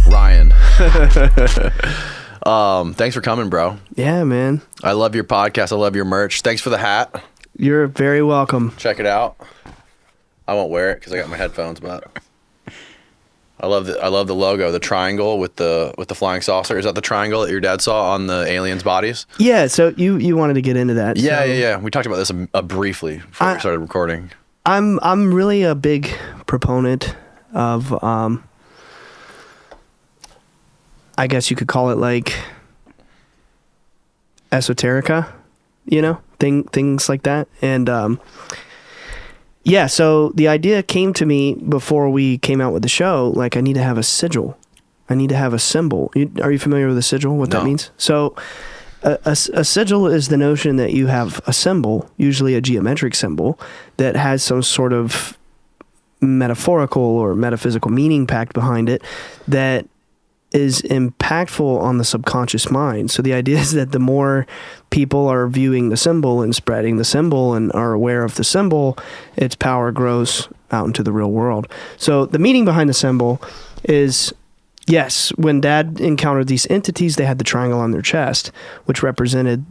Ryan. Thanks for coming, bro. Yeah, man. I love your podcast. I love your merch. Thanks for the hat. You're very welcome. Check it out. I won't wear it because I got my headphones, but I love the logo, the triangle with the flying saucer. Is that the triangle that your dad saw on the aliens' bodies? Yeah. So you wanted to get into that? Yeah. We talked about this briefly before we started recording. I'm really a big proponent of I guess you could call it like esoterica, things like that. And yeah, so the idea came to me before we came out with the show, like I need to have a sigil. I need to have a symbol. Are you familiar with a sigil, what that means? So a sigil is the notion that you have a symbol, usually a geometric symbol, that has some sort of metaphorical or metaphysical meaning packed behind it that is impactful on the subconscious mind. So the idea is that the more people are viewing the symbol and spreading the symbol and are aware of the symbol, its power grows out into the real world. So the meaning behind the symbol is, yes, when Dad encountered these entities, they had the triangle on their chest, which represented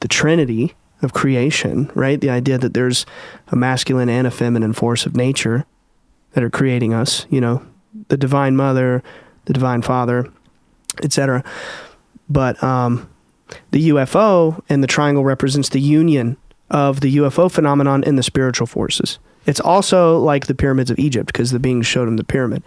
the Trinity of creation, right? The idea that there's a masculine and a feminine force of nature that are creating us, the Divine Mother, the Divine Father, etc. But the UFO and the triangle represents the union of the UFO phenomenon and the spiritual forces. It's also like the pyramids of Egypt because the beings showed them the pyramid.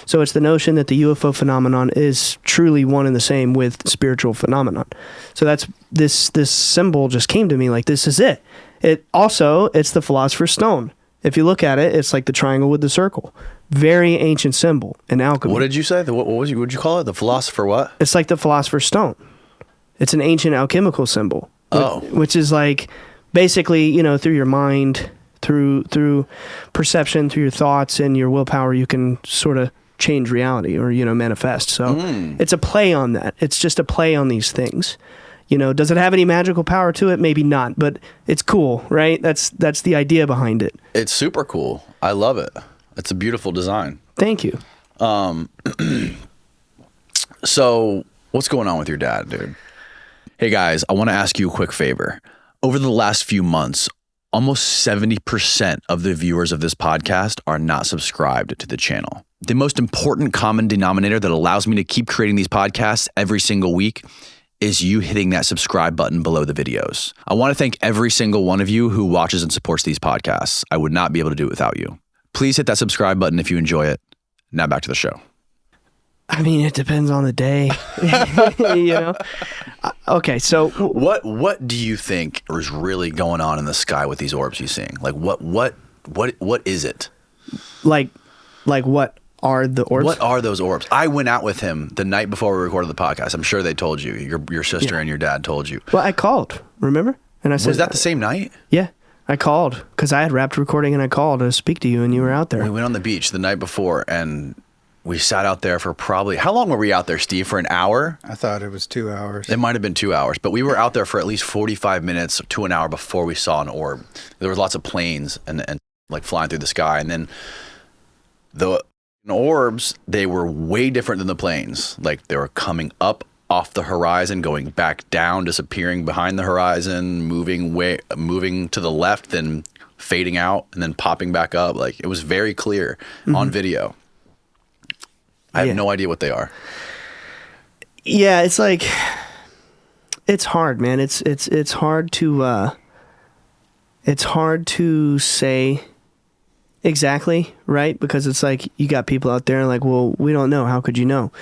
So it's the notion that the UFO phenomenon is truly one and the same with spiritual phenomenon. So that's this symbol just came to me like this is it. It's the Philosopher's Stone. If you look at it, it's like the triangle with the circle. Very ancient symbol in alchemy. What did you say? What'd you call it? The philosopher what? It's like the Philosopher's Stone. It's an ancient alchemical symbol. Which is like basically, through your mind, through perception, through your thoughts and your willpower, you can sort of change reality or, manifest. So it's a play on that. It's just a play on these things. Does it have any magical power to it? Maybe not, but it's cool, right? That's the idea behind it. It's super cool. I love it. It's a beautiful design. Thank you. So what's going on with your dad, dude? Hey guys, I want to ask you a quick favor. Over the last few months, almost 70% of the viewers of this podcast are not subscribed to the channel. The most important common denominator that allows me to keep creating these podcasts every single week is you hitting that subscribe button below the videos. I want to thank every single one of you who watches and supports these podcasts. I would not be able to do it without you. Please hit that subscribe button if you enjoy it. Now back to the show. I mean, it depends on the day, Okay, so what do you think is really going on in the sky with these orbs you're seeing? Like what is it? Like what are the orbs? What are those orbs? I went out with him the night before we recorded the podcast. I'm sure they told you. Your sister and your dad told you. Well, I called, remember? And I said, was that the same night? Yeah. I called because I had wrapped recording and I called to speak to you and you were out there. We went on the beach the night before and we sat out there for probably, how long were we out there, Steve? For an hour? I thought it was 2 hours. It might have been 2 hours, but we were out there for at least 45 minutes to an hour before we saw an orb. There was lots of planes and like flying through the sky. And then the orbs, they were way different than the planes. Like they were coming up off the horizon, going back down, disappearing behind the horizon, moving to the left, then fading out, and then popping back up. Like it was very clear on video. I have no idea what they are. Yeah, it's like it's hard, man. It's hard to say exactly, right? Because it's like you got people out there like, well, we don't know. How could you know?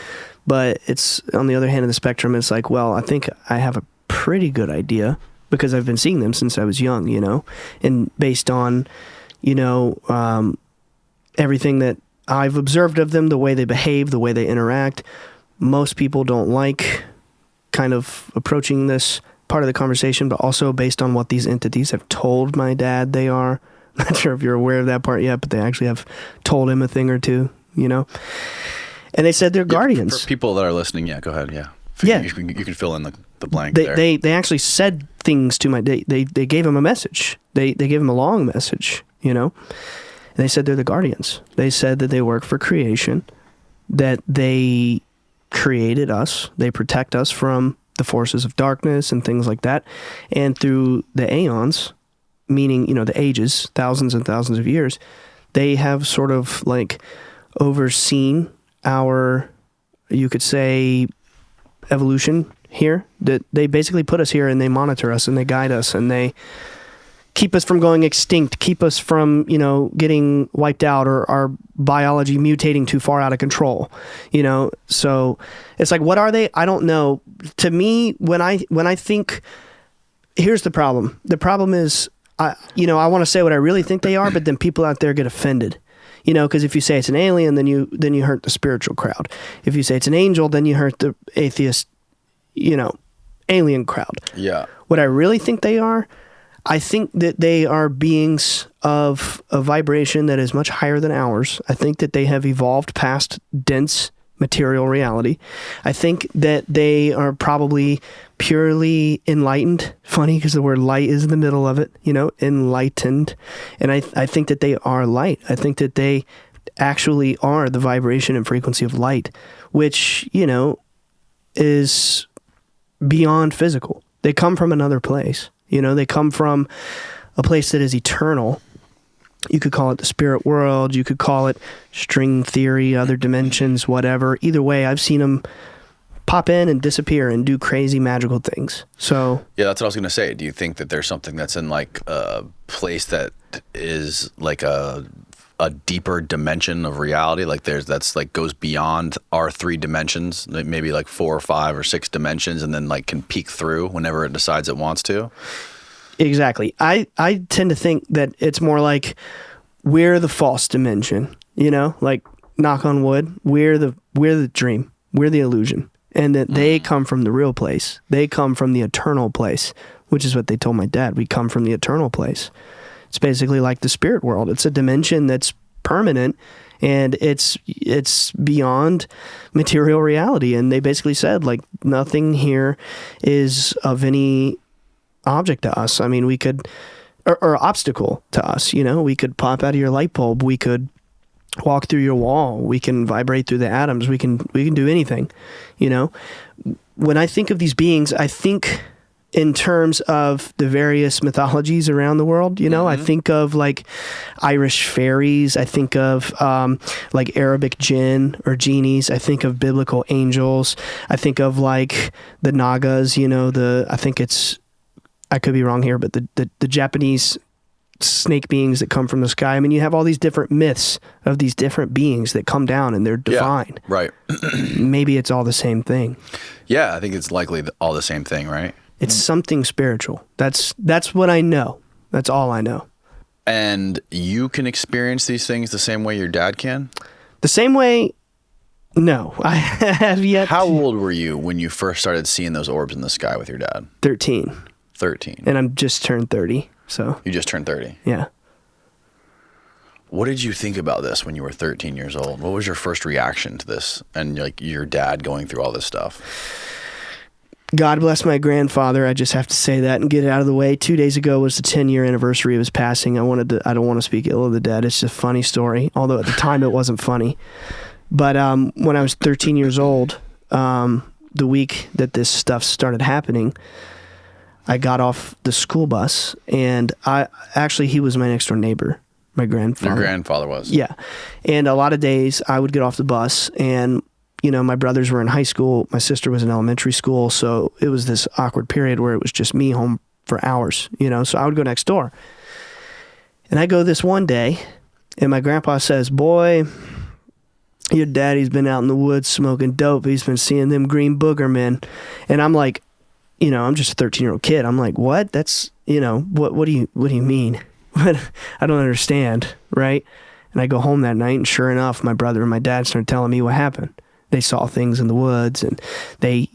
But it's on the other hand of the spectrum, it's like, well, I think I have a pretty good idea because I've been seeing them since I was young, and based on, everything that I've observed of them, the way they behave, the way they interact. Most people don't like kind of approaching this part of the conversation, but also based on what these entities have told my dad they are. I'm not sure if you're aware of that part yet, but they actually have told him a thing or two, And they said they're guardians. For people that are listening, yeah, go ahead, yeah. You can fill in the blank there. They actually said things to my... They gave him a message. They gave him a long message, And they said they're the guardians. They said that they work for creation, that they created us, they protect us from the forces of darkness and things like that. And through the aeons, meaning, the ages, thousands and thousands of years, they have sort of like overseen our, you could say, evolution here. That they basically put us here and they monitor us and they guide us and they keep us from going extinct, keep us from, getting wiped out or our biology mutating too far out of control, So it's like, what are they? I don't know. To me, when I think, here's the problem. The problem is, I want to say what I really think they are, but then people out there get offended, because if you say it's an alien, then you hurt the spiritual crowd. If you say it's an angel, then you hurt the atheist, alien crowd. Yeah. What I really think they are, I think that they are beings of a vibration that is much higher than ours. I think that they have evolved past dense material reality. I think that they are probably purely enlightened. Funny, because the word light is in the middle of it, enlightened. And I think that they are light. I think that they actually are the vibration and frequency of light, which, is beyond physical. They come from another place. They come from a place that is eternal. You could call it the spirit world. You could call it string theory, other dimensions, whatever. Either way, I've seen them pop in and disappear and do crazy magical things. So yeah, that's what I was going to say. Do you think that there's something that's in like a place that is like a deeper dimension of reality? Like that's like goes beyond our 3 dimensions, maybe like 4 or 5 or 6 dimensions, and then like can peek through whenever it decides it wants to? Exactly. I tend to think that it's more like we're the false dimension, like knock on wood, we're the dream, we're the illusion, and that they come from the real place. They come from the eternal place, which is what they told my dad. We come from the eternal place. It's basically like the spirit world. It's a dimension that's permanent and it's beyond material reality. And they basically said, like, nothing here is of any object to us. I mean, we could, or obstacle to us, we could pop out of your light bulb. We could walk through your wall. We can vibrate through the atoms. We can do anything, When I think of these beings, I think in terms of the various mythologies around the world, I think of like Irish fairies. I think of like Arabic jinn or genies. I think of biblical angels. I think of like the Nagas, I could be wrong here, but the Japanese snake beings that come from the sky. I mean, you have all these different myths of these different beings that come down and they're divine. Yeah, right. Maybe it's all the same thing. Yeah, I think it's likely all the same thing, right? It's something spiritual. That's what I know. That's all I know. And you can experience these things the same way your dad can? The same way? No, I have yet. How old were you when you first started seeing those orbs in the sky with your dad? 13. 13. And I'm just turned 30, so. You just turned 30? Yeah. What did you think about this when you were 13 years old? What was your first reaction to this and like your dad going through all this stuff? God bless my grandfather. I just have to say that and get it out of the way. 2 days ago was the 10-year anniversary of his passing. I don't want to speak ill of the dead. It's just a funny story, although at the time it wasn't funny. But when I was 13 years old, the week that this stuff started happening, I got off the school bus, and he was my next door neighbor, my grandfather. Your grandfather was? Yeah. And a lot of days I would get off the bus, and my brothers were in high school. My sister was in elementary school. So it was this awkward period where it was just me home for hours, so I would go next door. And I go this one day and my grandpa says, "Boy, your daddy's been out in the woods smoking dope. He's been seeing them green booger men." And I'm like, I'm just a 13-year-old kid. I'm like, what? That's, what do you mean? I don't understand. Right. And I go home that night and sure enough, my brother and my dad started telling me what happened. They saw things in the woods and they,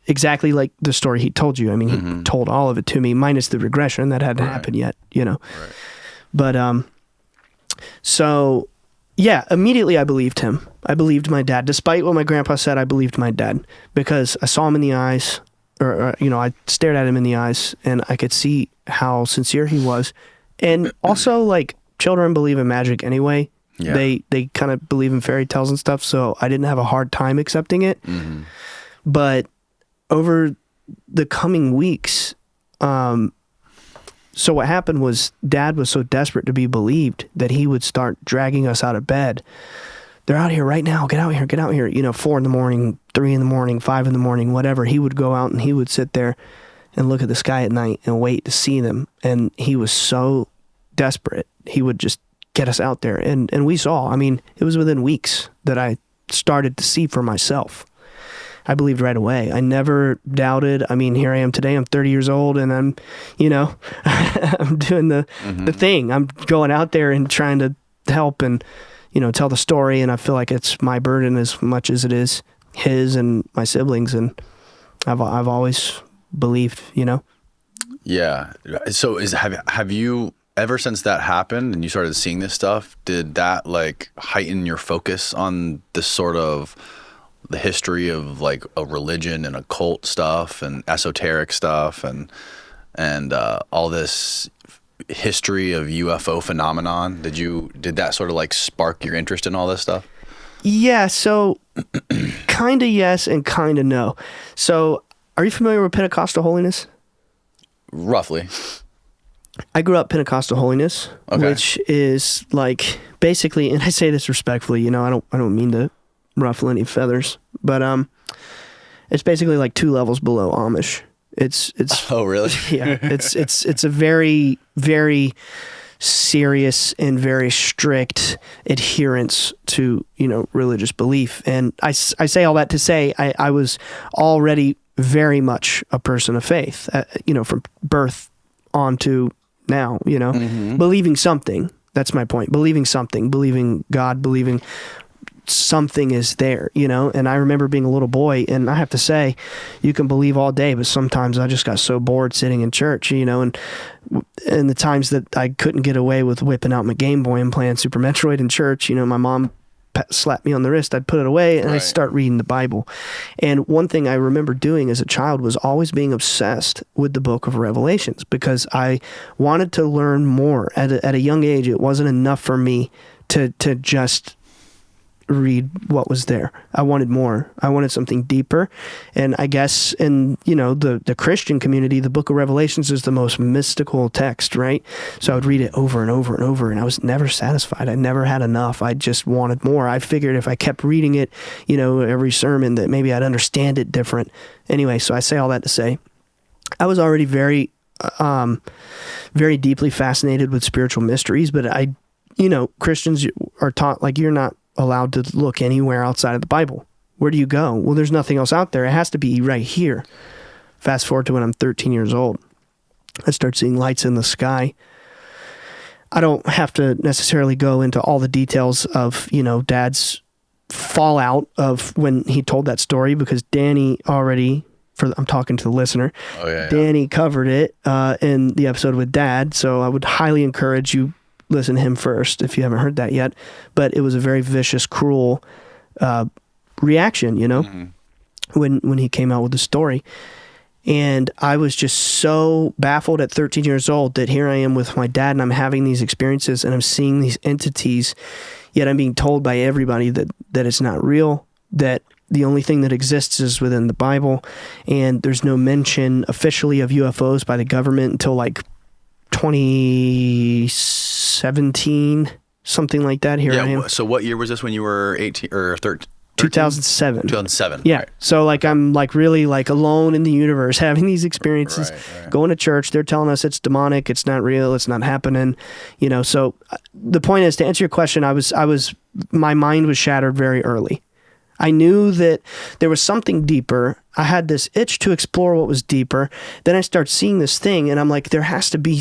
exactly like the story he told you. I mean, he told all of it to me, minus the regression that hadn't happened yet, Right. But, so yeah, immediately I believed him. I believed my dad. Despite what my grandpa said, I believed my dad because I saw him in the eyes or I stared at him in the eyes and I could see how sincere he was. And also like children believe in magic anyway. Yeah. They kind of believe in fairy tales and stuff, so I didn't have a hard time accepting it. Mm-hmm. But over the coming weeks, so what happened was Dad was so desperate to be believed that he would start dragging us out of bed. They're out here right now. Get out here. 4 a.m, 3 a.m, 5 a.m, whatever. He would go out and he would sit there and look at the sky at night and wait to see them. And he was so desperate. He would just get us out there. And we saw, I mean, it was within weeks that I started to see for myself. I believed right away. I never doubted. I mean, here I am today. I'm 30 years old and I'm, I'm doing the thing. I'm going out there and trying to help and, tell the story. And I feel like it's my burden as much as it is his and my siblings. And I've always believed, Yeah. So have you ever since that happened and you started seeing this stuff, did that like heighten your focus on this sort of the history of like a religion and occult stuff and esoteric stuff and all this history of UFO phenomenon? Did that sort of like spark your interest in all this stuff? Yeah, so kind of yes and kind of no. So are you familiar with Pentecostal holiness? Roughly. I grew up Pentecostal holiness, okay. Which is like basically, and I say this respectfully, I don't mean to ruffle any feathers, but it's basically like 2 levels below Amish. It's oh really? Yeah, it's a very, very serious and very strict adherence to religious belief. And I say all that to say I was already very much a person of faith, from birth on to now, believing something. That's my point. Believing something, believing God, believing something is there, and I remember being a little boy, and I have to say, you can believe all day, but sometimes I just got so bored sitting in church, and the times that I couldn't get away with whipping out my Game Boy and playing Super Metroid in church, my mom slapped me on the wrist, I'd put it away and I'd start reading the Bible. And one thing I remember doing as a child was always being obsessed with the book of Revelations because I wanted to learn more. At a young age, it wasn't enough for me to just read what was there. I wanted more. I wanted something deeper. And I guess in, the Christian community, the book of Revelations is the most mystical text, right? So I would read it over and over and over, and I was never satisfied. I never had enough. I just wanted more. I figured if I kept reading it, every sermon, that maybe I'd understand it different. Anyway, so I say all that to say, I was already very, very deeply fascinated with spiritual mysteries, but Christians are taught like you're not allowed to look anywhere outside of the Bible. Where do you go? Well, there's nothing else out there. It has to be right here. Fast forward to when I'm 13 years old. I start seeing lights in the sky. I don't have to necessarily go into all the details of, Dad's fallout of when he told that story because Danny already, I'm talking to the listener, Danny covered it in the episode with Dad, so I would highly encourage you listen to him first if you haven't heard that yet. But it was a very vicious, cruel reaction, when he came out with the story. And I was just so baffled at 13 years old that here I am with my dad and I'm having these experiences and I'm seeing these entities, yet I'm being told by everybody that it's not real, that the only thing that exists is within the Bible, and there's no mention officially of UFOs by the government until like 2017, something like that. Here I am. So what year was this when you were 18 or 13? 2007. 2007. Yeah. Right. So like I'm like really like alone in the universe having these experiences, going to church. They're telling us it's demonic. It's not real. It's not happening. So the point is, to answer your question, my mind was shattered very early. I knew that there was something deeper. I had this itch to explore what was deeper. Then I start seeing this thing and I'm like, there has to be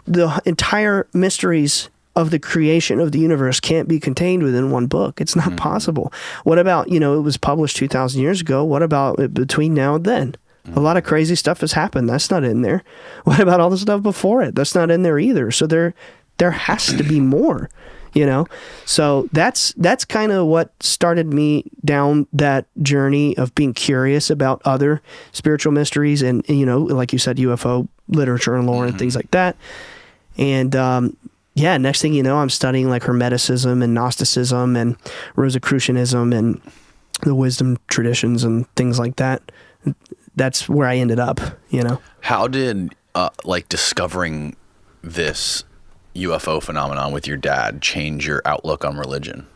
the entire mysteries of the creation of the universe can't be contained within one book. It's not possible. What about, it was published 2,000 years ago. What about between now and then? A lot of crazy stuff has happened. That's not in there. What about all the stuff before it? That's not in there either. So there has to be more. So that's kind of what started me down that journey of being curious about other spiritual mysteries and like you said, UFO literature and lore and things like that. And yeah, next thing you know, I'm studying like Hermeticism and Gnosticism and Rosicrucianism and the wisdom traditions and things like that. That's where I ended up, you know. How did like discovering this UFO phenomenon with your dad change your outlook on religion?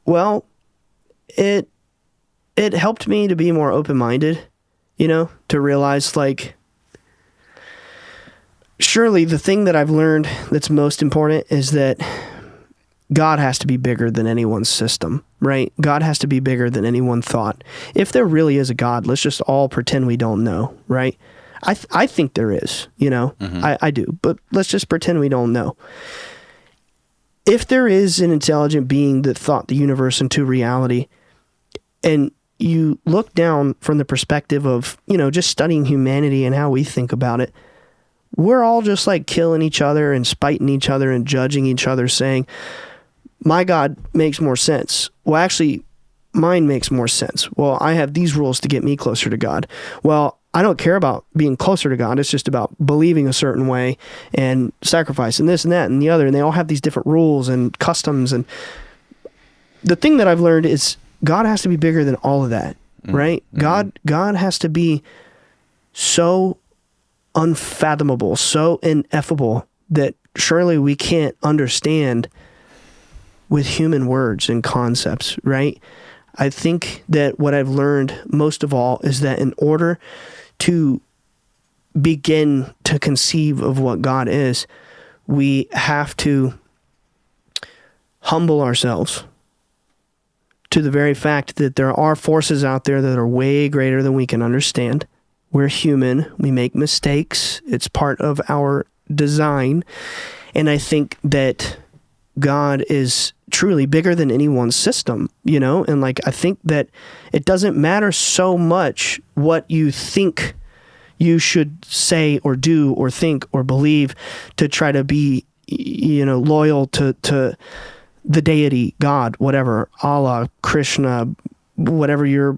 Well, it helped me to be more open-minded, you know, to realize like surely the thing that I've learned that's most important is that God has to be bigger than anyone's system, right? God has to be bigger than anyone thought. If there really is a God, let's just all pretend we don't know, right? I think there is, you know, I do, but let's just pretend we don't know. If there is an intelligent being that thought the universe into reality, and you look down from the perspective of, you know, just studying humanity and how we think about it, we're all just like killing each other and spiting each other and judging each other, saying, my God makes more sense. Well, actually, mine makes more sense. Well, I have these rules to get me closer to God. Well, I don't care about being closer to God. It's just about believing a certain way and sacrifice and this and that and the other. And they all have these different rules and customs. And the thing that I've learned is God has to be bigger than all of that, right? God has to be so unfathomable, so ineffable that surely we can't understand with human words and concepts, right? I think that what I've learned most of all is that in order to begin to conceive of what God is, we have to humble ourselves to the very fact that there are forces out there that are way greater than we can understand. We're human. We make mistakes. It's part of our design. And I think that God is truly bigger than anyone's system, you know? And like, I think that it doesn't matter so much what you think you should say or do or think or believe to try to be, you know, loyal to the deity, God, whatever, Allah, Krishna, whatever your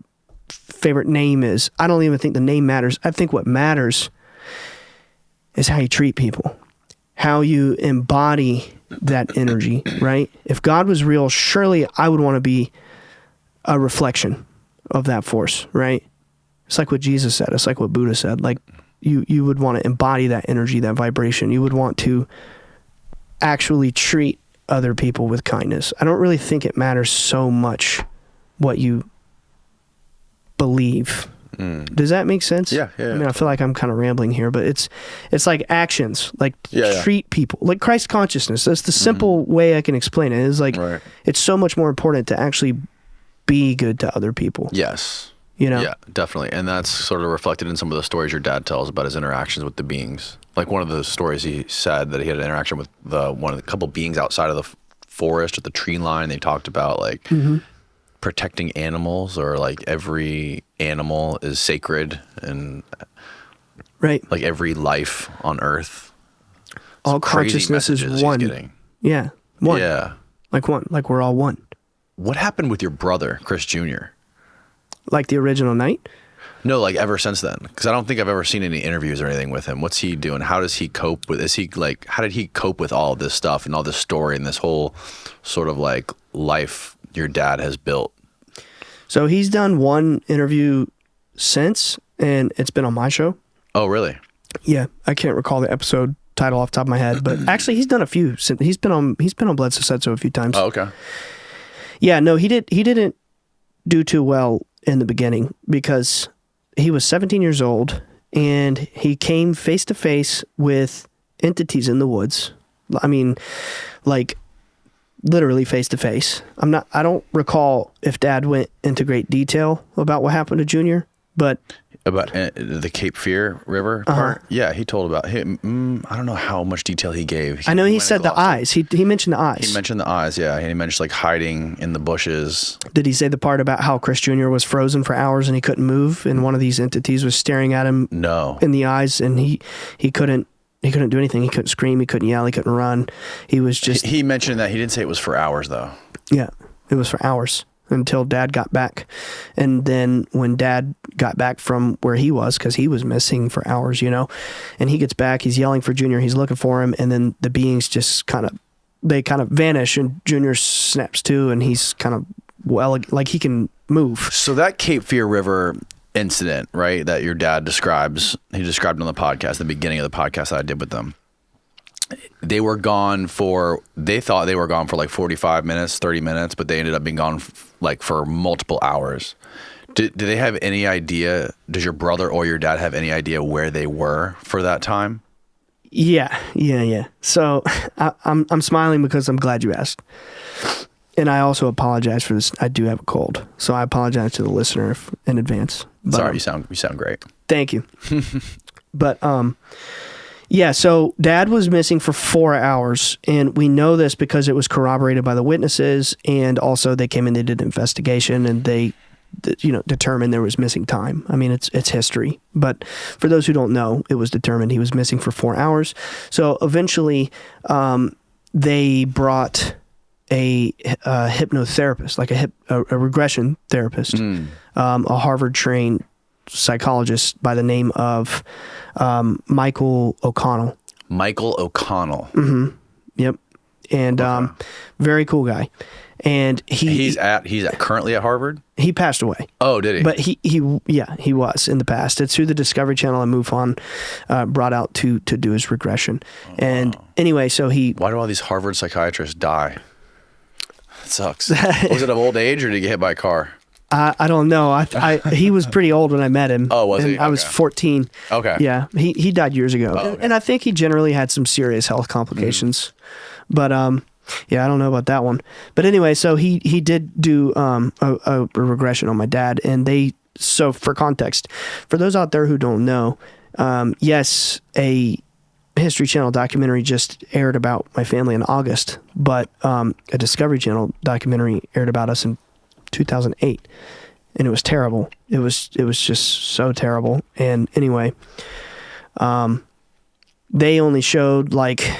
favorite name is. I don't even think the name matters. I think what matters is how you treat people, how you embody that energy, right? If God was real, surely I would want to be a reflection of that force, right? It's like what Jesus said. It's like what Buddha said. Like you would want to embody that energy, that vibration. You would want to actually treat other people with kindness. I don't really think it matters so much what you believe. Does that make sense? Yeah. I mean, I feel like I'm kind of rambling here, but it's like actions, like treat people, like Christ consciousness. That's the simple way I can explain it. It's like, it's so much more important to actually be good to other people. Yes. You know? Yeah, definitely. And that's sort of reflected in some of the stories your dad tells about his interactions with the beings. Like one of the stories he said that he had an interaction with one of the couple beings outside of the forest or the tree line. They talked about like protecting animals, or like every animal is sacred, and like every life on earth. All consciousness is one. Yeah. One. Yeah. Like one. Like we're all one. What happened with your brother, Chris Jr.? Like the original night? No, like ever since then. Because I don't think I've ever seen any interviews or anything with him. What's he doing? How does he cope with, how did he cope with all of this stuff and all this story and this whole sort of like life your dad has built? So he's done one interview since, and it's been on my show. Oh, really? Yeah. I can't recall the episode title off the top of my head, but actually he's done a few. He's been on Bledsoe Said So a few times. Oh, okay. Yeah, no, he didn't do too well in the beginning because he was 17 years old and he came face to face with entities in the woods. I mean, like literally face to face. I don't recall if Dad went into great detail about what happened to Junior, but about the Cape Fear River part? Yeah, he told about him. I don't know how much detail he gave. I know he said the eyes. He mentioned the eyes. He mentioned the eyes, yeah. And he mentioned like hiding in the bushes. Did he say the part about how Chris Jr. was frozen for hours and he couldn't move, and one of these entities was staring at him in the eyes, and he couldn't do anything. He couldn't scream, he couldn't yell, he couldn't run. He was just... He mentioned that. He didn't say it was for hours, though. Yeah, it was for hours. until Dad got back. And then when Dad got back from where he was, because he was missing for hours, you know, and he gets back, he's yelling for Junior, he's looking for him, and then the beings just kind of vanish, and Junior snaps to, and he's kind of, well, like he can move. So that Cape Fear River incident, right, that your dad describes, he described on the podcast, the beginning of the podcast that I did with them. They thought they were gone for like 45 minutes, 30 minutes, but they ended up being gone like for multiple hours. Do they have any idea, does your brother or your dad have any idea where they were for that time? Yeah. So I'm smiling because I'm glad you asked. And I also apologize for this. I do have a cold, so I apologize to the listener in advance. But, sorry, you sound great. Thank you. But yeah, so Dad was missing for 4 hours, and we know this because it was corroborated by the witnesses, and also they came in, they did an investigation, and they, determined there was missing time. I mean, it's history, but for those who don't know, it was determined he was missing for 4 hours. So eventually, they brought a hypnotherapist, like a regression therapist, a Harvard-trained psychologist by the name of Michael O'Connell. Michael O'Connell. Mm-hmm. Yep. And very cool guy. And he's currently at Harvard. He passed away. Oh, did he? But he was in the past. It's who the Discovery Channel and MUFON brought out to do his regression. Oh, and anyway, so why do all these Harvard psychiatrists die? It sucks. Was it of old age, or did he get hit by a car? I don't know. He was pretty old when I met him. Oh, was he? I was 14. Okay. Yeah, he died years ago. Oh, okay. And I think he generally had some serious health complications. But yeah, I don't know about that one. But anyway, so he did do a regression on my dad, and so for context, for those out there who don't know, yes, a History Channel documentary just aired about my family in August, but a Discovery Channel documentary aired about us in 2008, and it was terrible. It was just so terrible. And anyway, they only showed like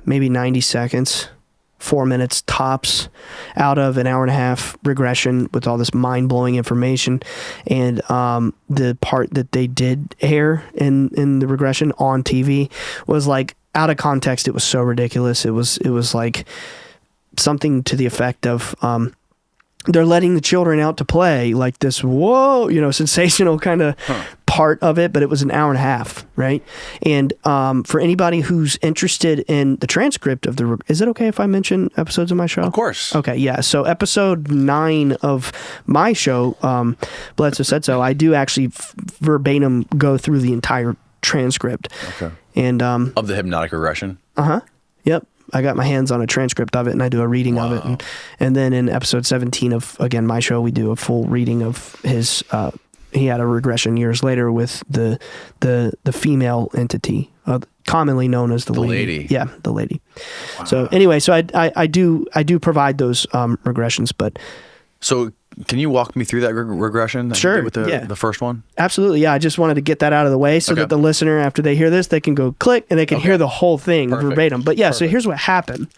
maybe 90 seconds, 4 minutes tops out of an hour and a half regression with all this mind-blowing information. And the part that they did air in the regression on TV was like out of context. It was so ridiculous. It was like something to the effect of they're letting the children out to play, like this, whoa, sensational kind of part of it, but it was an hour and a half, right? And for anybody who's interested in the transcript of is it okay if I mention episodes of my show? Of course. Okay, yeah. So episode 9 of my show, Bledsoe Said So, I do actually verbatim go through the entire transcript. Okay. And of the hypnotic regression? Uh-huh. Yep. I got my hands on a transcript of it, and I do a reading of it. And then in episode 17 of, again, my show, we do a full reading of his, he had a regression years later with the female entity, commonly known as the lady. Yeah, the lady. Wow. So anyway, so I do provide those regressions, but... So can you walk me through that regression? That Sure. You did with the first one? Absolutely. Yeah. I just wanted to get that out of the way so that the listener, after they hear this, they can go click and they can hear the whole thing verbatim. But yeah, so here's what happened.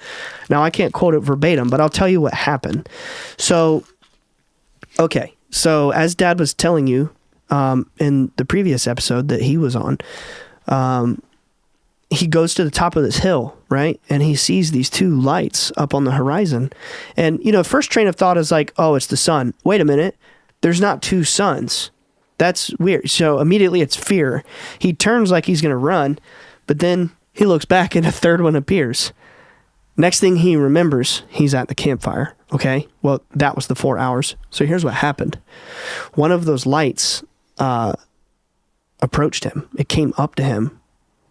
Now, I can't quote it verbatim, but I'll tell you what happened. So, okay. So as Dad was telling you in the previous episode that he was on, he goes to the top of this hill, right? And he sees these two lights up on the horizon. And, first train of thought is like, oh, it's the sun. Wait a minute. There's not two suns. That's weird. So immediately it's fear. He turns like he's going to run, but then he looks back and a third one appears. Next thing he remembers, he's at the campfire. Okay. Well, that was the 4 hours. So here's what happened. One of those lights approached him. It came up to him.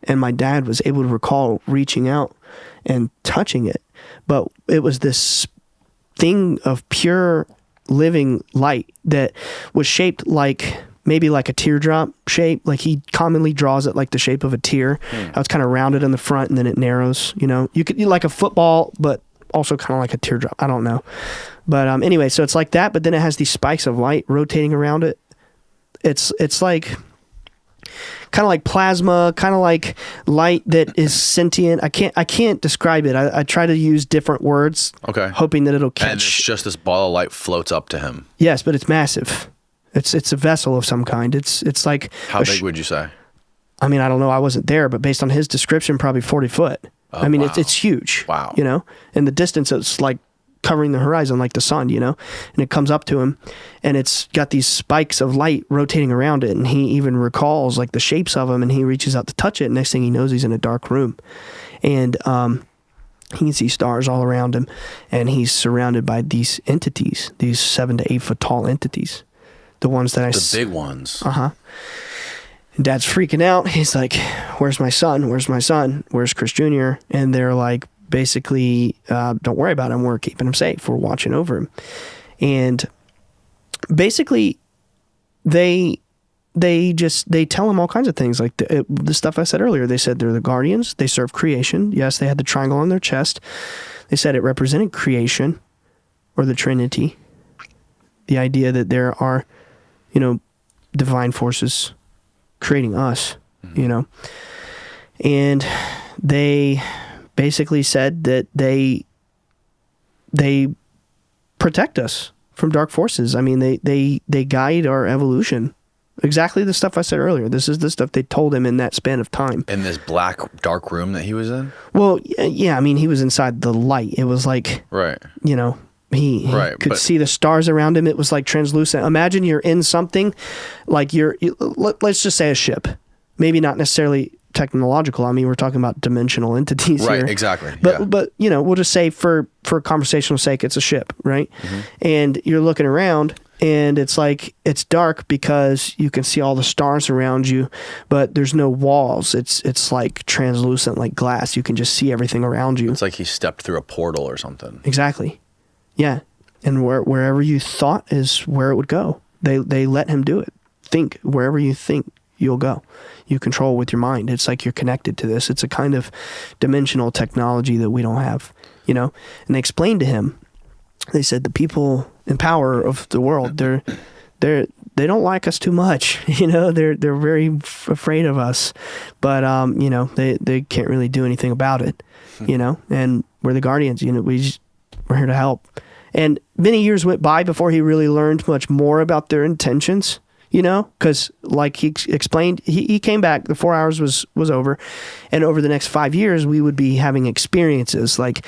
And my dad was able to recall reaching out and touching it. But it was this thing of pure living light that was shaped like maybe like a teardrop shape. Like he commonly draws it like the shape of a tear. How it's kind of rounded in the front and then it narrows, You could like a football, but also kind of like a teardrop. I don't know. But anyway, so it's like that, but then it has these spikes of light rotating around it. It's like... plasma, kind of like light that is sentient. I can't describe it. I try to use different words. Okay. Hoping that it'll catch. And it's just this ball of light floats up to him. Yes, but it's massive. It's a vessel of some kind. It's like how big would you say? I mean, I don't know. I wasn't there, but based on his description, probably 40 foot. Oh, I mean, wow. it's huge. Wow. You know, and the distance, it's like covering the horizon like the sun, you know, and it comes up to him and it's got these spikes of light rotating around it. And he even recalls like the shapes of them and he reaches out to touch it. And next thing he knows, he's in a dark room and, he can see stars all around him and he's surrounded by these entities, these 7 to 8 foot tall entities. The ones that the big ones. Uh-huh. And Dad's freaking out. He's like, where's my son? Where's my son? Where's Chris Jr.? And they're like, basically, don't worry about him. We're keeping him safe. We're watching over him. And basically, they tell him all kinds of things. Like the stuff I said earlier. They said they're the guardians. They serve creation. Yes, they had the triangle on their chest. They said it represented creation or the Trinity. The idea that there are, you know, divine forces creating us, you know. And they basically said that they protect us from dark forces. I mean, they guide our evolution. Exactly the stuff I said earlier. This is the stuff they told him in that span of time. In this black, dark room that he was in? Well, yeah, I mean, he was inside the light. It was like, right. You know, he could see the stars around him. It was like translucent. Imagine you're in something like let's just say a ship. Maybe not necessarily technological. I mean, we're talking about dimensional entities here. Right, exactly. But you know, we'll just say for conversational sake, it's a ship, right? Mm-hmm. And you're looking around and it's like, it's dark because you can see all the stars around you, but there's no walls. It's like translucent, like glass. You can just see everything around you. It's like he stepped through a portal or something. Exactly. Yeah. And wherever you thought is where it would go. They let him do it. Think wherever you think you'll go. You control with your mind. It's like you're connected to this. It's a kind of dimensional technology that we don't have, you know? And they explained to him, they said the people in power of the world, they don't like us too much, you know? They're very afraid of us, but you know, they can't really do anything about it, you know? And we're the guardians, you know, we're here to help. And many years went by before he really learned much more about their intentions, you know, because like he explained, he came back, the 4 hours was over, and over the next 5 years, we would be having experiences. Like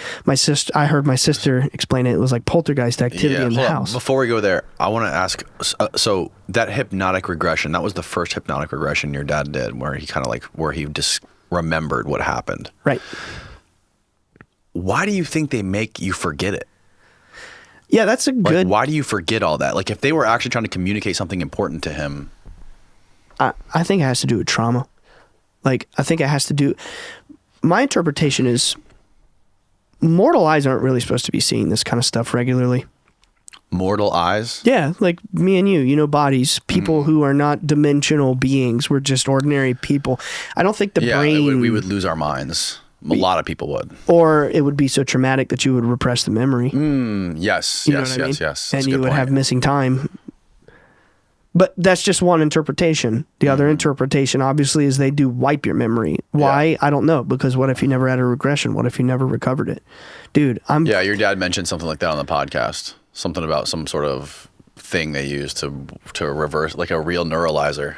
I heard my sister explain it was like poltergeist activity in the house. Before we go there, I want to ask, so that hypnotic regression, that was the first hypnotic regression your dad did, where he just remembered what happened. Right. Why do you think they make you forget it? Yeah, that's a good... Why do you forget all that? Like, if they were actually trying to communicate something important to him... I think it has to do with trauma. Like, I think it has to do... My interpretation is mortal eyes aren't really supposed to be seeing this kind of stuff regularly. Mortal eyes? Yeah, like me and you know, bodies. People who are not dimensional beings. We're just ordinary people. I don't think the brain... we would lose our minds. A lot of people would. Or it would be so traumatic that you would repress the memory. Yes. And you would have missing time. But that's just one interpretation. The other interpretation, obviously, is they do wipe your memory. Why? Yeah. I don't know. Because what if you never had a regression? What if you never recovered it? Dude, Yeah, your dad mentioned something like that on the podcast. Something about some sort of thing they use to reverse, like a real neuralizer.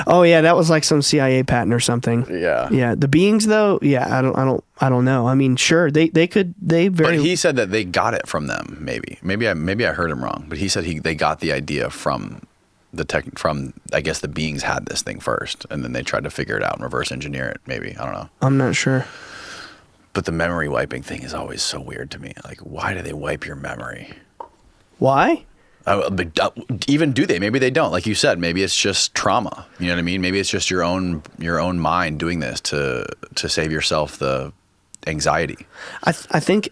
Oh yeah, that was like some CIA patent or something. Yeah. The beings though, yeah, I don't know. I mean, sure, they could. But he said that they got it from them. Maybe I heard him wrong. But he said they got the idea from I guess the beings had this thing first, and then they tried to figure it out and reverse engineer it. Maybe, I don't know. I'm not sure. But the memory wiping thing is always so weird to me. Like, why do they wipe your memory? Why? Even do they? Maybe they don't. Like you said, maybe it's just trauma. You know what I mean? Maybe it's just your own mind doing this to save yourself the anxiety. I think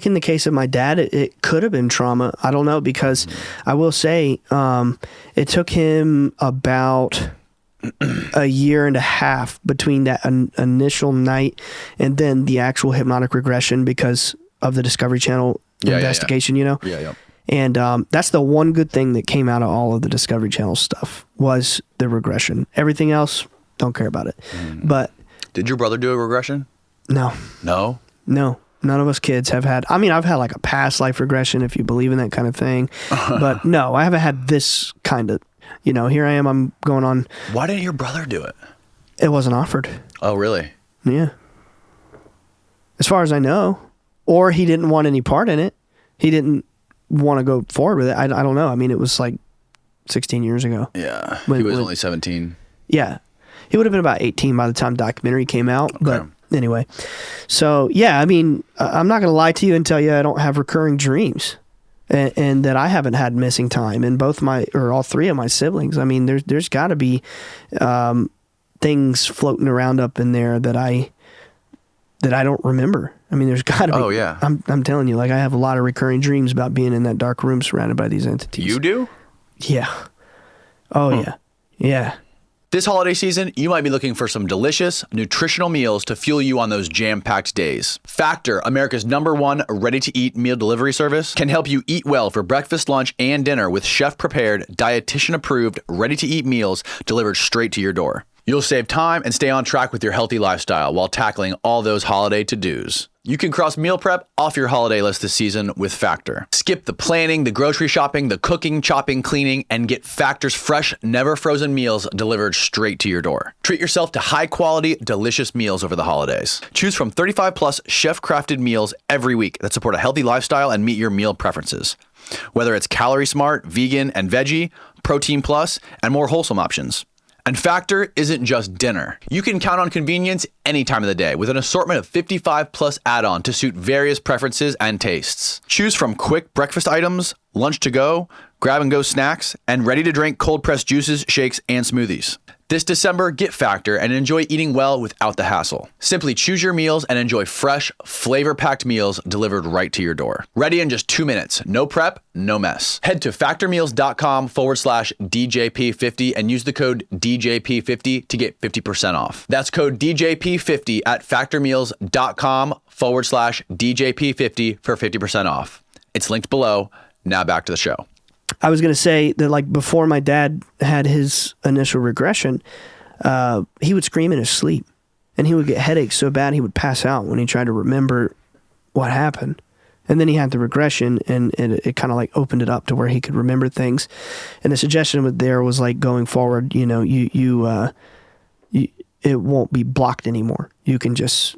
in the case of my dad, it could have been trauma. I don't know, because I will say it took him about a year and a half between that initial night and then the actual hypnotic regression because of the Discovery Channel investigation. You know. Yeah. And that's the one good thing that came out of all of the Discovery Channel stuff was the regression. Everything else, don't care about it. But did your brother do a regression? no, none of us kids have had. I mean, I've had like a past life regression, if you believe in that kind of thing. But no, I haven't had this kind of, here I am, I'm going on. Why didn't your brother do it? It wasn't offered. Oh, really? Yeah. As far as I know. Or he didn't want any part in it. He didn't want to go forward with it. I don't know. I mean, it was like 16 years ago. Yeah. He was only 17. Yeah. He would have been about 18 by the time the documentary came out. Okay. But anyway. So, yeah, I mean, I'm not going to lie to you and tell you I don't have recurring dreams. And that I haven't had missing time. And all three of my siblings. I mean, there's got to be things floating around up in there that I don't remember. I mean, there's got to be. Oh, yeah. I'm telling you, like, I have a lot of recurring dreams about being in that dark room surrounded by these entities. You do? Yeah. Oh, yeah. Yeah. This holiday season, you might be looking for some delicious, nutritional meals to fuel you on those jam-packed days. Factor, America's #1 ready-to-eat meal delivery service, can help you eat well for breakfast, lunch, and dinner with chef-prepared, dietitian-approved, ready-to-eat meals delivered straight to your door. You'll save time and stay on track with your healthy lifestyle while tackling all those holiday to-dos. You can cross meal prep off your holiday list this season with Factor. Skip the planning, the grocery shopping, the cooking, chopping, cleaning, and get Factor's fresh, never frozen meals delivered straight to your door. Treat yourself to high-quality, delicious meals over the holidays. Choose from 35-plus chef-crafted meals every week that support a healthy lifestyle and meet your meal preferences. Whether it's calorie smart, vegan, and veggie, protein plus, and more wholesome options. And Factor isn't just dinner. You can count on convenience any time of the day with an assortment of 55 plus add-on to suit various preferences and tastes. Choose from quick breakfast items, lunch to go, grab and go snacks, and ready to drink cold pressed juices, shakes, and smoothies. This December, get Factor and enjoy eating well without the hassle. Simply choose your meals and enjoy fresh, flavor-packed meals delivered right to your door. Ready in just 2 minutes. No prep, no mess. Head to factormeals.com/DJP50 and use the code DJP50 to get 50% off. That's code DJP50 at factormeals.com/DJP50 for 50% off. It's linked below. Now back to the show. I was going to say that, like, before my dad had his initial regression, he would scream in his sleep, and he would get headaches so bad he would pass out when he tried to remember what happened. And then he had the regression, and it kind of like opened it up to where he could remember things. And the suggestion was like, going forward, it won't be blocked anymore. You can just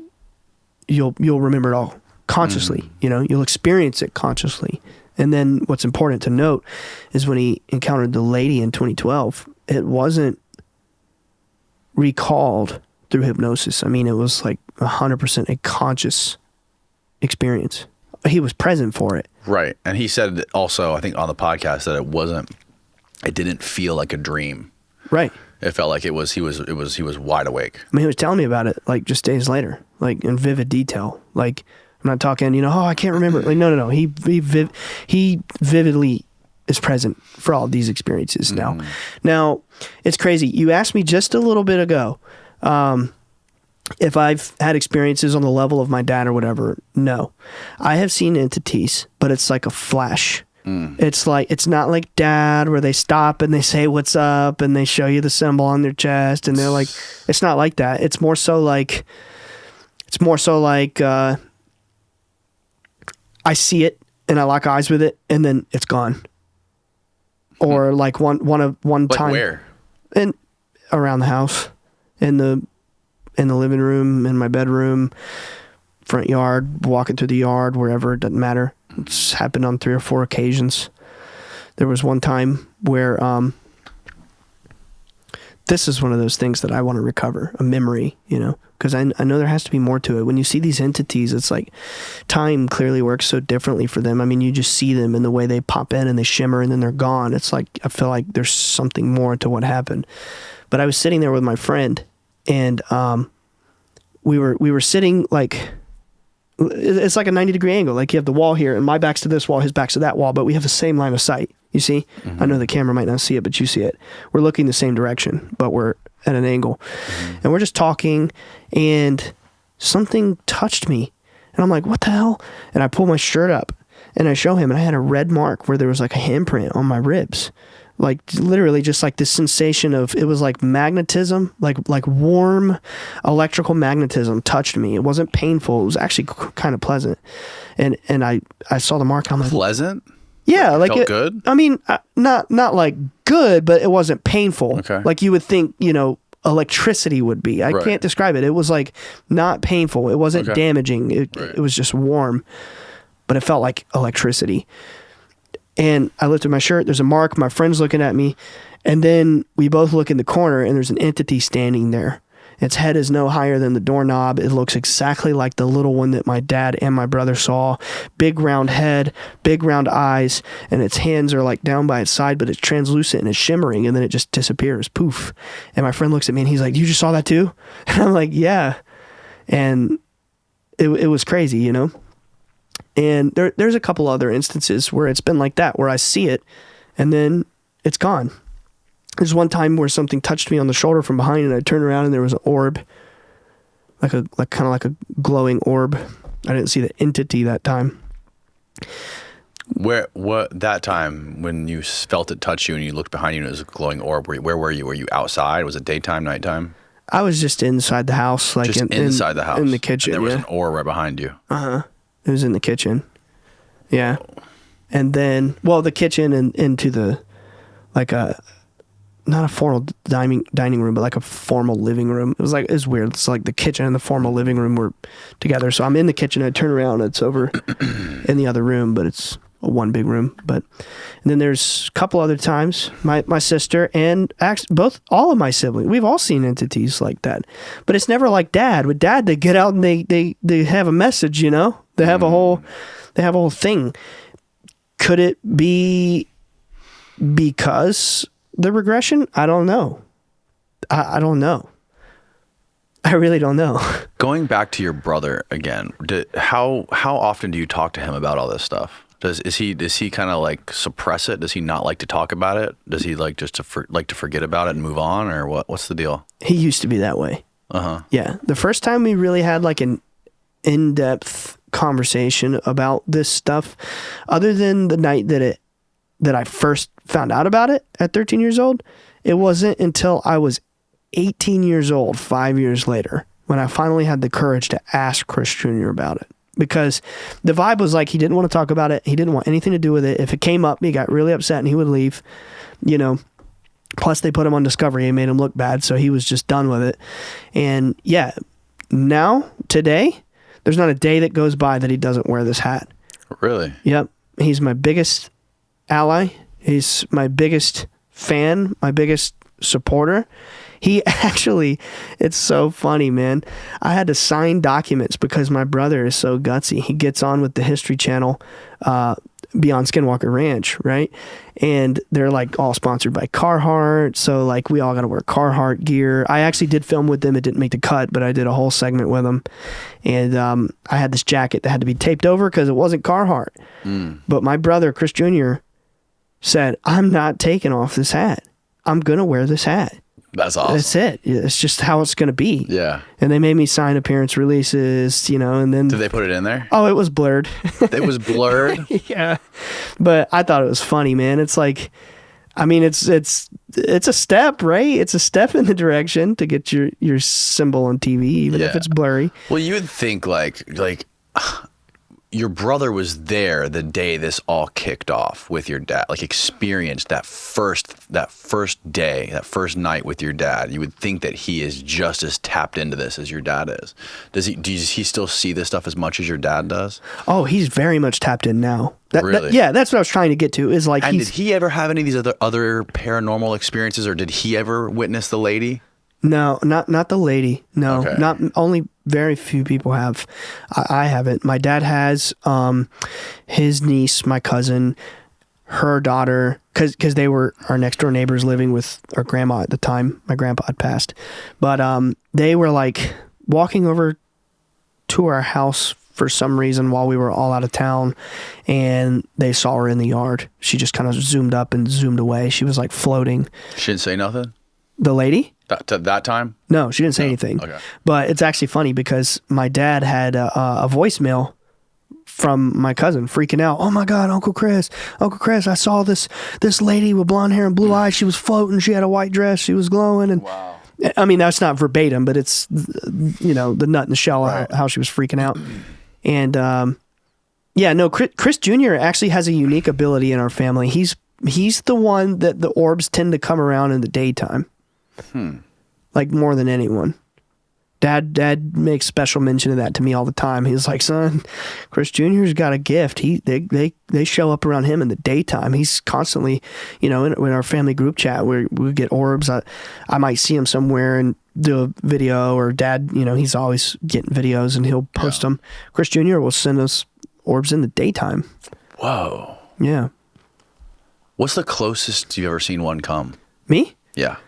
you'll remember it all consciously. You'll experience it consciously. And then what's important to note is when he encountered the lady in 2012, it wasn't recalled through hypnosis. I mean, it was like 100% a conscious experience. He was present for it. Right. And he said also, I think on the podcast, that it didn't feel like a dream. Right. It felt like he was wide awake. I mean, he was telling me about it like just days later, like in vivid detail. Like, I'm not talking, I can't remember. Like, no. He vividly is present for all of these experiences now. Now, it's crazy. You asked me just a little bit ago if I've had experiences on the level of my dad or whatever. No. I have seen entities, but it's like a flash. It's not like Dad where they stop and they say what's up and they show you the symbol on their chest and they're like, it's not like that. It's more so like I see it and I lock eyes with it and then it's gone. Or like one time where? And around the house, in the living room, in my bedroom, front yard, walking through the yard, wherever, it doesn't matter. It's happened on 3 or 4 occasions. There was one time where this is one of those things that I want to recover, a memory, because I know there has to be more to it. When you see these entities, it's like time clearly works so differently for them. I mean, you just see them in the way they pop in and they shimmer and then they're gone. It's like, I feel like there's something more to what happened. But I was sitting there with my friend and we were sitting like, it's like a 90-degree angle. Like you have the wall here and my back's to this wall, his back's to that wall, but we have the same line of sight. You see? I know the camera might not see it, but you see it. We're looking the same direction, but we're at an angle. And we're just talking and something touched me. And I'm like, what the hell? And I pull my shirt up and I show him and I had a red mark where there was like a handprint on my ribs. like literally just like this sensation of, it was like magnetism, like warm electrical magnetism touched me. It wasn't painful. It was actually kind of pleasant. And I saw the mark. I'm like, pleasant? yeah, like felt good? I mean, not like good, but it wasn't painful. Okay. Like you would think, electricity would be. I Right. can't describe it. It was like not painful. It wasn't Okay. damaging. It was just warm, but it felt like electricity. And I lifted my shirt. There's a mark. My friend's looking at me. And then we both look in the corner and there's an entity standing there. Its head is no higher than the doorknob. It looks exactly like the little one that my dad and my brother saw. Big round head, big round eyes, and its hands are like down by its side, but it's translucent and it's shimmering, and then it just disappears. Poof. And my friend looks at me and he's like, "You just saw that too?" And I'm like, "Yeah." And it was crazy, And there's a couple other instances where it's been like that, where I see it and then it's gone. There's one time where something touched me on the shoulder from behind, and I turned around and there was an orb, kind of like a glowing orb. I didn't see the entity that time. What that time when you felt it touch you and you looked behind you and it was a glowing orb? Where were you? Were you outside? Was it daytime, nighttime? I was just inside the house, like inside the house, in the kitchen. And there was an orb right behind you. It was in the kitchen. Yeah, and then the kitchen and into the not a formal dining room, but like a formal living room. It was weird. It's like the kitchen and the formal living room were together. So I'm in the kitchen. I turn around. It's over in the other room, but it's one big room. And then there's a couple other times, my sister and actually all of my siblings, we've all seen entities like that. But it's never like Dad. With Dad, they get out and they have a message. They have a whole thing. Could it be because the regression? I don't know. I don't know. I really don't know. Going back to your brother again, how often do you talk to him about all this stuff? Does he kind of like suppress it? Does he not like to talk about it? Does he like just to forget about it and move on, or what? What's the deal? He used to be that way. Yeah. The first time we really had like an in-depth conversation about this stuff, other than the night that I first found out about it at 13 years old, it wasn't until I was 18 years old, 5 years later, when I finally had the courage to ask Chris Jr. about it. Because the vibe was like he didn't want to talk about it. He didn't want anything to do with it. If it came up, he got really upset and he would leave. Plus they put him on Discovery and made him look bad, so he was just done with it. And yeah, now, today, there's not a day that goes by that he doesn't wear this hat. Really? Yep. He's my biggest ally. He's my biggest fan, my biggest supporter. He actually, it's so funny, man. I had to sign documents because my brother is so gutsy. He gets on with the History Channel, Beyond Skinwalker Ranch, right? And they're like all sponsored by Carhartt. So like we all got to wear Carhartt gear. I actually did film with them. It didn't make the cut, but I did a whole segment with them. And I had this jacket that had to be taped over because it wasn't Carhartt. But my brother, Chris Jr., said, "I'm not taking off this hat. I'm going to wear this hat." That's awesome. That's it. It's just how it's going to be. Yeah. And they made me sign appearance releases, and then... Did they put it in there? Oh, it was blurred. It was blurred? Yeah. But I thought it was funny, man. It's like, I mean, it's a step, right? It's a step in the direction to get your symbol on TV, even if it's blurry. Well, you would think like your brother was there the day this all kicked off with your dad, like experienced that first day, that first night with your dad. You would think that he is just as tapped into this as your dad is. Does he still see this stuff as much as your dad does? Oh, he's very much tapped in now. Really? Yeah, that's what I was trying to get to, is like... And did he ever have any of these other paranormal experiences, or did he ever witness the lady? No, not the lady. No, Okay. not only very few people have. I haven't. My dad has. His niece, my cousin, her daughter, because they were our next door neighbors living with our grandma at the time. My grandpa had passed, but they were like walking over to our house for some reason while we were all out of town, and they saw her in the yard. She just kind of zoomed up and zoomed away. She was like floating. She didn't say nothing? The lady? That time? No, she didn't say anything. Okay. But it's actually funny because my dad had a voicemail from my cousin freaking out. Oh my God, Uncle Chris, I saw this lady with blonde hair and blue eyes. She was floating. She had a white dress. She was glowing. And Wow. I mean, that's not verbatim, but it's, you know, the nut in the shell, Right. how she was freaking out. And, yeah, no, Chris Jr. actually has a unique ability in our family. He's the one that the orbs tend to come around in the daytime. Like more than anyone. Dad makes special mention of that to me all the time. He's like, son, Chris Jr.'s got a gift. They show up around him in the daytime. He's constantly, you know, in our family group chat where we get orbs. I might see him somewhere and do a video, or Dad, you know, he's always getting videos and he'll post them. Chris Jr. will send us orbs in the daytime. Whoa. Yeah. What's the closest you've ever seen one come? Me? Yeah.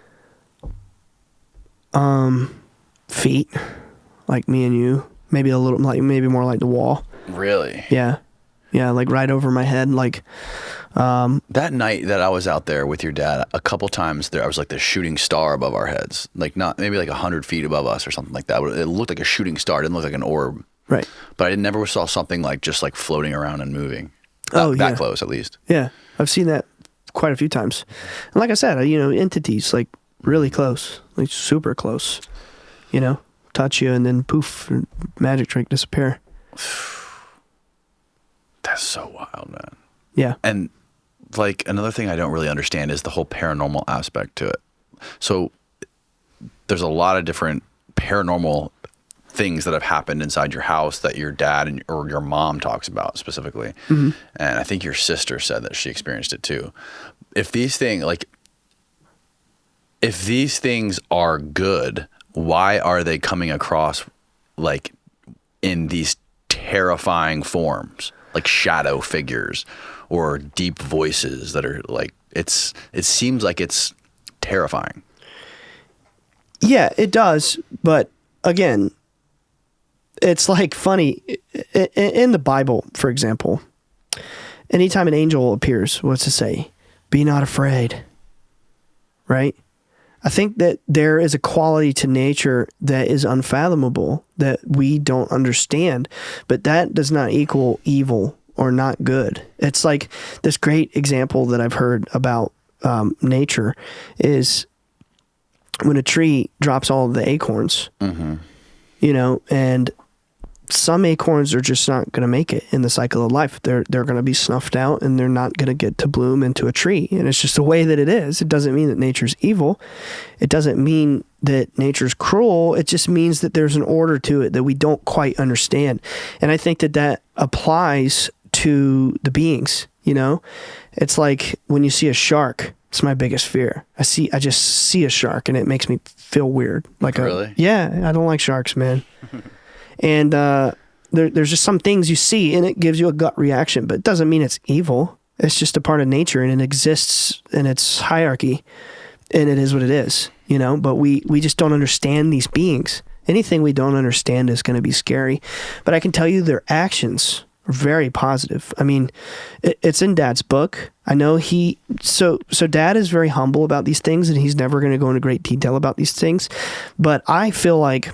Feet, like me and you, maybe a little, like maybe more like the wall. Really? Yeah, like right over my head. Like that night that I was out there with your dad, a couple times there, I was like the shooting star above our heads, like not maybe like 100 feet above us or something like that. It looked like a shooting star. It didn't look like an orb. Right. But I never saw something like just like floating around and moving. That close, at least. Yeah, I've seen that quite a few times. And like I said, you know, entities like really close, like super close. You know, touch you and then poof, magic trick, disappear. That's so wild, man. Yeah. And like another thing I don't really understand is the whole paranormal aspect to it. So there's a lot of different paranormal things that have happened inside your house that your dad or your mom talks about specifically. Mm-hmm. And I think your sister said that she experienced it too. If these things are good, why are they coming across like in these terrifying forms, like shadow figures or deep voices that are like, it seems like it's terrifying. Yeah, it does. But again, it's like funny in the Bible, for example, anytime an angel appears, what's it say? Be not afraid. Right? I think that there is a quality to nature that is unfathomable, that we don't understand, but that does not equal evil or not good. It's like this great example that I've heard about nature is when a tree drops all of the acorns, you know, and some acorns are just not going to make it in the cycle of life. They're going to be snuffed out and they're not going to get to bloom into a tree. And it's just the way that it is. It doesn't mean that nature's evil. It doesn't mean that nature's cruel. It just means that there's an order to it that we don't quite understand. And I think that applies to the beings, you know? It's like when you see a shark, it's my biggest fear. I just see a shark and it makes me feel weird. Like really? Yeah, I don't like sharks, man. And there's just some things you see and it gives you a gut reaction, but it doesn't mean it's evil. It's just a part of nature and it exists in its hierarchy and it is what it is, you know, but we just don't understand these beings. Anything we don't understand is going to be scary, but I can tell you their actions are very positive. I mean, it's in Dad's book. I know so Dad is very humble about these things and he's never going to go into great detail about these things, but I feel like,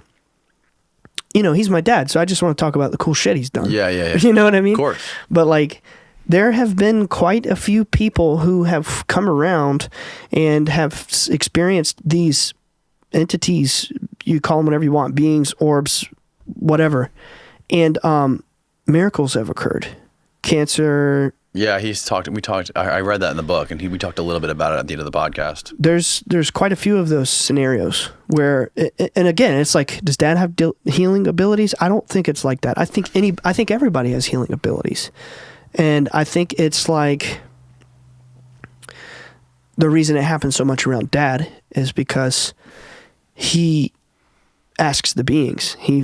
you know, he's my dad, so I just want to talk about the cool shit he's done. Yeah. You know what I mean? Of course. But like, there have been quite a few people who have come around and have experienced these entities, you call them whatever you want, beings, orbs, whatever. And miracles have occurred. Cancer. Yeah, I read that in the book and we talked a little bit about it at the end of the podcast. There's quite a few of those scenarios where, and again, it's like, does Dad have healing abilities? I don't think it's like that. I think everybody has healing abilities. And I think it's like, the reason it happens so much around Dad is because he asks the beings. He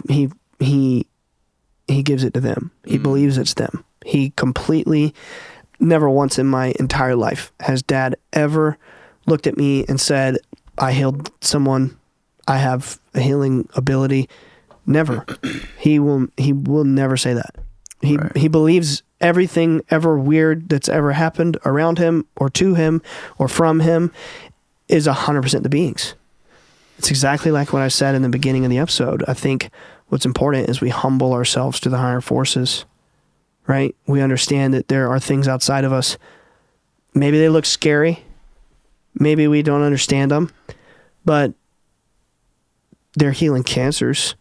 gives it to them. He believes it's them. He completely, never once in my entire life has Dad ever looked at me and said, I healed someone, I have a healing ability. Never. He will never say that. He believes everything ever weird that's ever happened around him or to him or from him is 100% the beings. It's exactly like what I said in the beginning of the episode. I think what's important is we humble ourselves to the higher forces, right? We understand that there are things outside of us. Maybe they look scary. Maybe we don't understand them, but they're healing cancers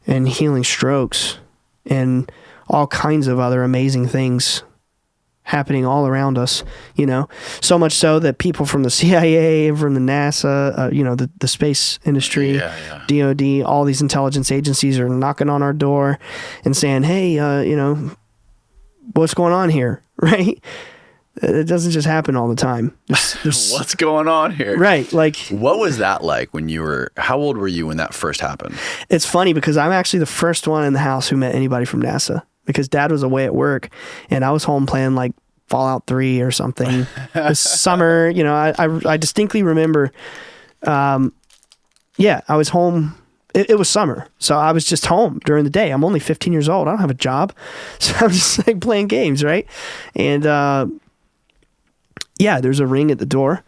and healing strokes and all kinds of other amazing things happening all around us, you know, so much so that people from the CIA and from the NASA, you know, the space industry, DOD, all these intelligence agencies are knocking on our door and saying, hey, you know, what's going on here, right? It doesn't just happen all the time. What's going on here? Right. Like, what was that like when you were, how old were you when that first happened? It's funny because I'm actually the first one in the house who met anybody from NASA, because Dad was away at work and I was home playing like Fallout 3 or something this summer. You know, I distinctly remember, I was home. It was summer, so I was just home during the day. I'm only 15 years old. I don't have a job, so I'm just like playing games, right? And there's a ring at the door,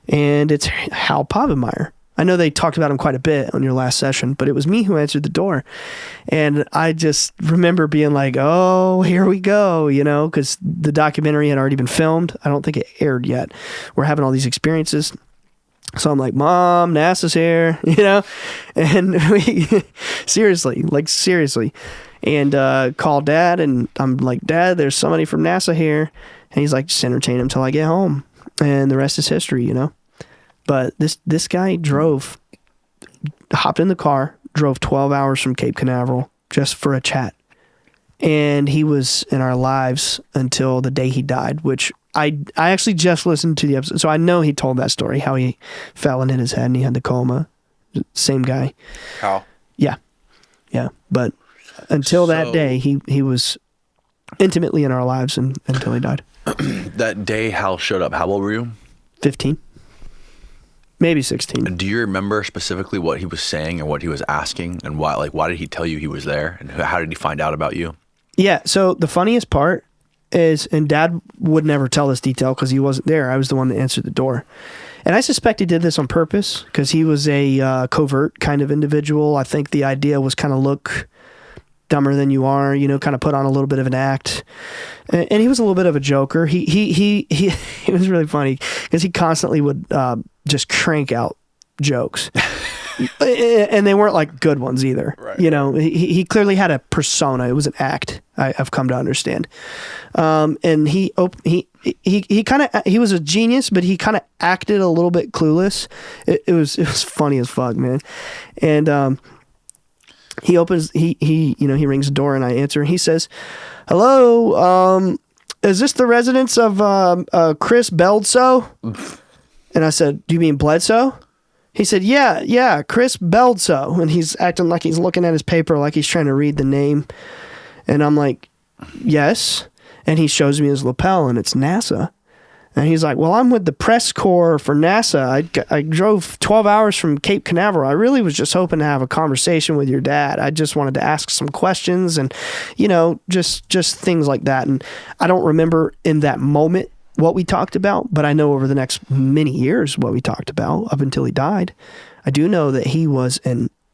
and it's Hal Povenmire. I know they talked about him quite a bit on your last session, but it was me who answered the door. And I just remember being like, oh, here we go, you know, because the documentary had already been filmed. I don't think it aired yet. We're having all these experiences. So I'm like, Mom, NASA's here, you know, and we seriously, and call Dad, and I'm like, Dad, there's somebody from NASA here. And he's like, just entertain him till I get home. And the rest is history, you know. But this guy hopped in the car, drove 12 hours from Cape Canaveral just for a chat. And he was in our lives until the day he died, which I actually just listened to the episode. So I know he told that story, how he fell and hit his head and he had the coma. Same guy. How? Yeah. Yeah. But until that day, he was intimately in our lives until he died. That day Hal showed up, how old were you? 15. Maybe 16. Do you remember specifically what he was saying and what he was asking, and why did he tell you he was there, and how did he find out about you? Yeah, so the funniest part is, and Dad would never tell this detail because he wasn't there. I was the one that answered the door. And I suspect he did this on purpose because he was a covert kind of individual. I think the idea was kind of look dumber than you are, you know, kind of put on a little bit of an act. And he was a little bit of a joker. He was really funny because he constantly would just crank out jokes. And they weren't like good ones either. Right. You know, he clearly had a persona. It was an act, I've come to understand. And he was a genius, but he kind of acted a little bit clueless. It was funny as fuck, man. And he rings the door and I answer, and he says, hello, is this the residence of Chris Bledsoe? And I said, do you mean Bledsoe? He said, yeah, Chris Bledsoe. And he's acting like he's looking at his paper, like he's trying to read the name. And I'm like, yes. And he shows me his lapel, and it's NASA. And he's like, well, I'm with the press corps for NASA. I drove 12 hours from Cape Canaveral. I really was just hoping to have a conversation with your dad. I just wanted to ask some questions and, you know, just things like that. And I don't remember in that moment what we talked about, but I know over the next many years what we talked about up until he died. I do know that he was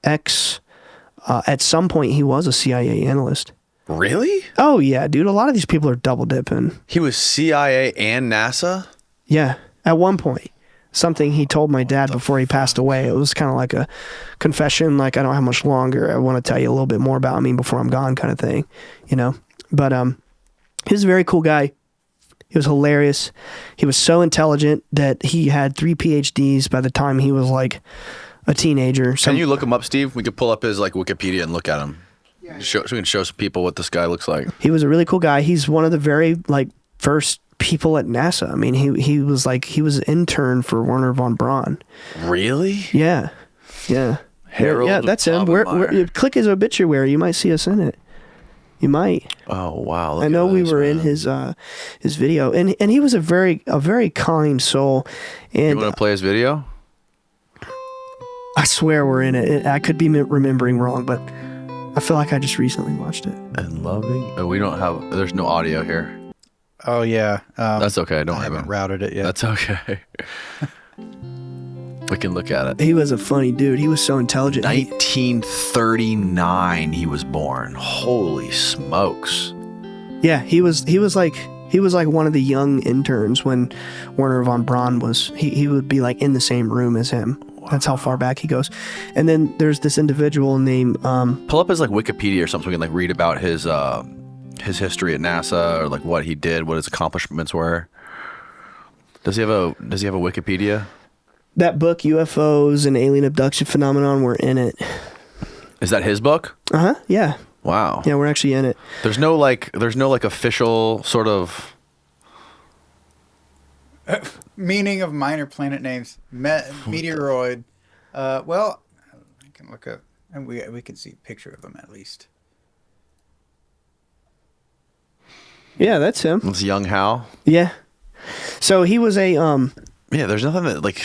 at some point he was a CIA analyst. Really? Oh, yeah, dude. A lot of these people are double dipping. He was CIA and NASA? Yeah, at one point. Something he told my dad before he passed away. It was kind of like a confession, like, I don't have much longer. I want to tell you a little bit more about me before I'm gone kind of thing, you know? But he was a very cool guy. He was hilarious. He was so intelligent that he had 3 PhDs by the time he was like a teenager. Can you look him up, Steve? We could pull up his like Wikipedia and look at him. So we can show some people what this guy looks like. He was a really cool guy. He's one of the very like first people at NASA. I mean, he was an intern for Werner von Braun. Really? Yeah. Harold. Yeah, that's him. Click his obituary. You might see us in it. You might. Oh wow! I know we were in his video, and he was a very kind soul. And you want to play his video? I swear we're in it. I could be remembering wrong, but I feel like I just recently watched it. And loving. Oh, we don't have. There's no audio here. Oh yeah. That's okay. I haven't routed it yet. That's okay. We can look at it. He was a funny dude. He was so intelligent. 1939 he was born. Holy smokes. Yeah, he was like one of the young interns when Werner von Braun was. He would be like in the same room as him. Wow. That's how far back he goes. And then there's this individual named pull up his like Wikipedia or something so we can like read about his history at NASA or like what he did, what his accomplishments were. Does he have a Wikipedia? That book, UFOs and Alien Abduction Phenomenon, we're in it. Is that his book? Yeah. Wow. Yeah, we're actually in it. There's no official sort of meaning of minor planet names. Meteoroid. Well, I can look up, and we can see a picture of him at least. Yeah, that's him. It's young Hal. Yeah. So he was a Yeah, there's nothing that like.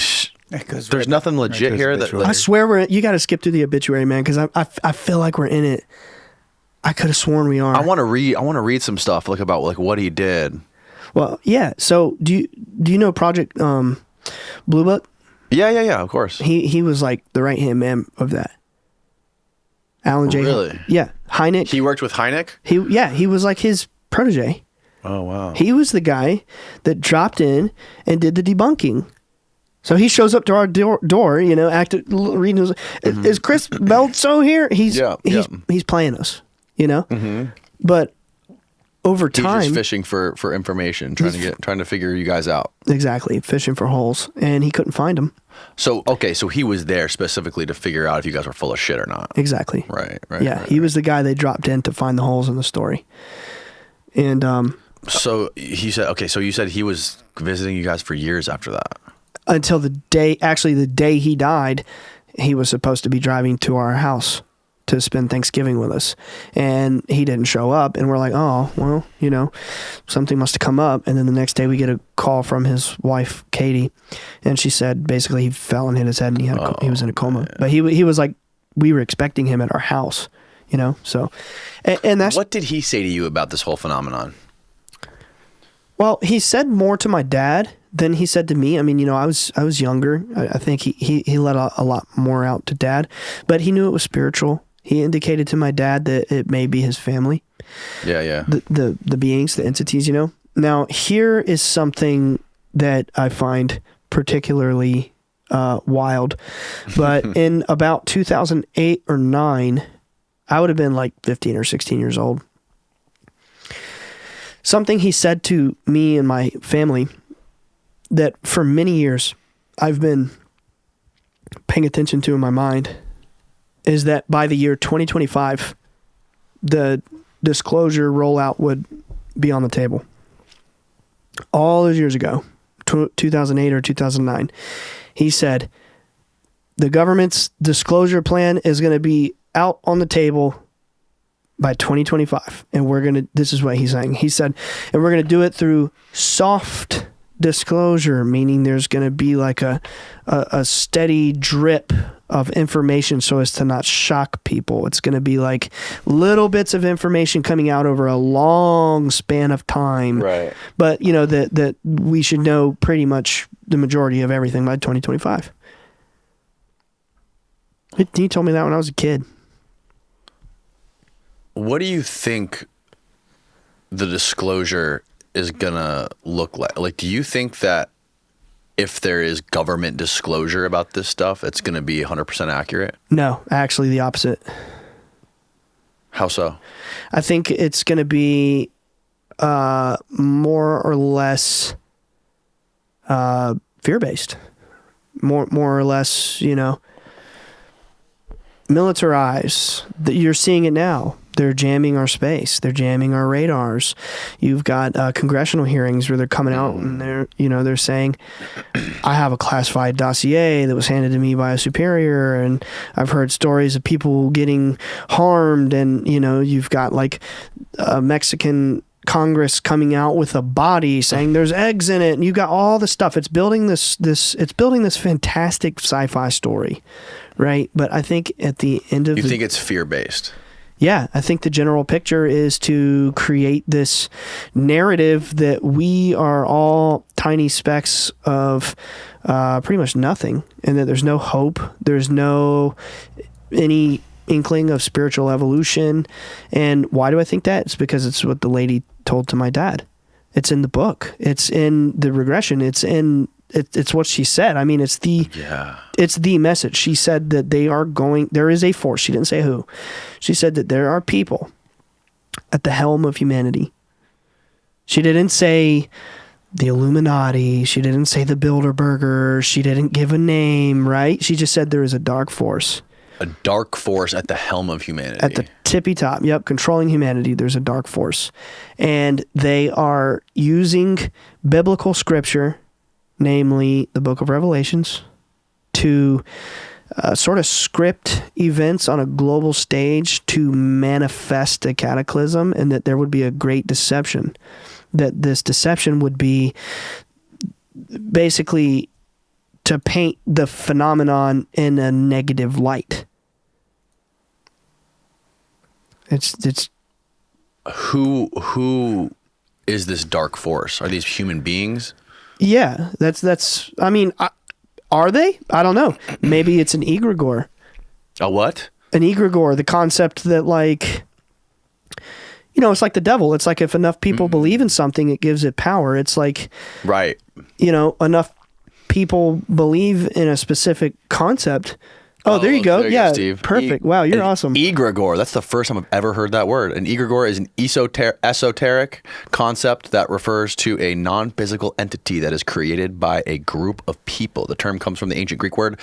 There's nothing legit here that. I swear you got to skip through the obituary, man, because I feel like we're in it. I could have sworn we are. I want to read some stuff like about like what he did. Well, yeah. So do you know Project Blue Book? Yeah. Of course. He was like the right hand man of that. Alan J. Really? Yeah. Hynek. He worked with Hynek? He was like his protege. Oh wow. He was the guy that dropped in and did the debunking. So he shows up to our door, reading his, is Chris Bledsoe here? He's playing us, But over time, he's just fishing for information, trying to figure you guys out. Exactly, fishing for holes, and he couldn't find them. So he was there specifically to figure out if you guys were full of shit or not. Exactly. Right. Yeah, he was the guy they dropped in to find the holes in the story. And so he said, okay, so you said he was visiting you guys for years after that. Until the day he died, he was supposed to be driving to our house to spend Thanksgiving with us. And he didn't show up. And we're like, oh, well, something must have come up. And then the next day we get a call from his wife, Katie. And she said basically he fell and hit his head and he was in a coma. Man. But he was like, we were expecting him at our house, So, and that's... What did he say to you about this whole phenomenon? Well, he said more to my dad than he said to me. I mean, I was younger. I think he let a lot more out to Dad, but he knew it was spiritual. He indicated to my dad that it may be his family. Yeah. The beings, the entities, Now, here is something that I find particularly wild. But in about 2008 or 9, I would have been like 15 or 16 years old. Something he said to me and my family that for many years I've been paying attention to in my mind is that by the year 2025, the disclosure rollout would be on the table. All those years ago, 2008 or 2009, he said, the government's disclosure plan is going to be out on the table by 2025. And this is what he's saying. He said, and we're going to do it through soft disclosure, meaning there's going to be like a steady drip of information so as to not shock people. It's going to be like little bits of information coming out over a long span of time. Right. But, that we should know pretty much the majority of everything by 2025. He told me that when I was a kid. What do you think the disclosure is gonna look like? Like, do you think that if there is government disclosure about this stuff, it's gonna be 100% accurate? No, actually the opposite. How so? I think it's gonna be more or less fear-based. More or less, militarized. You're seeing it now. They're jamming our space. They're jamming our radars. You've got congressional hearings where they're coming out and they're saying, I have a classified dossier that was handed to me by a superior, and I've heard stories of people getting harmed, and you've got like a Mexican Congress coming out with a body saying there's eggs in it, and you got all the stuff. It's building this fantastic sci-fi story, right? But I think at the end of you think it's fear-based? Yeah, I think the general picture is to create this narrative that we are all tiny specks of pretty much nothing, and that there's no hope, there's no any inkling of spiritual evolution. And why do I think that? It's because it's what the lady told to my dad. It's in the book. It's in the regression. It's what she said. I mean, it's the message. She said that there is a force. She didn't say who. She said that there are people at the helm of humanity. She didn't say the Illuminati. She didn't say the Bilderbergers. She didn't give a name, right? She just said there is a dark force. A dark force at the helm of humanity. At the tippy top, yep, controlling humanity. There's a dark force. And they are using biblical scripture, namely the book of Revelations, to sort of script events on a global stage to manifest a cataclysm, and that there would be a great deception. That this deception would be basically to paint the phenomenon in a negative light. It's who is this dark force? Are these human beings? Yeah, that's. I mean, are they? I don't know. Maybe it's an egregore. A what? An egregore. The concept that, like, it's like the devil. It's like if enough people believe in something, it gives it power. It's like, right. Enough people believe in a specific concept. Oh, there you go. Yeah, Steve. Perfect. Wow, you're awesome. Egregore. That's the first time I've ever heard that word. An egregore is an esoteric concept that refers to a non-physical entity that is created by a group of people. The term comes from the ancient Greek word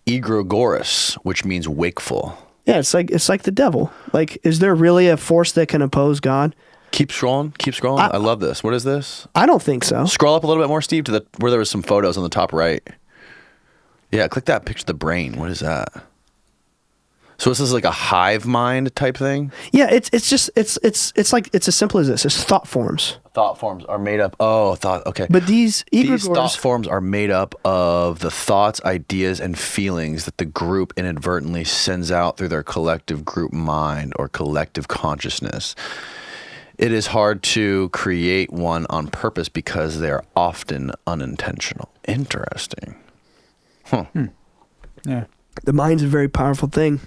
egregoris, which means wakeful. Yeah, it's like the devil. Like, is there really a force that can oppose God? Keep scrolling. I love this. What is this? I don't think so. Scroll up a little bit more, Steve, to where there was some photos on the top right. Yeah, click that picture of the brain. What is that? So this is like a hive mind type thing? Yeah, it's as simple as this. It's thought forms. Thought forms are made up. Okay. But these thought forms are made up of the thoughts, ideas, and feelings that the group inadvertently sends out through their collective group mind or collective consciousness. It is hard to create one on purpose because they are often unintentional. Interesting. Huh. Yeah. The mind's a very powerful thing.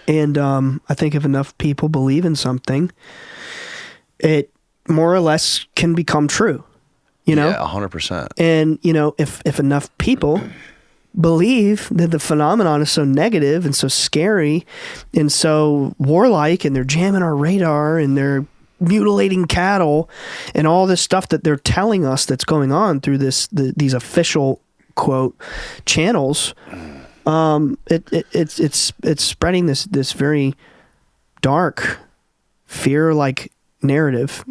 And I think if enough people believe in something, it more or less can become true. Yeah, 100%. And, if enough people believe that the phenomenon is so negative and so scary and so warlike, and they're jamming our radar and they're mutilating cattle and all this stuff that they're telling us that's going on through these official quote channels, it's spreading this very dark fear-like narrative,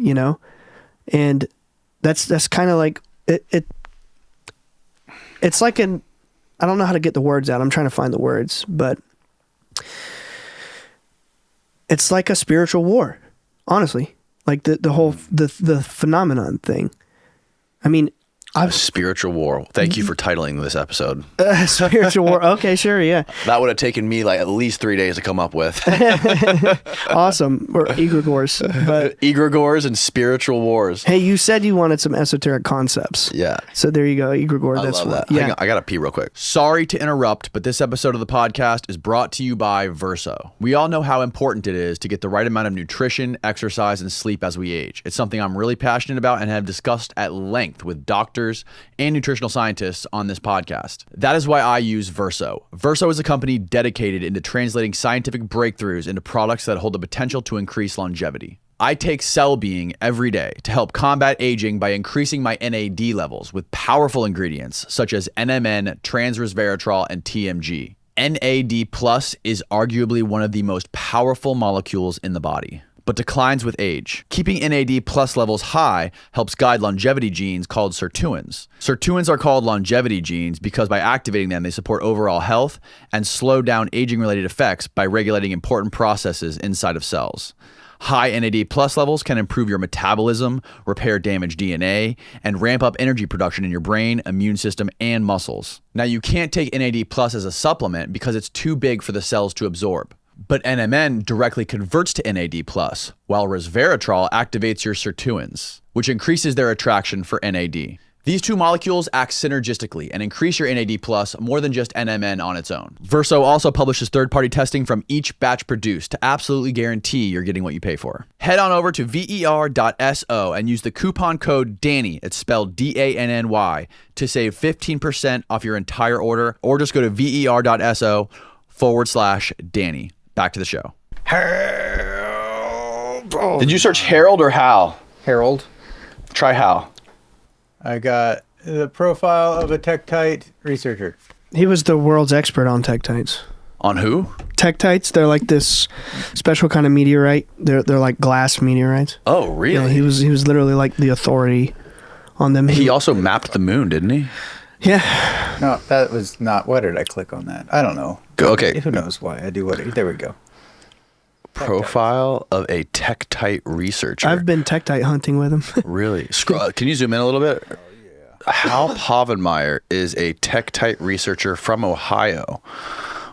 and that's kind of like it's like I don't know how to get the words out. I'm trying to find the words, but it's like a spiritual war, honestly. Like the whole the phenomenon thing. I mean, A spiritual war. Thank you for titling this episode. Spiritual war. Okay, sure, yeah. That would have taken me like at least 3 days to come up with. Awesome. Or egregores. But egregores and spiritual wars. hey, you said you wanted some esoteric concepts. Yeah. So there you go, egregore. I That's love what. that. Yeah. Hang on, I gotta pee real quick. Sorry to interrupt, but this episode of the podcast is brought to you by Verso. We all know how important it is to get the right amount of nutrition, exercise, and sleep as we age. It's something I'm really passionate about and have discussed at length with doctors and nutritional scientists on this podcast. That is why I use Verso. Verso is a company dedicated into translating scientific breakthroughs into products that hold the potential to increase longevity. I take Cell Being every day to help combat aging by increasing my NAD levels with powerful ingredients such as NMN, trans-resveratrol, and TMG. NAD Plus is arguably one of the most powerful molecules in the body, but declines with age. Keeping NAD plus levels high helps guide longevity genes called sirtuins. Sirtuins are called longevity genes because by activating them, they support overall health and slow down aging-related effects by regulating important processes inside of cells. High NAD plus levels can improve your metabolism, repair damaged DNA, and ramp up energy production in your brain, immune system, and muscles. Now, you can't take NAD plus as a supplement because it's too big for the cells to absorb. But NMN directly converts to NAD+, while resveratrol activates your sirtuins, which increases their attraction for NAD. These two molecules act synergistically and increase your NAD plus more than just NMN on its own. Verso also publishes third-party testing from each batch produced to absolutely guarantee you're getting what you pay for. Head on over to ver.so and use the coupon code DANNY, it's spelled DANNY, to save 15% off your entire order, or just go to ver.so/Danny. Back to the show. Harold. Did you search Harold or Hal? Harold. Try Hal. I got the profile of a tektite researcher. He was the world's expert on tektites. On who? Tektites, they're like this special kind of meteorite. They're like glass meteorites. Oh, really? Yeah, he was literally like the authority on them. He also mapped the moon, didn't he? Yeah. No, that was not. Why did I click on that? I don't know. Okay. Who knows why I do what? There we go. Profile of a tektite researcher. I've been tektite hunting with him. Really? Can you zoom in a little bit? Oh, yeah. Hal Povenmire is a tektite researcher from Ohio.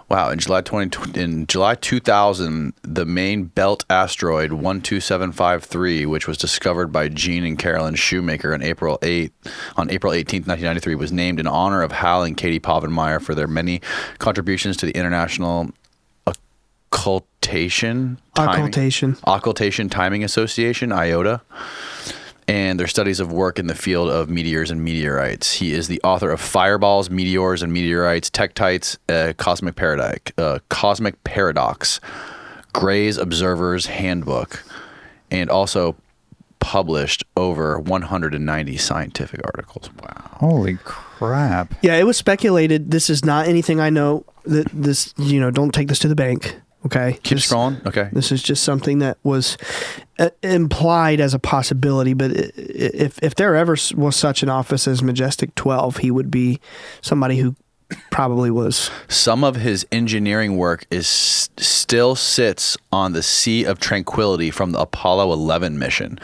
Wow, in July 2000, the main belt asteroid 12753, which was discovered by Gene and Carolyn Shoemaker on April 18th, 1993, was named in honor of Hal and Katie Povenmire for their many contributions to the International Occultation Timing Association, IOTA, and their studies of work in the field of meteors and meteorites. He is the author of Fireballs, Meteors and Meteorites, Tektites, Cosmic Paradox, Gray's Observer's Handbook, and also published over 190 scientific articles. Wow. Holy crap. Yeah, it was speculated. This is not anything I know. This, don't take this to the bank. Okay. Keep scrolling. Okay. This is just something that was implied as a possibility. But if there ever was such an office as Majestic 12, he would be somebody who probably was. Some of his engineering work still sits on the Sea of Tranquility from the Apollo 11 mission.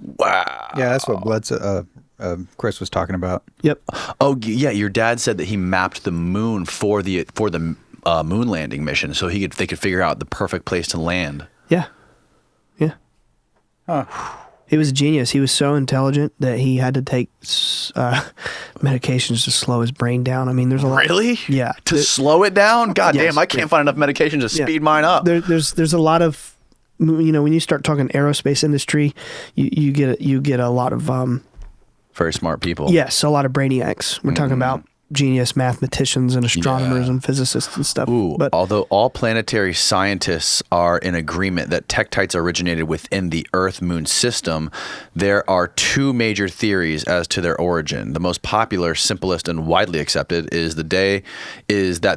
Wow. Yeah, that's what Bledsoe, Chris was talking about. Yep. Oh yeah, your dad said that he mapped the moon for the moon landing mission, so they could figure out the perfect place to land. Yeah. Yeah. Huh. He was a genius. He was so intelligent that he had to take medications to slow his brain down. I mean, there's a lot. Really? Yeah. To slow it down? God Yes. damn, I can't find enough medication to speed mine up. There's a lot of, when you start talking aerospace industry, you get a lot of very smart people. yes, a lot of brainiacs. We're talking about genius mathematicians and astronomers and physicists and stuff. Ooh, But although all planetary scientists are in agreement that tektites originated within the Earth-Moon system, there are two major theories as to their origin. The most popular, simplest, and widely accepted is that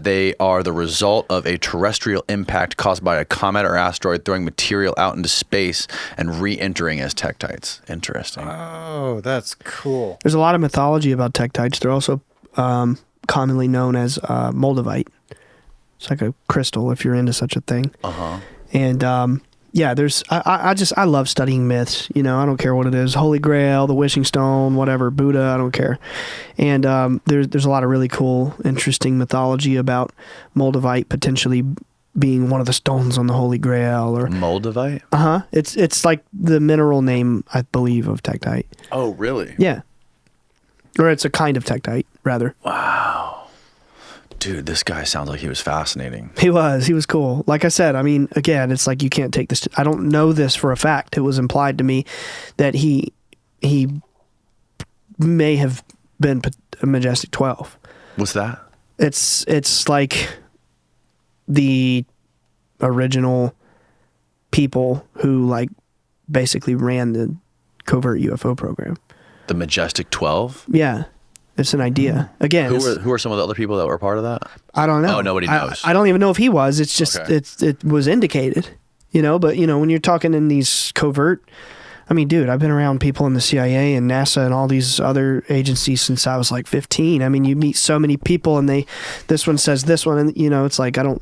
they are the result of a terrestrial impact caused by a comet or asteroid throwing material out into space and re-entering as tektites. Interesting. Oh, that's cool. there's a lot of mythology about tektites. They're also commonly known as moldavite. It's like a crystal, if you're into such a thing. And I love studying myths. I don't care what it is: Holy Grail, the Wishing Stone, whatever, Buddha. I don't care. And there's a lot of really cool, interesting mythology about moldavite potentially being one of the stones on the Holy Grail, or Moldavite? It's like the mineral name, I believe, of tektite. Oh, really? Yeah. Or it's a kind of tektite, rather. Wow. Dude, this guy sounds like he was fascinating. He was cool. Like I said, I mean, again, it's like you can't take this. I don't know this for a fact. It was implied to me that he may have been a Majestic 12. What's that? It's like the original people who like basically ran the covert UFO program. The Majestic 12? Yeah. It's an idea. Again, Who are some of the other people that were part of that? I don't know. Oh, nobody knows. I don't even know if he was. It's just it was indicated, but when you're talking in these covert, I mean, dude, I've been around people in the CIA and NASA and all these other agencies since I was like 15. I mean, you meet so many people and this one says this one, and it's like I don't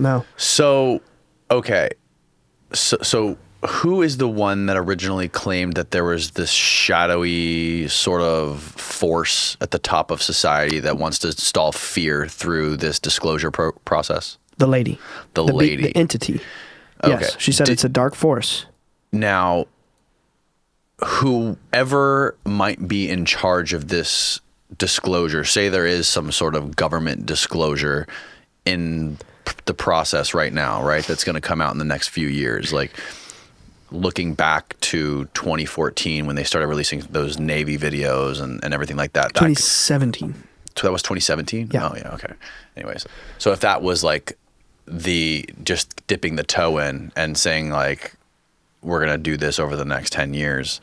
know. So, okay. So who is the one that originally claimed that there was this shadowy sort of force at the top of society that wants to install fear through this disclosure process? The lady. The lady. The entity. Okay. Yes. She said it's a dark force. Now, whoever might be in charge of this disclosure, say there is some sort of government disclosure in the process right now, right? That's going to come out in the next few years. Like looking back to 2014 when they started releasing those Navy videos and everything like that. 2017. So that was 2017? Yeah. Oh, yeah. Okay. Anyways. So if that was like just dipping the toe in and saying like, we're going to do this over the next 10 years,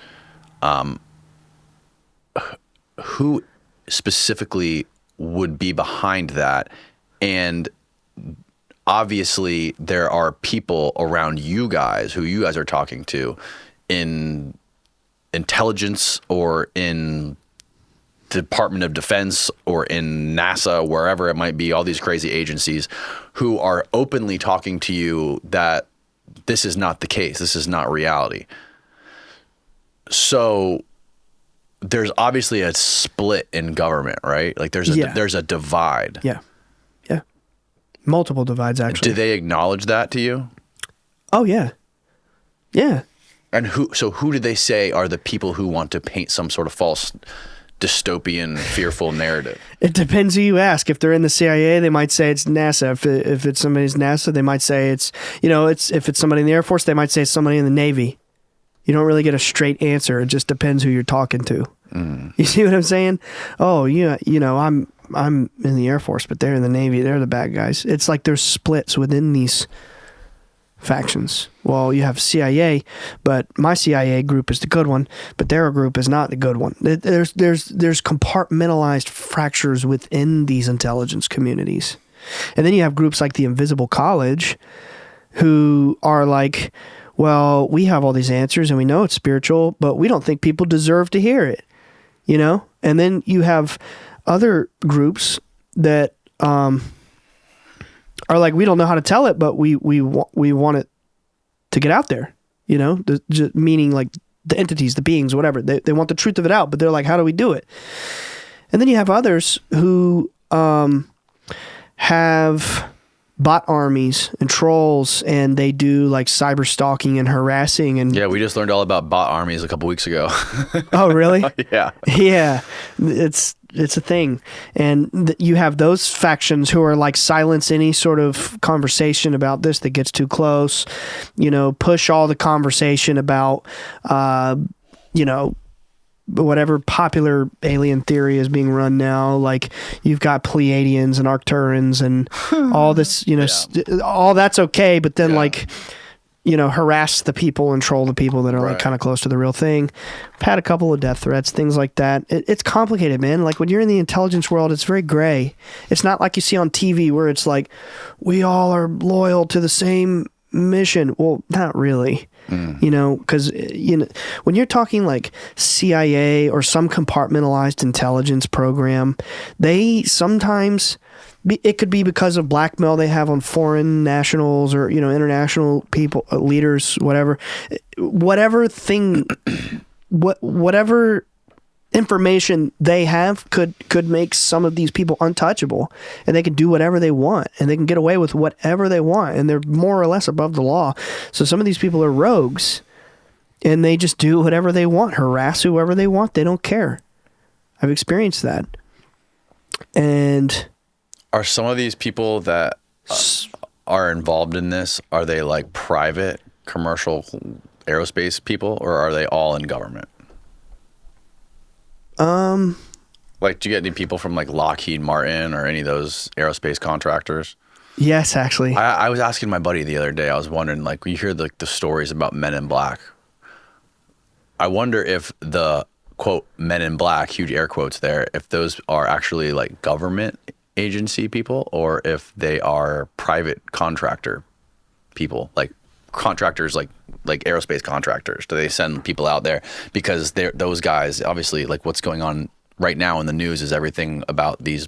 who specifically would be behind that? And obviously there are people around you guys who you guys are talking to in intelligence or in Department of Defense or in NASA, wherever it might be, all these crazy agencies who are openly talking to you that this is not the case. This is not reality. So there's obviously a split in government, right? Like there's a divide. Yeah. Yeah. Multiple divides, actually. Do they acknowledge that to you? Oh, yeah. Yeah. And who do they say are the people who want to paint some sort of false dystopian, fearful narrative? It depends who you ask. If they're in the CIA, they might say it's NASA. If it's somebody's NASA, they might say it's if it's somebody in the Air Force, they might say it's somebody in the Navy. You don't really get a straight answer. It just depends who you're talking to. You see what I'm saying? Oh, yeah, I'm in the Air Force, but they're in the Navy. They're the bad guys. It's like there's splits within these factions. Well, you have CIA, but my CIA group is the good one, but their group is not the good one. There's compartmentalized fractures within these intelligence communities. And then you have groups like the Invisible College who are like, well, we have all these answers and we know it's spiritual, but we don't think people deserve to hear it, And then you have other groups that are like, we don't know how to tell it, but we want it to get out there, meaning like the entities, the beings, whatever. They want the truth of it out, but they're like, how do we do it? And then you have others who have bot armies and trolls, and they do like cyber stalking and harassing. And yeah, we just learned all about bot armies a couple weeks ago. Oh, really? Yeah. Yeah. It's a thing. And you have those factions who are like silence any sort of conversation about this that gets too close, push all the conversation about, whatever popular alien theory is being run now. Like you've got Pleiadians and Arcturans and all this, all that's okay. But then harass the people and troll the people that are like kind of close to the real thing. I've had a couple of death threats, things like that. It's complicated, man. Like when you're in the intelligence world, it's very gray. It's not like you see on TV where it's like, we all are loyal to the same mission. Well, not really. Because when you're talking like CIA or some compartmentalized intelligence program, they sometimes, it could be because of blackmail they have on foreign nationals or international people, leaders, whatever information they have could make some of these people untouchable, and they can do whatever they want, and they can get away with whatever they want, and they're more or less above the law. So some of these people are rogues, and they just do whatever they want, harass whoever they want. They don't care. I've experienced that. And are some of these people that are involved in this, are they like private commercial aerospace people, or are they all in government? Like, do you get any people from like Lockheed Martin or any of those aerospace contractors? Yes, actually. I was asking my buddy the other day, I was wondering, like, when you hear the stories about Men in Black, I wonder if the, quote, Men in Black, huge air quotes there, if those are actually like government agency people or if they are private contractor people, like contractors, like aerospace contractors. Do they send people out there? Because those guys, obviously, like what's going on right now in the news is everything about these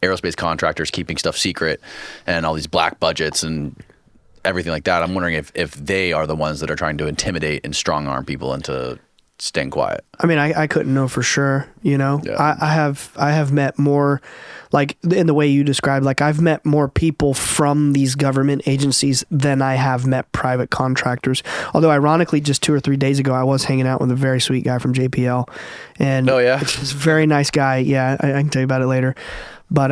aerospace contractors keeping stuff secret and all these black budgets and everything like that. I'm wondering if they are the ones that are trying to intimidate and strong arm people into staying quiet. I mean, I couldn't know for sure, you know. Yeah. I have met more, like in the way you described, like I've met more people from these government agencies than I have met private contractors. Although ironically, just 2 or 3 days ago, I was hanging out with a very sweet guy from JPL, and Oh, yeah? he's a very nice guy. Yeah, I can tell you about it later. But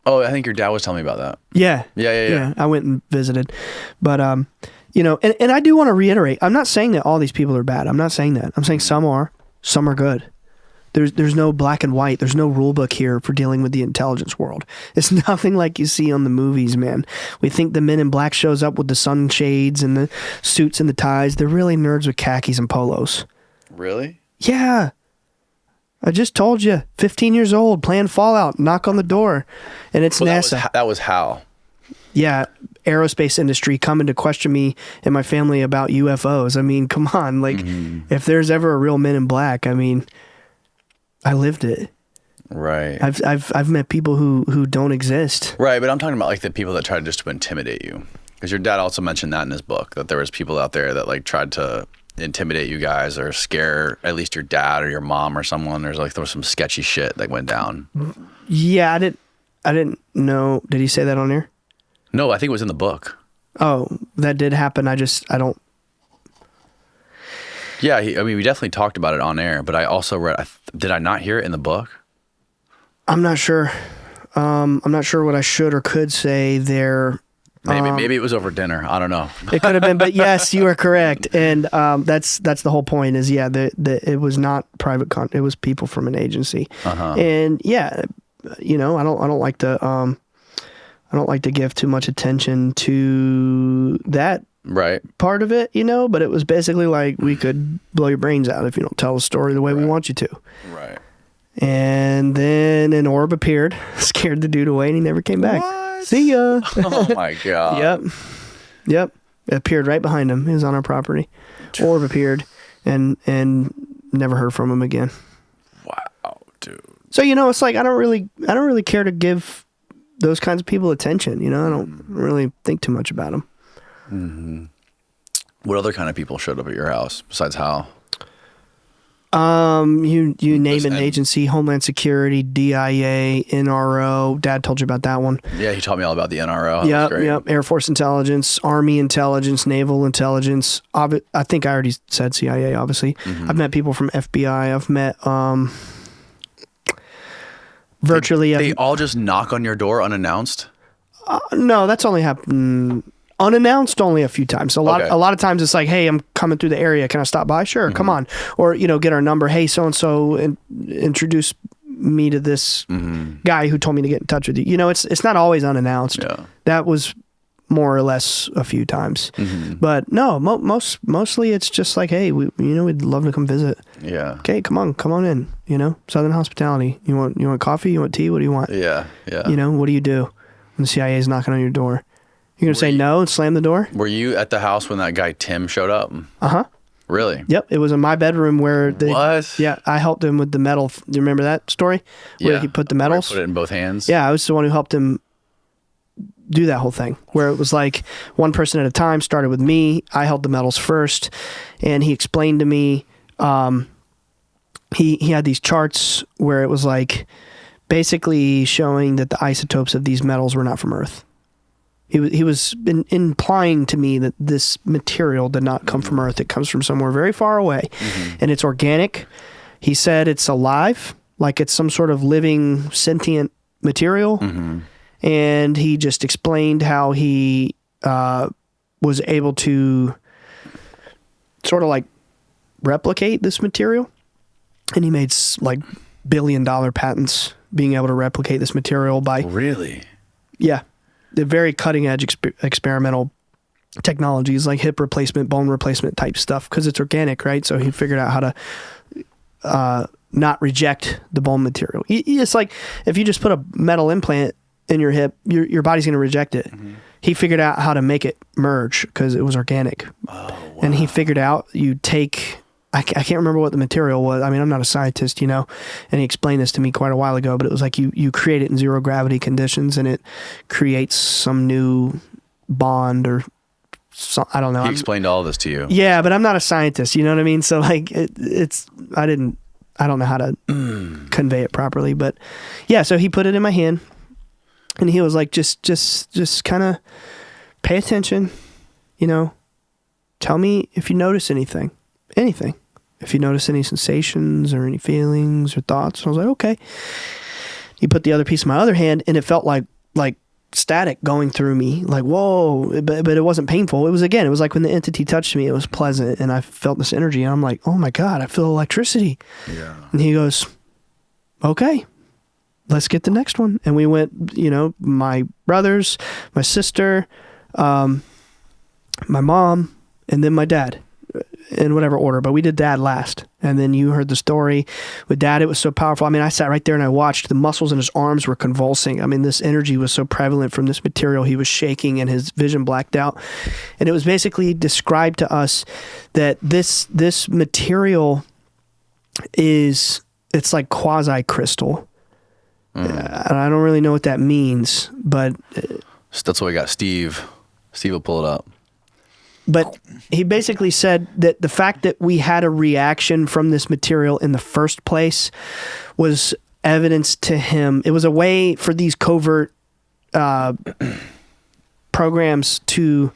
Oh, I think your dad was telling me about that. yeah, Yeah. I went and visited, but you know, and I do want to reiterate, I'm not saying that all these people are bad. I'm not saying that. I'm saying some are good. There's no black and white. There's no rule book here for dealing with the intelligence world. It's nothing like you see on the movies, man. We think the Men in Black shows up with the sunshades and the suits and the ties. They're really nerds with khakis and polos. Really? Yeah. I just told you, 15 years old, playing Fallout, knock on the door, and it's NASA. That was Hal. Yeah, aerospace industry coming to question me and my family about UFOs. I mean, come on, like if there's ever a real Men in Black, I mean, I lived it. Right. I've met people who don't exist. Right, but I'm talking about like the people that tried just to intimidate you. Because your dad also mentioned that in his book, that there was people out there that like tried to intimidate you guys or scare at least your dad or your mom or someone. There was some sketchy shit that went down. Yeah, I didn't know. Did he say that on air? No, I think it was in the book. Oh, that did happen. I don't. Yeah, I mean, we definitely talked about it on air, but I also read, did I not hear it in the book? I'm not sure. I'm not sure what I should or could say there. Maybe it was over dinner. I don't know. It could have been, but yes, you are correct. And that's the whole point is, yeah, it was not private it was people from an agency. And yeah, you know, I don't like to give too much attention to that Right. part of it, you know, but it was basically like we could blow your brains out if you don't tell the story the way we want you to. Right. And then an orb appeared, scared the dude away, and he never came back. What? See ya. Oh my God. Yep. It appeared right behind him. He was on our property. Orb appeared and never heard from him again. Wow, dude. So, you know, it's like I don't really care to give those kinds of people attention, you know. I don't really think too much about them. Mm-hmm. What other kind of people showed up at your house besides Hal? You name an agency, Homeland Security, DIA, NRO. Dad told you about that one. Yeah, he taught me all about the NRO. Yep. Air Force Intelligence, Army Intelligence, Naval Intelligence. I think I already said CIA, obviously. I've met people from FBI. I've met virtually. They all just knock on your door unannounced? No, that's only happened unannounced only a few times. So a lot of times it's like, hey, I'm coming through the area. Can I stop by? Sure, come on. Or, you know, get our number. Hey, so-and-so, and introduce me to this guy who told me to get in touch with you. You know, it's not always unannounced. Yeah. That was more or less a few times. But no, mostly it's just like, hey, we'd love to come visit. Yeah. Okay, come on in. You know, Southern hospitality. You want coffee? You want tea? What do you want? Yeah. You know, what do you do when the CIA is knocking on your door? You're going to say no and slam the door? Were you at the house when that guy Tim showed up? Uh-huh. Really? Yep. It was in my bedroom where What? Yeah, I helped him with the metal. Do you remember that story? Where he put the metals? Put it in both hands? Yeah, I was the one who helped him do that whole thing, where it was like one person at a time, started with me. I held the metals first, and he explained to me, he had these charts where it was like basically showing that the isotopes of these metals were not from Earth. He was implying to me that this material did not come from Earth. It comes from somewhere very far away, and it's organic. He said it's alive, like it's some sort of living, sentient material. And he just explained how he was able to sort of like replicate this material. And he made like billion-dollar patents being able to replicate this material by... Really? Yeah. The very cutting-edge experimental technologies like hip replacement, bone replacement type stuff, because it's organic, right? So he figured out how to not reject the bone material. It's like if you just put a metal implant in your hip, your body's going to reject it. He figured out how to make it merge because it was organic. Oh, wow. And he figured out you take... I can't remember what the material was. I mean, I'm not a scientist, you know, and he explained this to me quite a while ago, but it was like you create it in zero gravity conditions and it creates some new bond or I don't know. He explained all this to you. Yeah, but I'm not a scientist. You know what I mean? So like, I don't know how to convey it properly, but yeah. So he put it in my hand, and he was like, just kind of pay attention. You know, tell me if you notice anything. If you notice any sensations or any feelings or thoughts. I was like, okay. He put the other piece in my other hand, and it felt like static going through me, like, whoa, but it wasn't painful. It was like when the entity touched me, it was pleasant, and I felt this energy, and I'm like, oh my God, I feel electricity. Yeah. And he goes, okay, let's get the next one. And we went, you know, my brothers, my sister, my mom, and then my dad, in whatever order, but we did Dad last. And then you heard the story with Dad. It was so powerful. I mean, I sat right there and I watched. The muscles in his arms were convulsing. I mean, this energy was so prevalent from this material. He was shaking and his vision blacked out. And it was basically described to us that this material it's like quasi-crystal. And I don't really know what that means, but So that's why we got Steve. Steve will pull it up. But he basically said that the fact that we had a reaction from this material in the first place was evidence to him. It was a way for these covert programs to,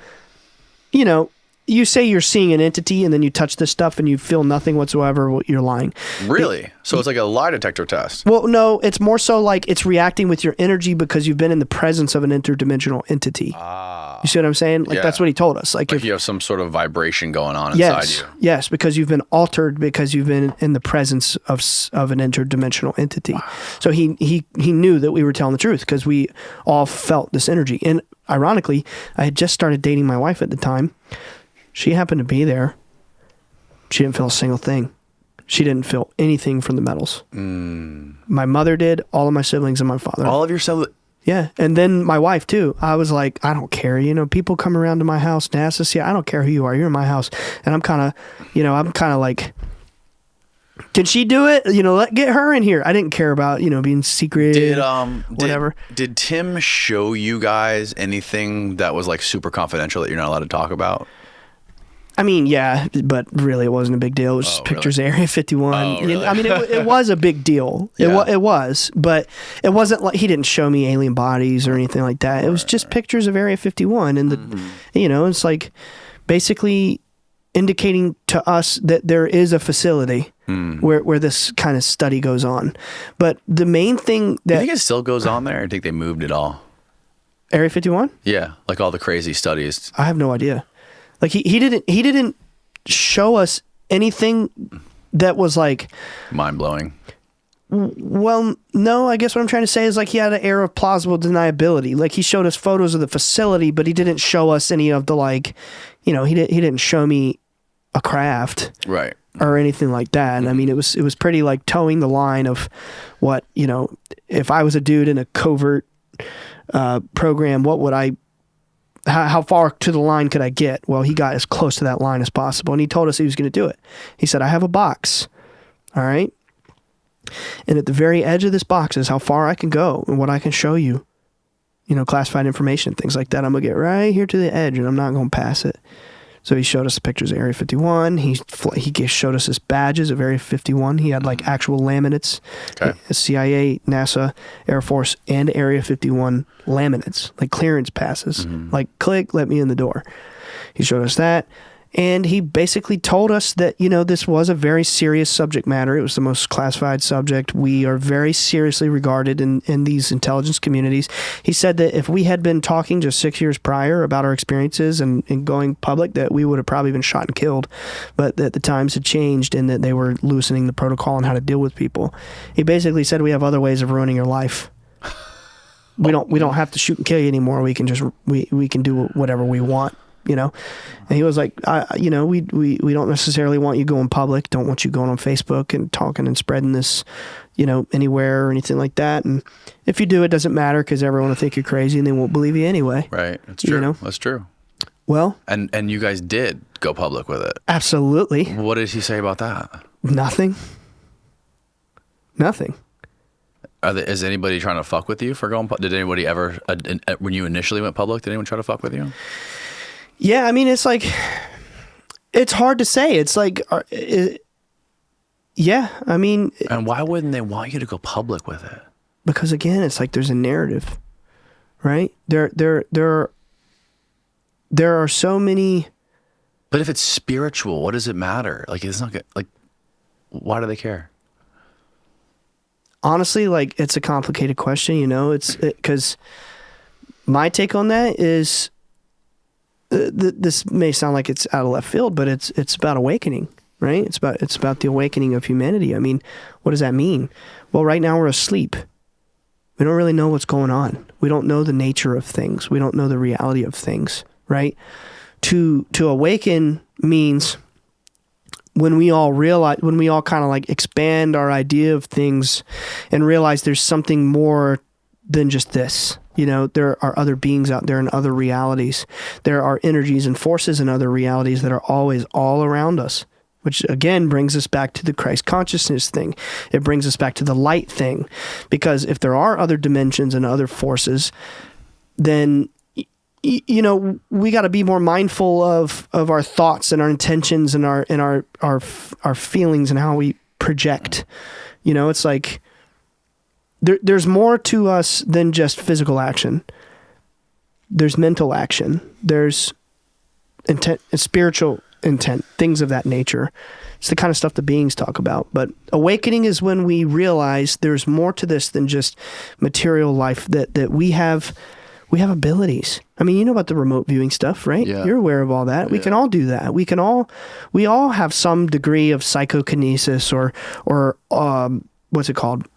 you know, you say you're seeing an entity and then you touch this stuff and you feel nothing whatsoever, you're lying. Really? So it's like a lie detector test. Well, no, it's more so like it's reacting with your energy because you've been in the presence of an interdimensional entity. You see what I'm saying? Like, that's what he told us. Like if you have some sort of vibration going on inside you. Yes, because you've been altered because you've been in the presence of an interdimensional entity. Wow. So he knew that we were telling the truth because we all felt this energy. And ironically, I had just started dating my wife at the time. She happened to be there. She didn't feel a single thing. She didn't feel anything from the metals. My mother did, all of my siblings, and my father. All of your siblings? Yeah, and then my wife too. I was like, I don't care. You know, people come around to my house and ask us, I don't care who you are. You're in my house. And I'm kind of like, can she do it? You know, get her in here. I didn't care about, you know, being secret, whatever. Did Tim show you guys anything that was like super confidential that you're not allowed to talk about? I mean, yeah, but really it wasn't a big deal. It was just pictures of Area 51. Oh, really? I mean, it was a big deal. Yeah. It was, but it wasn't like he didn't show me alien bodies or anything like that. It was just pictures of Area 51. And, you know, it's like basically indicating to us that there is a facility where this kind of study goes on. But the main thing that... You think it still goes on there? I think they moved it all. Area 51? Yeah, like all the crazy studies. I have no idea. Like he didn't show us anything that was like mind-blowing. Well, no, I guess what I'm trying to say is like he had an air of plausible deniability. Like he showed us photos of the facility, but he didn't show us any of the like, you know, he didn't show me a craft. Right. Or anything like that. And I mean, it was pretty like towing the line of what, you know, if I was a dude in a covert program, what would I how far to the line could I get? Well, he got as close to that line as possible, and he told us he was going to do it. He said, I have a box, all right? And at the very edge of this box is how far I can go and what I can show you, you know, classified information, things like that. I'm going to get right here to the edge, and I'm not going to pass it. So he showed us the pictures of Area 51. He showed us his badges of Area 51. He had like actual laminates, CIA, NASA, Air Force, and Area 51 laminates, like clearance passes. Like, click, let me in the door. He showed us that. And he basically told us that, you know, this was a very serious subject matter. It was the most classified subject. We are very seriously regarded in these intelligence communities. He said that if we had been talking just 6 years prior about our experiences and going public, that we would have probably been shot and killed, but that the times had changed and that they were loosening the protocol on how to deal with people. He basically said we have other ways of ruining your life. We don't have to shoot and kill you anymore. We can just we can do whatever we want. You know, and he was like, you know, we don't necessarily want you going public. Don't want you going on Facebook and talking and spreading this, you know, anywhere or anything like that. And if you do, it doesn't matter because everyone will think you're crazy and they won't believe you anyway. Right. That's true. You know? That's true. Well, and you guys did go public with it. Absolutely. What did he say about that? Nothing. Is anybody trying to fuck with you for going? Did anybody ever, when you initially went public, did anyone try to fuck with you? Yeah, I mean, it's like, it's hard to say. It's like, yeah, I mean. And why wouldn't they want you to go public with it? Because again, it's like there's a narrative, right? There are so many. But if it's spiritual, what does it matter? Like, it's not good. Like, why do they care? Honestly, like, it's a complicated question, you know. It's because my take on that is, this may sound like it's out of left field, but it's about awakening, right? It's about the awakening of humanity. I mean, what does that mean? Well, right now we're asleep. We don't really know what's going on. We don't know the nature of things. We don't know the reality of things, right? To awaken means when we all kind of like expand our idea of things and realize there's something more than just this. You know, there are other beings out there in other realities. There are energies and forces in other realities that are always all around us, which again brings us back to the Christ consciousness thing. It brings us back to the light thing, because if there are other dimensions and other forces, then you know, we got to be more mindful of our thoughts and our intentions and our feelings and how we project. You know, it's like there's more to us than just physical action. There's mental action. There's intent, spiritual intent, things of that nature. It's the kind of stuff the beings talk about. But awakening is when we realize there's more to this than just material life, that we have abilities. I mean, you know about the remote viewing stuff, right? Yeah. You're aware of all that. We can all do that. We all have some degree of psychokinesis or what's it called?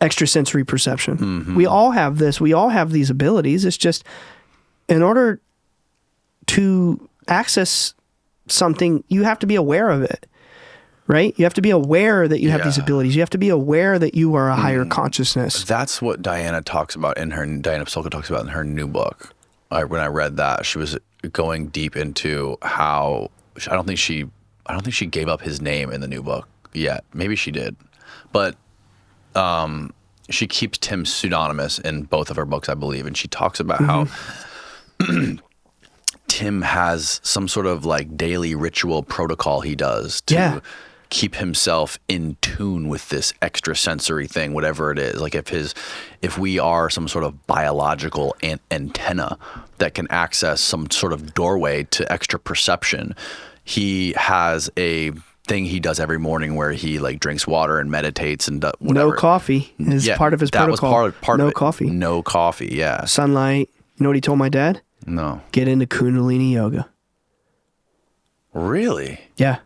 Extrasensory perception. Mm-hmm. We all have this. We all have these abilities. It's just in order to access something, you have to be aware of it, right? You have to be aware that you have these abilities. You have to be aware that you are a higher consciousness. That's what Diana talks about Diana Psolka talks about in her new book. When I read that, she was going deep into how I don't think she gave up his name in the new book yet. Maybe she did, but she keeps Tim pseudonymous in both of her books, I believe, and she talks about how Tim has some sort of like daily ritual protocol he does to keep himself in tune with this extrasensory thing, whatever it is. Like if we are some sort of biological antenna that can access some sort of doorway to extra perception, he has a thing he does every morning where he like drinks water and meditates and whatever. No coffee is part of his protocol. That was part no of it. coffee. No coffee, yeah. Sunlight. You know what he told my dad? No. Get into Kundalini yoga. Really? Yeah.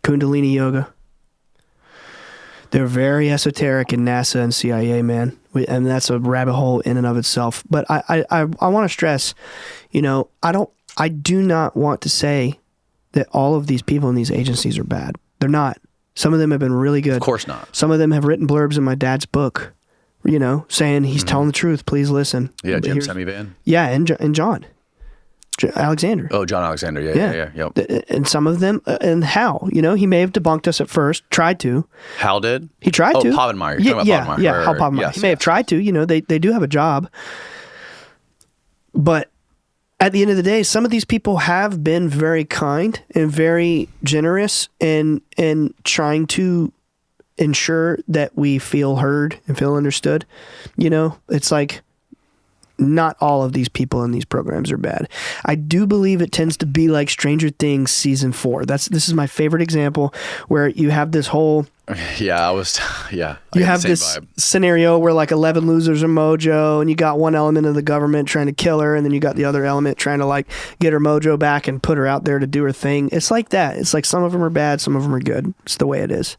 Kundalini yoga. They're very esoteric in NASA and CIA, man. And that's a rabbit hole in and of itself. But I want to stress, you know, I do not want to say that all of these people in these agencies are bad. They're not. Some of them have been really good. Of course not. Some of them have written blurbs in my dad's book, you know, saying he's telling the truth. Please listen. Yeah, Jim Semivan. Yeah, and John. Alexander. Oh, John Alexander. Yeah. Yep. And some of them, and Hal, you know, he may have debunked us at first, tried to. Hal did? He tried to. Oh, Povenmire. You're talking about Povenmire. Yeah, Hal Povenmire. Yes, he may have tried to, you know, they do have a job. But at the end of the day, some of these people have been very kind and very generous in trying to ensure that we feel heard and feel understood. You know, it's like not all of these people in these programs are bad. I do believe it tends to be like Stranger Things season 4. This is my favorite example where you have this whole you have this scenario where like 11 losers are mojo, and you got one element of the government trying to kill her, and then you got the other element trying to like get her mojo back and put her out there to do her thing. It's like that. It's like some of them are bad, some of them are good. It's the way it is,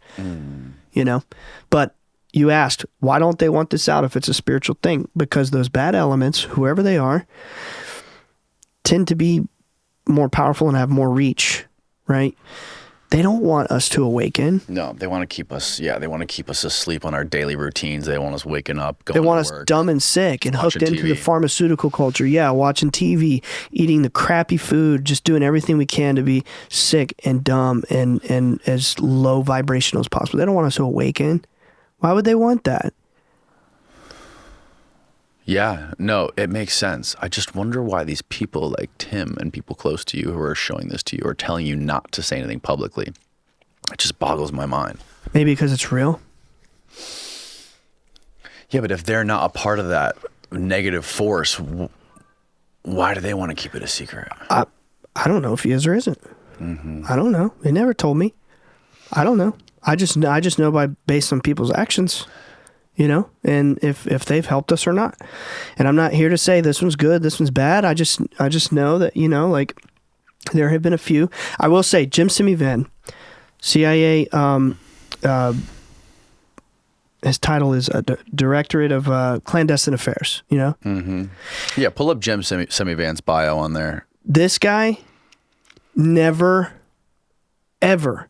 you know? But you asked, why don't they want this out if it's a spiritual thing? Because those bad elements, whoever they are, tend to be more powerful and have more reach, right? They don't want us to awaken. No, they want to keep us, they want to keep us asleep on our daily routines. They want us waking up, going They want to us work, dumb and sick and hooked into the pharmaceutical culture. Yeah, watching TV, eating the crappy food, just doing everything we can to be sick and dumb and as low vibrational as possible. They don't want us to awaken. Why would they want that? Yeah, no, it makes sense. I just wonder why these people like Tim and people close to you who are showing this to you or telling you not to say anything publicly. It just boggles my mind. Maybe because it's real. Yeah, but if they're not a part of that negative force, why do they want to keep it a secret? I don't know if he is or isn't. Mm-hmm. I don't know. They never told me. I don't know. I just know based on people's actions, you know, and if they've helped us or not. And I'm not here to say this one's good, this one's bad. I just know that, you know, like there have been a few. I will say Jim Semivan, CIA, his title is Directorate of Clandestine Affairs, you know? Mm-hmm. Yeah, pull up Jim Semivan's bio on there. This guy never, ever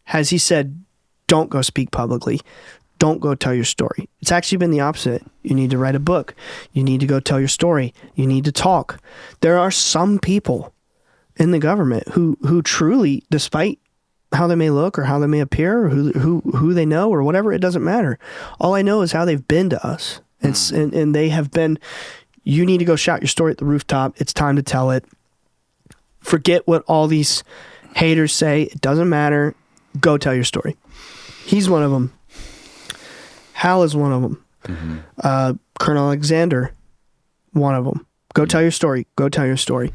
has he said, don't go speak publicly. Don't go tell your story. It's actually been the opposite. You need to write a book. You need to go tell your story. You need to talk. There are some people in the government who truly, despite how they may look or how they may appear or who they know or whatever, it doesn't matter. All I know is how they've been to us. And they have been, you need to go shout your story at the rooftop. It's time to tell it. Forget what all these haters say. It doesn't matter. Go tell your story. He's one of them. Hal is one of them. Mm-hmm. Colonel Alexander, one of them. Go tell your story. Go tell your story.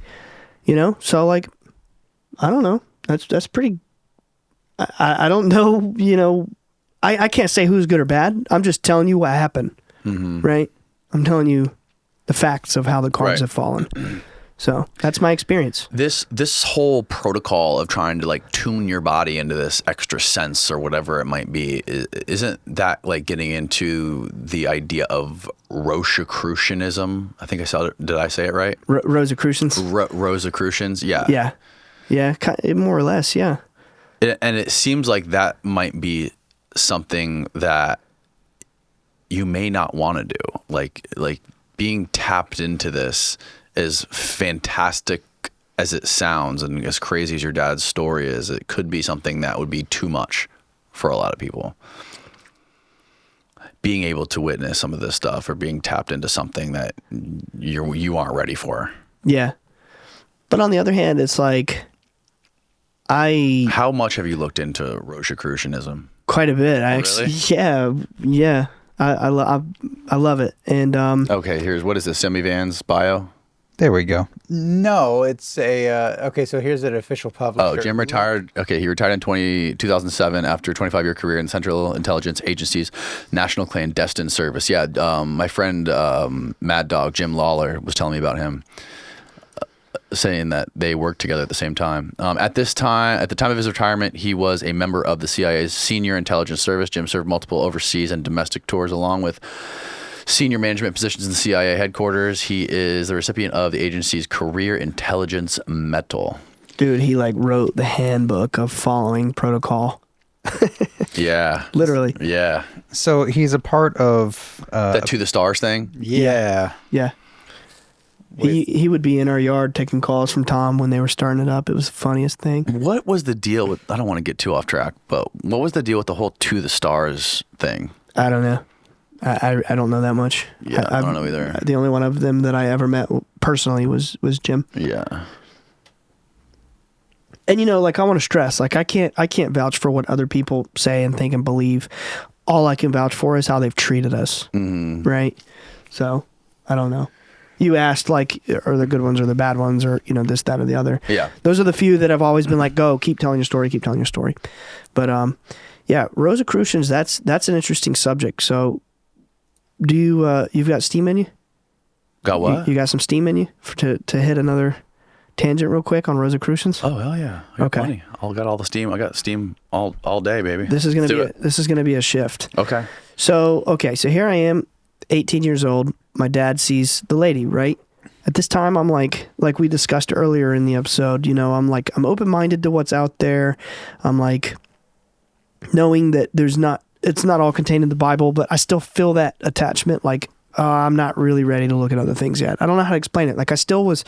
You know? So, like, I don't know. That's pretty... I don't know, you know... I can't say who's good or bad. I'm just telling you what happened. Mm-hmm. Right? I'm telling you the facts of how the cards have fallen. So that's my experience. This whole protocol of trying to like tune your body into this extra sense or whatever it might be, isn't that like getting into the idea of Rosicrucianism? I think I saw it. Did I say it right? Rosicrucians. Rosicrucians. Yeah. Yeah. More or less. Yeah. And it seems like that might be something that you may not want to do. Like being tapped into this, as fantastic as it sounds and as crazy as your dad's story is, it could be something that would be too much for a lot of people. Being able to witness some of this stuff or being tapped into something that you aren't ready for. Yeah. But on the other hand, it's like How much have you looked into Rosicrucianism? Quite a bit. Really? Yeah. I love it. And okay, what is this, Semivan's bio? There we go. No, it's a okay. So here's an official publisher. Oh, Jim retired. Okay, he retired in 2007 after a 25-year career in Central Intelligence Agency's National Clandestine Service. Yeah, my friend Mad Dog Jim Lawler was telling me about him, saying that they worked together at the same time. At the time of his retirement, he was a member of the CIA's Senior Intelligence Service. Jim served multiple overseas and domestic tours along with senior management positions in the CIA headquarters. He is the recipient of the agency's Career Intelligence Medal. Dude, he like wrote the handbook of following protocol. Yeah. Literally. Yeah. So he's a part of... that To the Stars thing? Yeah. Yeah. He would be in our yard taking calls from Tom when they were starting it up. It was the funniest thing. What was the deal with... I don't want to get too off track, but what was the deal with the whole To the Stars thing? I don't know. I don't know that much. Yeah, I don't know either. The only one of them that I ever met personally was Jim. Yeah. And you know, like I want to stress, like I can't vouch for what other people say and think and believe. All I can vouch for is how they've treated us. Mm-hmm. Right? So, I don't know. You asked like, are the good ones or the bad ones or, you know, this, that, or the other. Yeah. Those are the few that have always been like, go, keep telling your story. But, yeah, Rosicrucians, that's an interesting subject. So, do you, you've got steam in you? Got what? You got some steam in you to hit another tangent real quick on Rosicrucians? Oh, hell yeah. You're okay. Funny. I got all the steam. I got steam all day, baby. This is going to be a shift. Okay. So here I am, 18 years old. My dad sees the lady, right? At this time, I'm like we discussed earlier in the episode, you know, I'm open-minded to what's out there. I'm like knowing that it's not all contained in the Bible, but I still feel that attachment. Like, I'm not really ready to look at other things yet. I don't know how to explain it. Like, I still was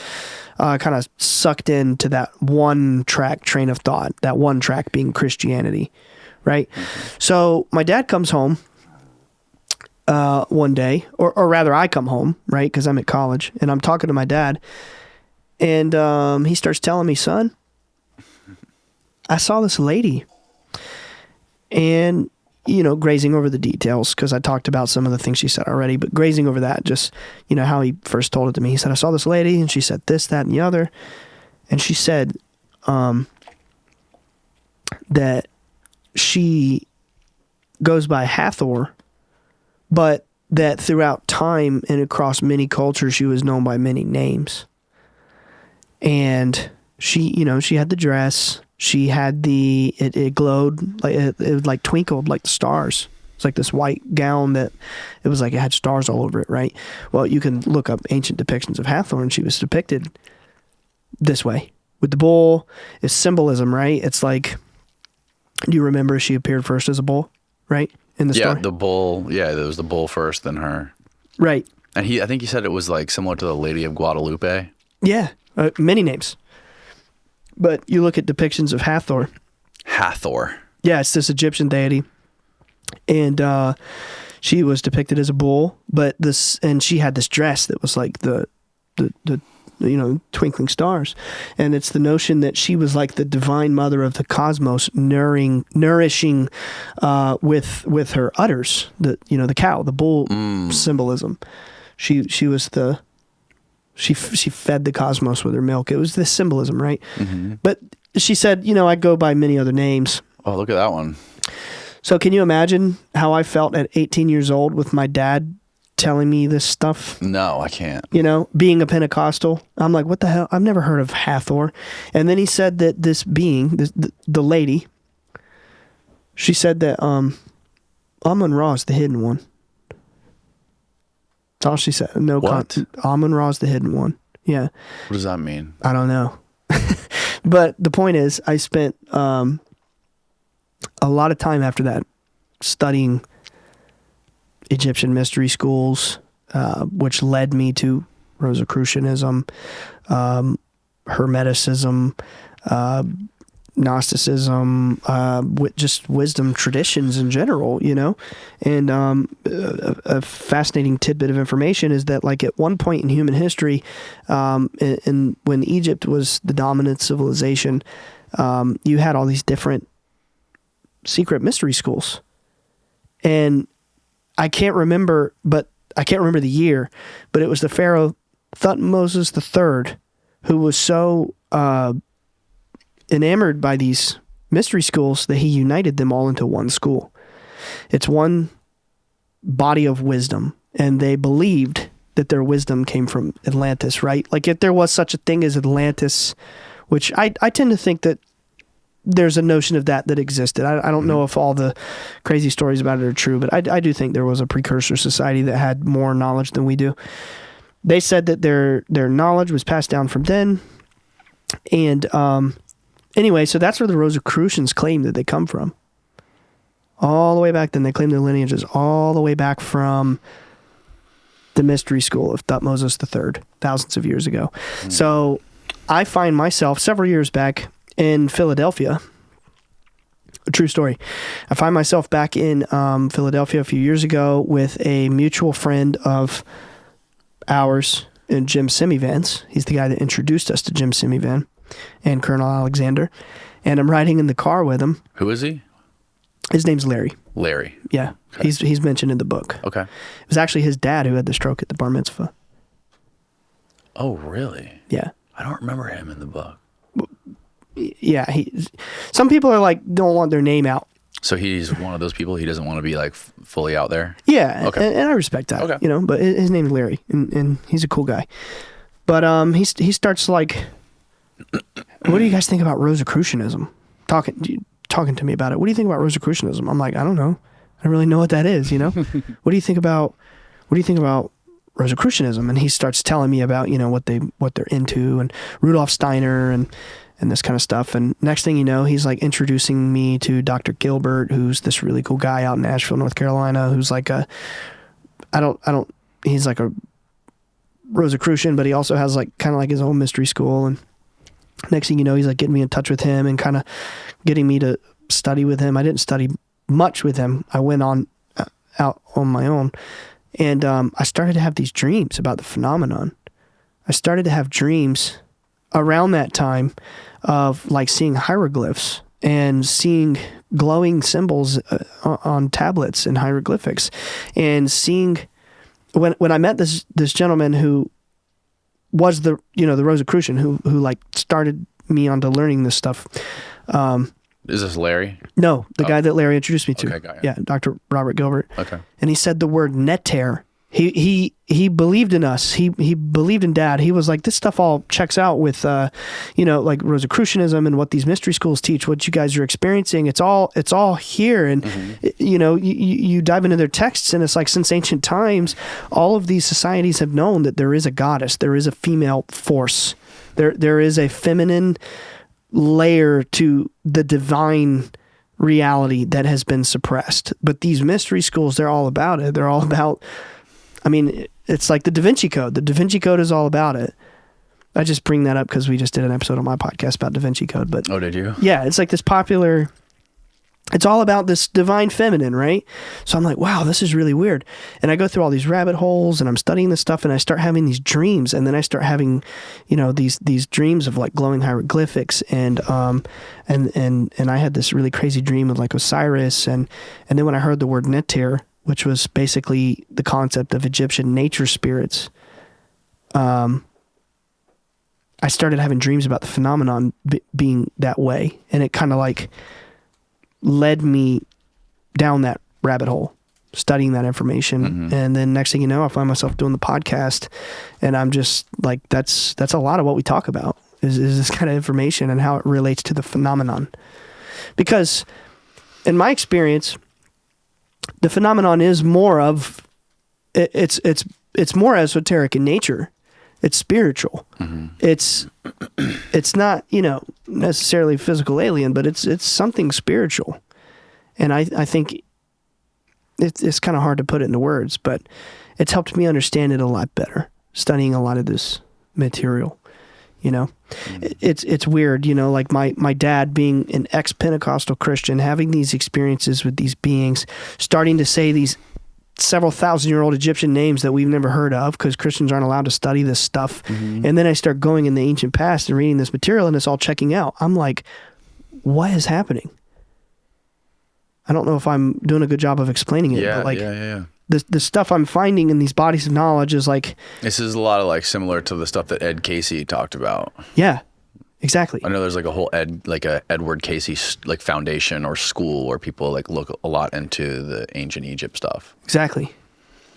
kind of sucked into that one track train of thought, that one track being Christianity, right? Mm-hmm. So my dad comes home one day, or rather I come home, right? Because I'm at college, and I'm talking to my dad, and he starts telling me, son, I saw this lady, and, grazing over the details, because I talked about some of the things she said already, but grazing over that, just, how he first told it to me. He said, I saw this lady, and she said this, that, and the other, and she said that she goes by Hathor, but that throughout time and across many cultures, she was known by many names. And she, she had the dress, she had it glowed, like it like twinkled like the stars. It's like this white gown that it was like it had stars all over it, right? Well, you can look up ancient depictions of Hathor, and she was depicted this way. With the bull is symbolism, right? It's like, do you remember she appeared first as a bull, right? In the story? The bull. Yeah, there was the bull first, then her. Right. And I think he said it was like similar to the Lady of Guadalupe. Yeah, many names. But you look at depictions of Hathor. Hathor. Yeah, it's this Egyptian deity, and she was depicted as a bull. And she had this dress that was like the twinkling stars, and it's the notion that she was like the divine mother of the cosmos, nourishing with her udders, the cow, the bull symbolism. She was she fed the cosmos with her milk. It was this symbolism, right? Mm-hmm. But she said, I go by many other names. Oh, look at that one. So can you imagine how I felt at 18 years old with my dad telling me this stuff? No, I can't. Being a Pentecostal, I'm like, what the hell? I've never heard of Hathor. And then he said that this being, the lady, she said that Amun-Ra is the hidden one. That's all she said. No, what? Amun-Ra is the hidden one. Yeah. What does that mean? I don't know. But the point is, I spent a lot of time after that studying Egyptian mystery schools, which led me to Rosicrucianism, Hermeticism, Gnosticism, just wisdom traditions in general, And a fascinating tidbit of information is that, like, at one point in human history, when Egypt was the dominant civilization, you had all these different secret mystery schools. And I can't remember the year, but it was the Pharaoh Thutmose III who was so enamored by these mystery schools that he united them all into one school. It's one body of wisdom, and they believed that their wisdom came from Atlantis, right? Like, if there was such a thing as Atlantis, which I tend to think that there's a notion of that existed. I don't know if all the crazy stories about it are true, but I do think there was a precursor society that had more knowledge than we do. They said that their knowledge was passed down from then. And anyway, so that's where the Rosicrucians claim that they come from. All the way back then, they claim their lineages all the way back from the mystery school of Thutmose III, thousands of years ago. So I find myself several years back in Philadelphia. A true story. I find myself back in Philadelphia a few years ago with a mutual friend of ours, Jim Semivans. He's the guy that introduced us to Jim Semivan and Colonel Alexander. And I'm riding in the car with him. Who is he? His name's Larry. Larry. Yeah. Okay. He's mentioned in the book. Okay. It was actually his dad who had the stroke at the bar mitzvah. Oh, really? Yeah. I don't remember him in the book. Yeah. Some people are like, don't want their name out. So he's one of those people, he doesn't want to be like fully out there? Yeah. Okay. And I respect that. Okay. But his name's Larry, and he's a cool guy. But he starts like, what do you guys think about Rosicrucianism? Talking to me about it. What do you think about Rosicrucianism? I'm like, I don't know. I don't really know what that is, What do you think about Rosicrucianism? And he starts telling me about, what they're into, and Rudolf Steiner and this kind of stuff. And next thing you know, he's like introducing me to Dr. Gilbert, who's this really cool guy out in Nashville, North Carolina, who's like he's like a Rosicrucian, but he also has like kind of like his own mystery school. And next thing you know, he's like getting me in touch with him and kind of getting me to study with him. I didn't study much with him. I went on out on my own. And I started to have these dreams about the phenomenon. I started to have dreams around that time of like seeing hieroglyphs and seeing glowing symbols on tablets and hieroglyphics, and seeing when I met this gentleman who was the Rosicrucian who like started me onto learning this stuff. Is this Larry? No, the guy that Larry introduced me to. Okay, got it. Yeah, Dr. Robert Gilbert. Okay. And he said the word neter. He believed in us. He believed in Dad. He was like, this stuff all checks out with, like Rosicrucianism and what these mystery schools teach, what you guys are experiencing. It's all here. And, you dive into their texts, and it's like, since ancient times, all of these societies have known that there is a goddess, there is a female force, there is a feminine layer to the divine reality that has been suppressed. But these mystery schools, they're all about it. They're all about, it's like the Da Vinci Code. The Da Vinci Code is all about it. I just bring that up because we just did an episode on my podcast about Da Vinci Code. But Oh, did you? yeah, it's like this popular, it's all about this divine feminine, right? So I'm like, wow, this is really weird. And I go through all these rabbit holes, and I'm studying this stuff, and I start having these dreams, and then I start having, these dreams of like glowing hieroglyphics, and I had this really crazy dream of like Osiris, and then when I heard the word neter, which was basically the concept of Egyptian nature spirits, I started having dreams about the phenomenon being that way, and it kind of like led me down that rabbit hole, studying that information. And then next thing you know, I find myself doing the podcast, and I'm just like, that's a lot of what we talk about is this kind of information and how it relates to the phenomenon. Because in my experience, the phenomenon is more of, it's more esoteric in nature. It's spiritual. It's not, necessarily physical alien, but it's something spiritual. And I think it's kind of hard to put it into words, but it's helped me understand it a lot better, studying a lot of this material. It's weird, like my dad being an ex-Pentecostal Christian, having these experiences with these beings, starting to say these several thousand-year-old Egyptian names that we've never heard of because Christians aren't allowed to study this stuff. And then I start going in the ancient past and reading this material, and it's all checking out. I'm like, what is happening? I don't know if I'm doing a good job of explaining it, but like the stuff I'm finding in these bodies of knowledge is like... This is a lot of like similar to the stuff that Ed Cayce talked about. Yeah. Exactly. I know there's like a whole Edward Cayce like foundation or school where people like look a lot into the ancient Egypt stuff. Exactly.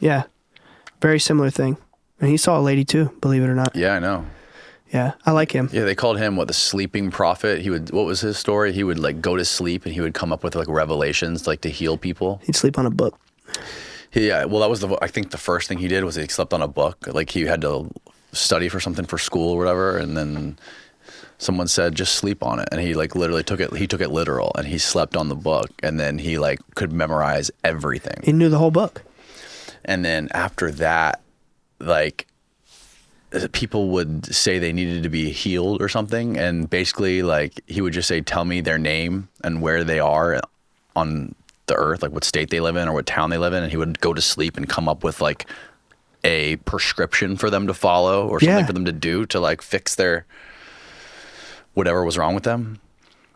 Yeah. Very similar thing. And he saw a lady too, believe it or not. Yeah, I know. Yeah, I like him. Yeah, they called him the sleeping prophet. What was his story? He would like go to sleep and he would come up with like revelations like to heal people. He'd sleep on a book. Yeah, well, that was I think the first thing he did was he slept on a book. Like he had to study for something for school or whatever, and then someone said just sleep on it, and he like literally took it literal, and he slept on the book, and then he like could memorize everything. He knew the whole book. And then after that, like people would say they needed to be healed or something, and basically like he would just say, tell me their name and where they are on the earth, like what state they live in or what town they live in, and he would go to sleep and come up with like a prescription for them to follow or something for them to do to like fix their whatever was wrong with them.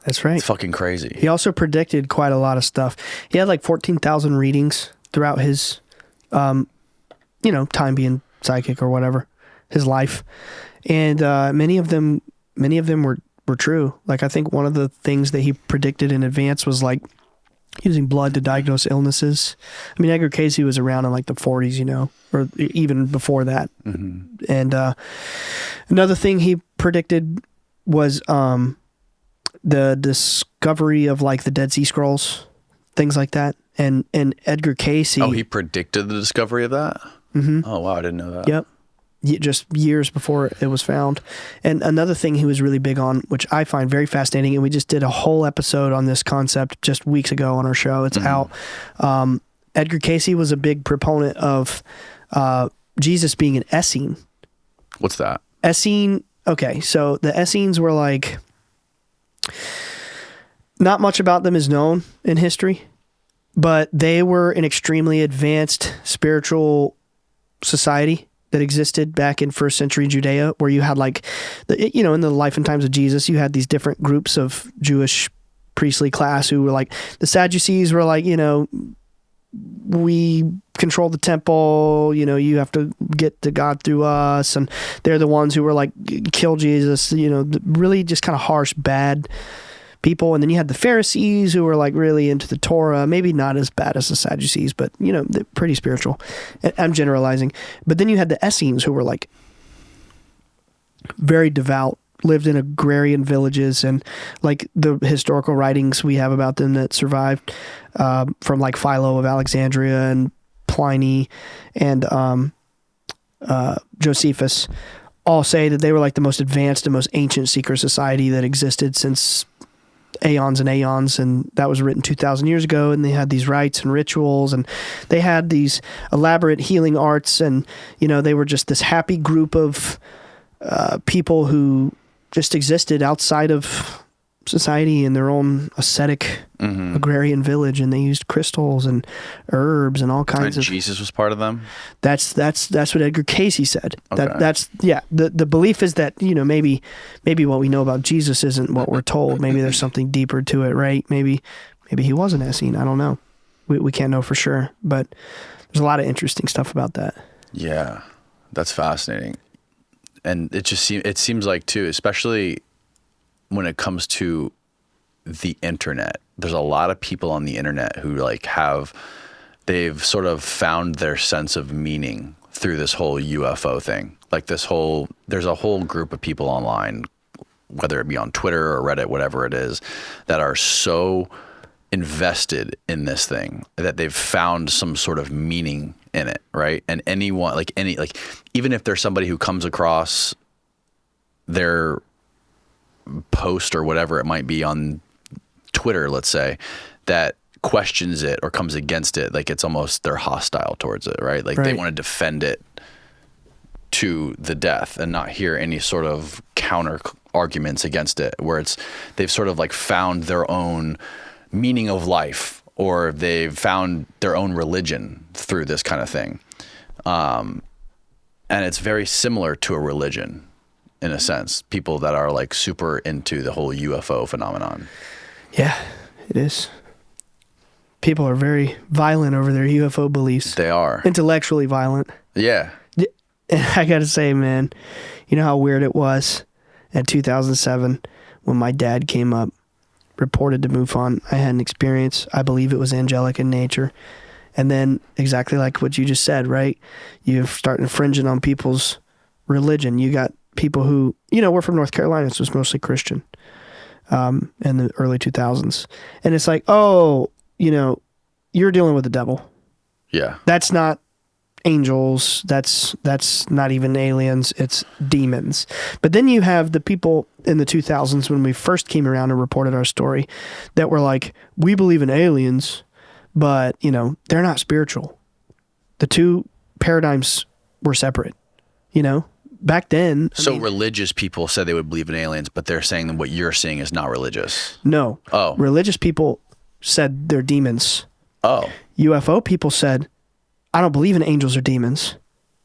That's right. It's fucking crazy. He also predicted quite a lot of stuff. He had like 14,000 readings throughout his, time being psychic or whatever, his life. And many of them were true. Like I think one of the things that he predicted in advance was like using blood to diagnose illnesses. I mean, Edgar Cayce was around in like the 40s, or even before that. And another thing he predicted was the discovery of like the Dead Sea Scrolls, things like that. And Edgar Cayce. Oh, he predicted the discovery of that? Oh, wow, I didn't know that. Yep. Just years before it was found. And another thing he was really big on, which I find very fascinating, and we just did a whole episode on this concept just weeks ago on our show. It's out. Edgar Cayce was a big proponent of Jesus being an Essene. What's that? Essene. Okay, so the Essenes were like, not much about them is known in history. but they were an extremely advanced spiritual society that existed back in first century Judea, where you had like, in the life and times of Jesus, you had these different groups of Jewish priestly class who were like, the Sadducees were like, we control the temple, you have to get to God through us. And they're the ones who were like, kill Jesus, really just kind of harsh, bad people. And then you had the Pharisees who were like really into the Torah, maybe not as bad as the Sadducees, but they're pretty spiritual. I'm generalizing. But then you had the Essenes who were like very devout, lived in agrarian villages, and like the historical writings we have about them that survived from like Philo of Alexandria and Pliny and Josephus all say that they were like the most advanced and most ancient secret society that existed since aeons and aeons, and that was written 2,000 years ago, and they had these rites and rituals, and they had these elaborate healing arts, and they were just this happy group of people who just existed outside of society in their own ascetic agrarian village, and they used crystals and herbs and all kinds of. Jesus was part of them. That's what Edgar Cayce said. Okay. That's the belief is that maybe what we know about Jesus isn't what we're told. Maybe there's something deeper to it, right? Maybe he was an Essene. I don't know. We can't know for sure, but there's a lot of interesting stuff about that. Yeah, that's fascinating. And it seems like too, especially when it comes to the internet, there's a lot of people on the internet who they've sort of found their sense of meaning through this whole UFO thing. Like there's a whole group of people online, whether it be on Twitter or Reddit, whatever it is, that are so invested in this thing that they've found some sort of meaning in it, right? And anyone, even if there's somebody who comes across their post or whatever it might be on Twitter, let's say, that questions it or comes against it, like it's almost they're hostile towards it, right? Like they want to defend it to the death and not hear any sort of counter arguments against it, where they've sort of like found their own meaning of life, or they've found their own religion through this kind of thing. And it's very similar to a religion in a sense, people that are like super into the whole UFO phenomenon. Yeah, it is. People are very violent over their UFO beliefs. They are. Intellectually violent. Yeah. And I got to say, man, you know how weird it was in 2007 when my dad came up, reported to MUFON. I had an experience. I believe it was angelic in nature. And then exactly like what you just said, right? You start infringing on people's religion. You got people who, we're from North Carolina, so it's mostly Christian in the early 2000s. And it's like, you're dealing with the devil. Yeah. That's not angels. That's not even aliens. It's demons. But then you have the people in the 2000s when we first came around and reported our story that were like, we believe in aliens, but, they're not spiritual. The two paradigms were separate, Back then. Religious people said they would believe in aliens, but they're saying that what you're seeing is not religious. No. Oh. Religious people said they're demons. Oh. UFO people said, I don't believe in angels or demons.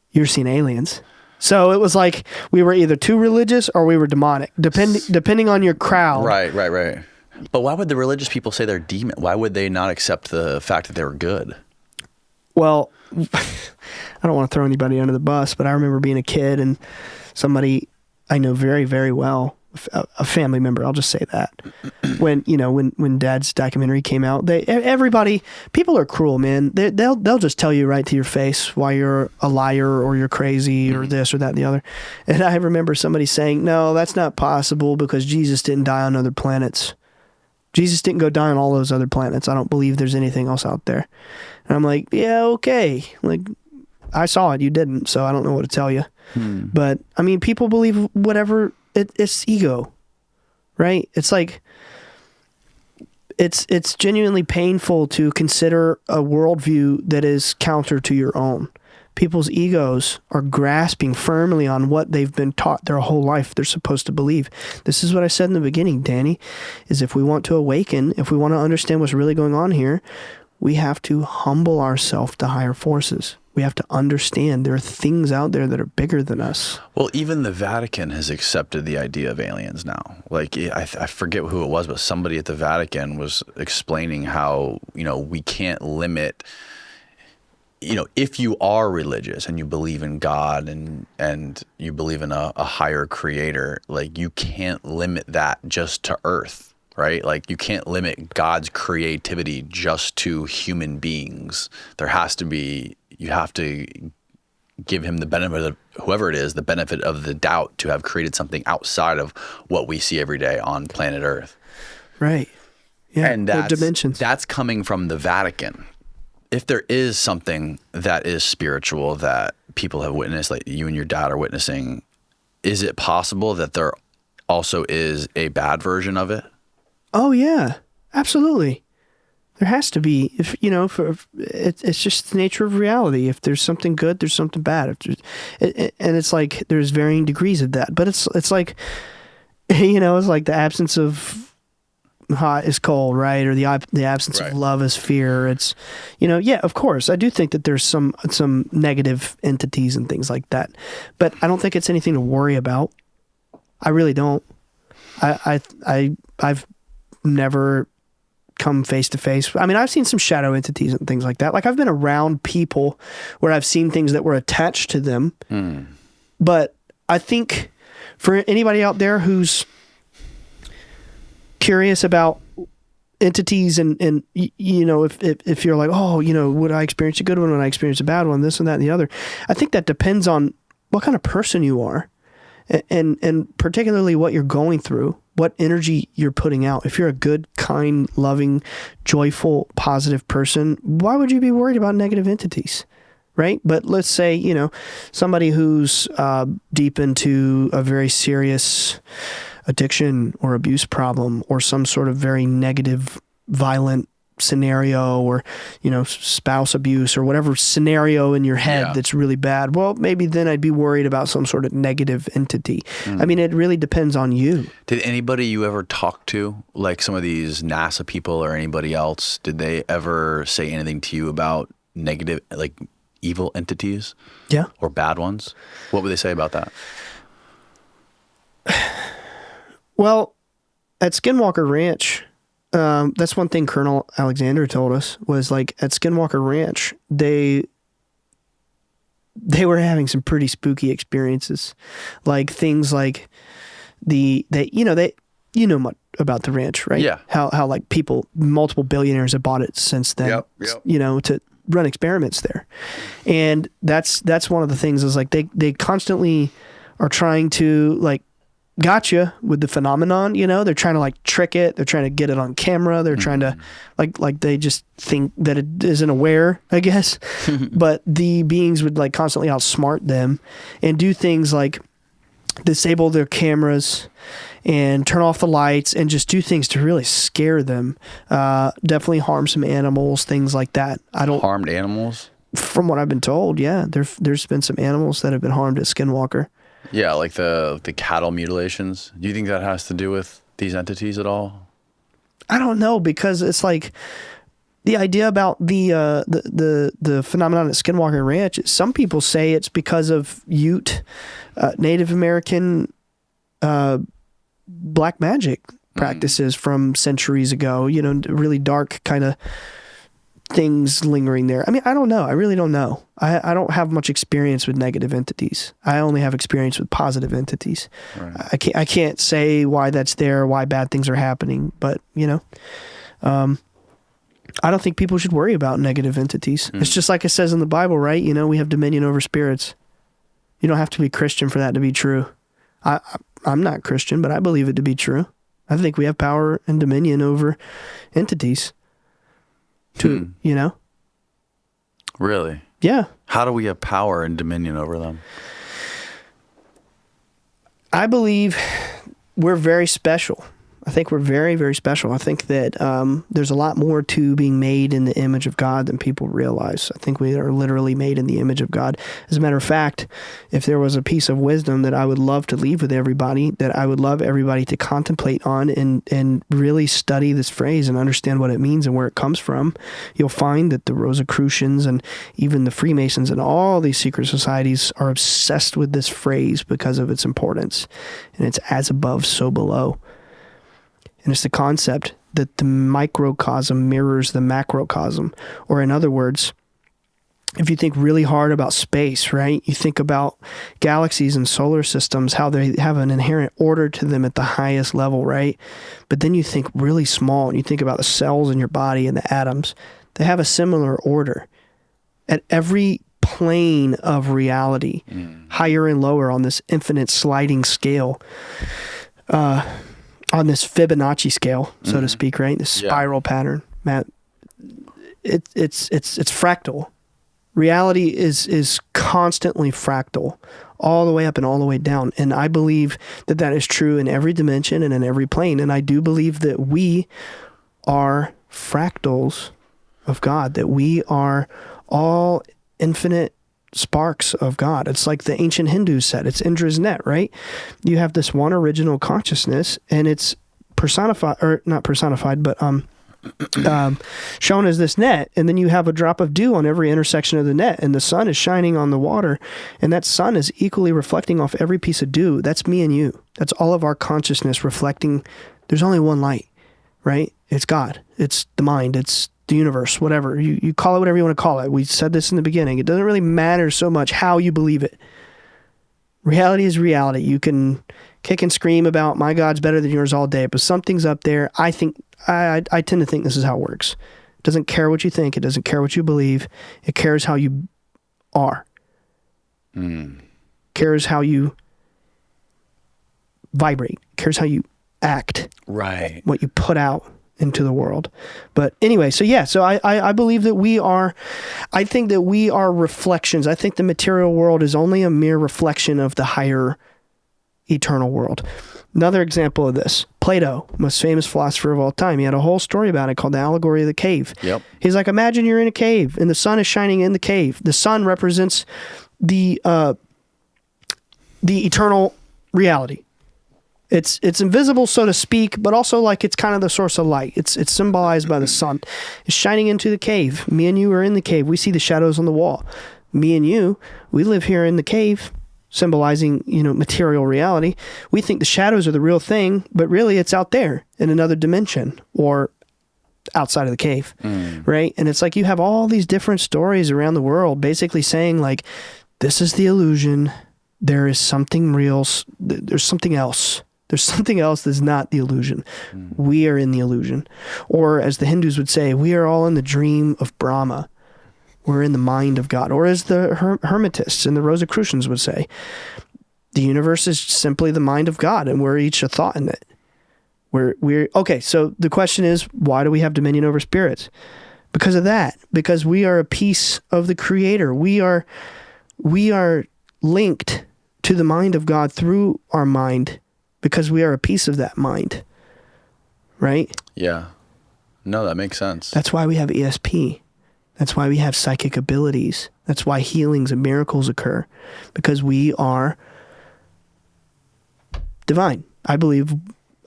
You're seeing aliens. So it was like we were either too religious or we were demonic, depending on your crowd. Right. But why would the religious people say they're demon? Why would they not accept the fact that they were good? Well, I don't want to throw anybody under the bus, but I remember being a kid and somebody I know very, very well, a family member, I'll just say that, when Dad's documentary came out, people are cruel, man. They'll just tell you right to your face why you're a liar or you're crazy or this or that and the other. And I remember somebody saying, no, that's not possible because Jesus didn't die on other planets. Jesus didn't go die on all those other planets. I don't believe there's anything else out there. And I'm like, yeah, okay. Like, I saw it, you didn't, so I don't know what to tell you. But, I mean, people believe whatever, it's ego, right? It's like, it's genuinely painful to consider a worldview that is counter to your own. People's egos are grasping firmly on what they've been taught their whole life they're supposed to believe. This is what I said in the beginning, Danny, is if we want to awaken, if we want to understand what's really going on here, we have to humble ourselves to higher forces. We have to understand there are things out there that are bigger than us. Well, even the Vatican has accepted the idea of aliens now. Like, I forget who it was, but somebody at the Vatican was explaining how, we can't limit, if you are religious and you believe in God and you believe in a higher creator, like, you can't limit that just to Earth, right? Like, you can't limit God's creativity just to human beings. There has to be, you have to give him the benefit of, whoever it is, the benefit of the doubt to have created something outside of what we see every day on planet Earth. Right. Yeah. And that's coming from the Vatican. If there is something that is spiritual that people have witnessed, like you and your dad are witnessing, is it possible that there also is a bad version of it? Oh yeah, absolutely. There has to be. If it's just the nature of reality. If there's something good, there's something bad. And it's like there's varying degrees of that. But it's like, it's like the absence of hot is cold, right? Or the absence of love is fear. It's, yeah, of course. I do think that there's some negative entities and things like that. But I don't think it's anything to worry about. I really don't. I've never come face to face. I mean, I've seen some shadow entities and things like that. Like, I've been around people where I've seen things that were attached to them. But I think for anybody out there who's curious about entities and if you're like, oh, would I experience a good one? Would I experience a bad one? This and that and the other. I think that depends on what kind of person you are and particularly what you're going through. What energy you're putting out. If you're a good, kind, loving, joyful, positive person, why would you be worried about negative entities, right? But let's say, somebody who's deep into a very serious addiction or abuse problem or some sort of very negative, violent scenario or, spouse abuse or whatever scenario in your head that's really bad. Well, maybe then I'd be worried about some sort of negative entity. I mean, it really depends on you. Did anybody you ever talk to, like some of these NASA people or anybody else, did they ever say anything to you about negative, like evil entities? Yeah. Or bad ones? What would they say about that? Well, at Skinwalker Ranch, that's one thing Colonel Alexander told us was, like, at Skinwalker Ranch, they were having some pretty spooky experiences, like things like much about the ranch, right? Yeah. How like multiple billionaires have bought it since then. Yep. To run experiments there, and that's one of the things is like they constantly are trying to like gotcha with the phenomenon, they're trying to like trick it. They're trying to get it on camera. They're trying to like they just think that it isn't aware, I guess. But the beings would like constantly outsmart them and do things like disable their cameras and turn off the lights and just do things to really scare them. Definitely harm some animals, things like that. Harmed animals? From what I've been told, yeah. There's been some animals that have been harmed at Skinwalker. Yeah, like the cattle mutilations. Do you think that has to do with these entities at all? I don't know, because it's like the idea about the phenomenon at Skinwalker Ranch. Some people say it's because of Ute, Native American black magic practices from centuries ago. Really dark kind of things lingering there. I mean, I don't know. I really don't know. I don't have much experience with negative entities. I only have experience with positive entities. Right. I can't say why that's there, why bad things are happening, but I don't think people should worry about negative entities. It's just like it says in the Bible, right? We have dominion over spirits. You don't have to be Christian for that to be true. I'm not Christian, but I believe it to be true. I think we have power and dominion over entities. Really? Yeah. How do we have power and dominion over them? I believe we're very special. I think we're very, very special. I think that there's a lot more to being made in the image of God than people realize. I think we are literally made in the image of God. As a matter of fact, if there was a piece of wisdom that I would love to leave with everybody, that I would love everybody to contemplate on and really study this phrase and understand what it means and where it comes from, you'll find that the Rosicrucians and even the Freemasons and all these secret societies are obsessed with this phrase because of its importance. And it's as above, so below. And it's the concept that the microcosm mirrors the macrocosm. Or in other words, if you think really hard about space, right? You think about galaxies and solar systems, how they have an inherent order to them at the highest level, right? But then you think really small and you think about the cells in your body and the atoms. They have a similar order. At every plane of reality, higher and lower on this infinite sliding scale, on this Fibonacci scale, so to speak, right? This spiral pattern, Matt. It's fractal. Reality is constantly fractal, all the way up and all the way down. And I believe that that is true in every dimension and in every plane. And I do believe that we are fractals of God, that we are all infinite sparks of God. It's like the ancient Hindus said, it's Indra's net, right? You have this one original consciousness and it's personified, or not personified, but shown as this net, and then you have a drop of dew on every intersection of the net, and the sun is shining on the water, and that sun is equally reflecting off every piece of dew. That's me and you. That's all of our consciousness reflecting. There's only one light, right? It's God. It's the mind. It's the universe, whatever. You call it whatever you want to call it. We said this in the beginning. It doesn't really matter so much how you believe it. Reality is reality. You can kick and scream about my God's better than yours all day, but something's up there. I tend to think this is how it works. It doesn't care what you think. It doesn't care what you believe. It cares how you are. Cares how you vibrate. Cares how you act. Right. What you put out into the world. But anyway, so I believe that I think that we are reflections. I think the material world is only a mere reflection of the higher eternal world. Another example of this, Plato, most famous philosopher of all time. He had a whole story about it called the allegory of the cave. Yep. He's like, imagine you're in a cave and the sun is shining in the cave. The sun represents the eternal reality. It's invisible, so to speak, but also like it's kind of the source of light. It's symbolized by the sun. It's shining into the cave. Me and you are in the cave. We see the shadows on the wall. Me and you, we live here in the cave, symbolizing, material reality. We think the shadows are the real thing, but really it's out there in another dimension or outside of the cave, right? And it's like you have all these different stories around the world basically saying like, this is the illusion. There is something real. There's something else. There's something else that's not the illusion. We are in the illusion. Or as the Hindus would say, we are all in the dream of Brahma. We're in the mind of God. Or as the Hermetists and the Rosicrucians would say, the universe is simply the mind of God, and we're each a thought in it. Okay, so the question is, why do we have dominion over spirits? Because of that. Because we are a piece of the Creator. We are linked to the mind of God through our mind, because we are a piece of that mind, right? Yeah. No, that makes sense. That's why we have ESP. That's why we have psychic abilities. That's why healings and miracles occur, because we are divine. I believe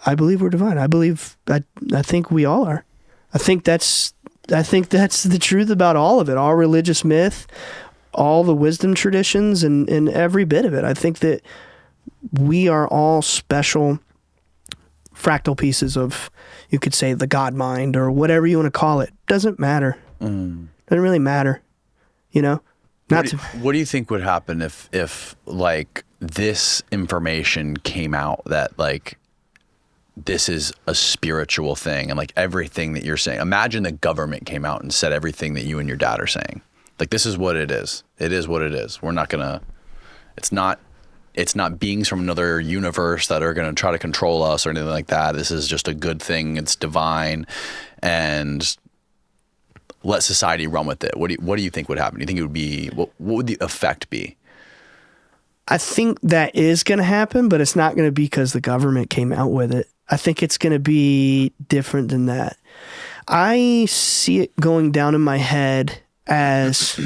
we're divine. I think we all are. I think that's the truth about all of it. All religious myth, all the wisdom traditions, and every bit of it. I think that we are all special fractal pieces of, you could say, the God mind or whatever you want to call it. Doesn't matter. Doesn't really matter. What do you think would happen if like this information came out that like this is a spiritual thing and like everything that you're saying? Imagine the government came out and said everything that you and your dad are saying. Like, this is what it is. It is what it is. We're not gonna, it's not beings from another universe that are gonna try to control us or anything like that. This is just a good thing. It's divine, and let society run with it. What do you think would happen? Do you think it would be, what would the effect be? I think that is going to happen, but it's not going to be because the government came out with it. I think it's going to be different than that. I see it going down in my head as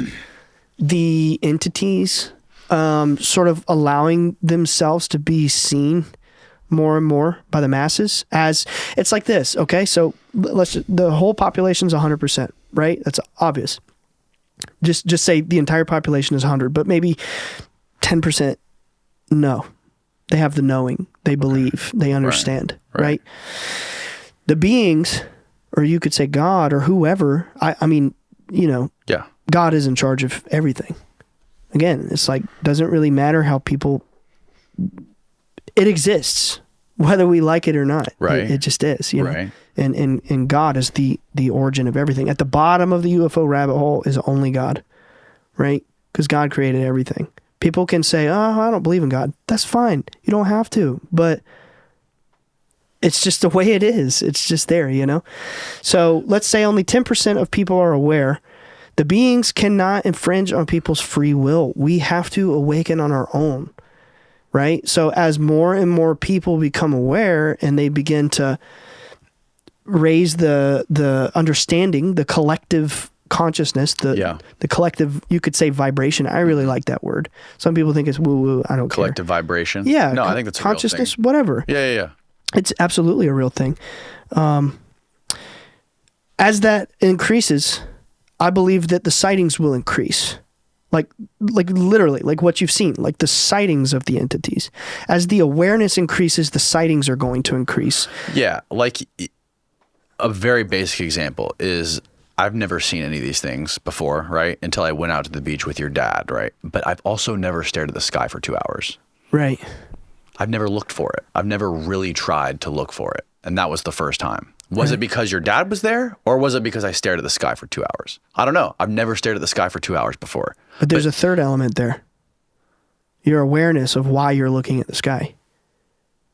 the entities sort of allowing themselves to be seen more and more by the masses. As it's like this, okay? So the whole population's 100%, right? That's obvious. Just say the entire population is 100, but maybe 10% no. They have the knowing. They believe. They understand, right? The beings, or you could say God or whoever, I mean, Yeah. God is in charge of everything. Again, it's like, doesn't really matter how people, it exists, whether we like it or not. Right. It just is, Right. And God is the origin of everything. At the bottom of the UFO rabbit hole is only God, right? Because God created everything. People can say, oh, I don't believe in God. That's fine. You don't have to. But it's just the way it is. It's just there, So let's say only 10% of people are aware. The beings cannot infringe on people's free will. We have to awaken on our own, right? So as more and more people become aware and they begin to raise the understanding, the collective consciousness, the collective, you could say vibration. I really like that word. Some people think it's woo-woo. I don't Collective vibration? Yeah. No, I think that's a consciousness, real thing. whatever. Yeah. It's absolutely a real thing. As that increases, I believe that the sightings will increase. Like literally, like what you've seen, like the sightings of the entities. As the awareness increases, the sightings are going to increase. Yeah, like a very basic example is I've never seen any of these things before, right? Until I went out to the beach with your dad, right? But I've also never stared at the sky for 2 hours. Right. I've never looked for it. I've never really tried to look for it. And that was the first time. Was it because your dad was there, or was it because I stared at the sky for 2 hours? I don't know. I've never stared at the sky for 2 hours before. But there's a third element there. Your awareness of why you're looking at the sky.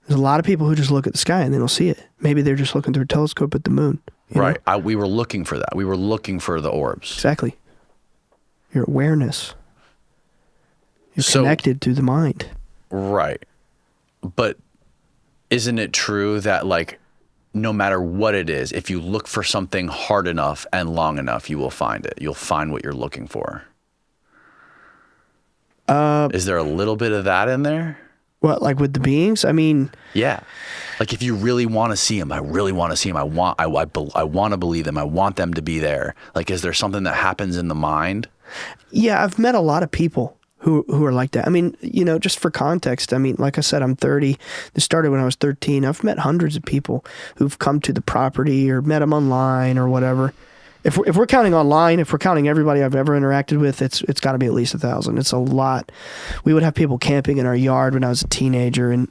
There's a lot of people who just look at the sky and they don't see it. Maybe they're just looking through a telescope at the moon. Right. We were looking for that. We were looking for the orbs. Exactly. Your awareness. You're connected to the mind. Right. But isn't it true that, like, no matter what it is, if you look for something hard enough and long enough, you will find it. You'll find what you're looking for. Is there a little bit of that in there? What, like with the beings? I mean, yeah. Like if you really want to see them, I really want to see them. I want to believe them. I want them to be there. Like, is there something that happens in the mind? Yeah, I've met a lot of people who are like that. I mean, just for context, I mean, like I said, I'm 30. This started when I was 13. I've met hundreds of people who've come to the property or met them online or whatever. If we're counting online, if we're counting everybody I've ever interacted with, it's got to be at least 1,000. It's a lot. We would have people camping in our yard when I was a teenager, and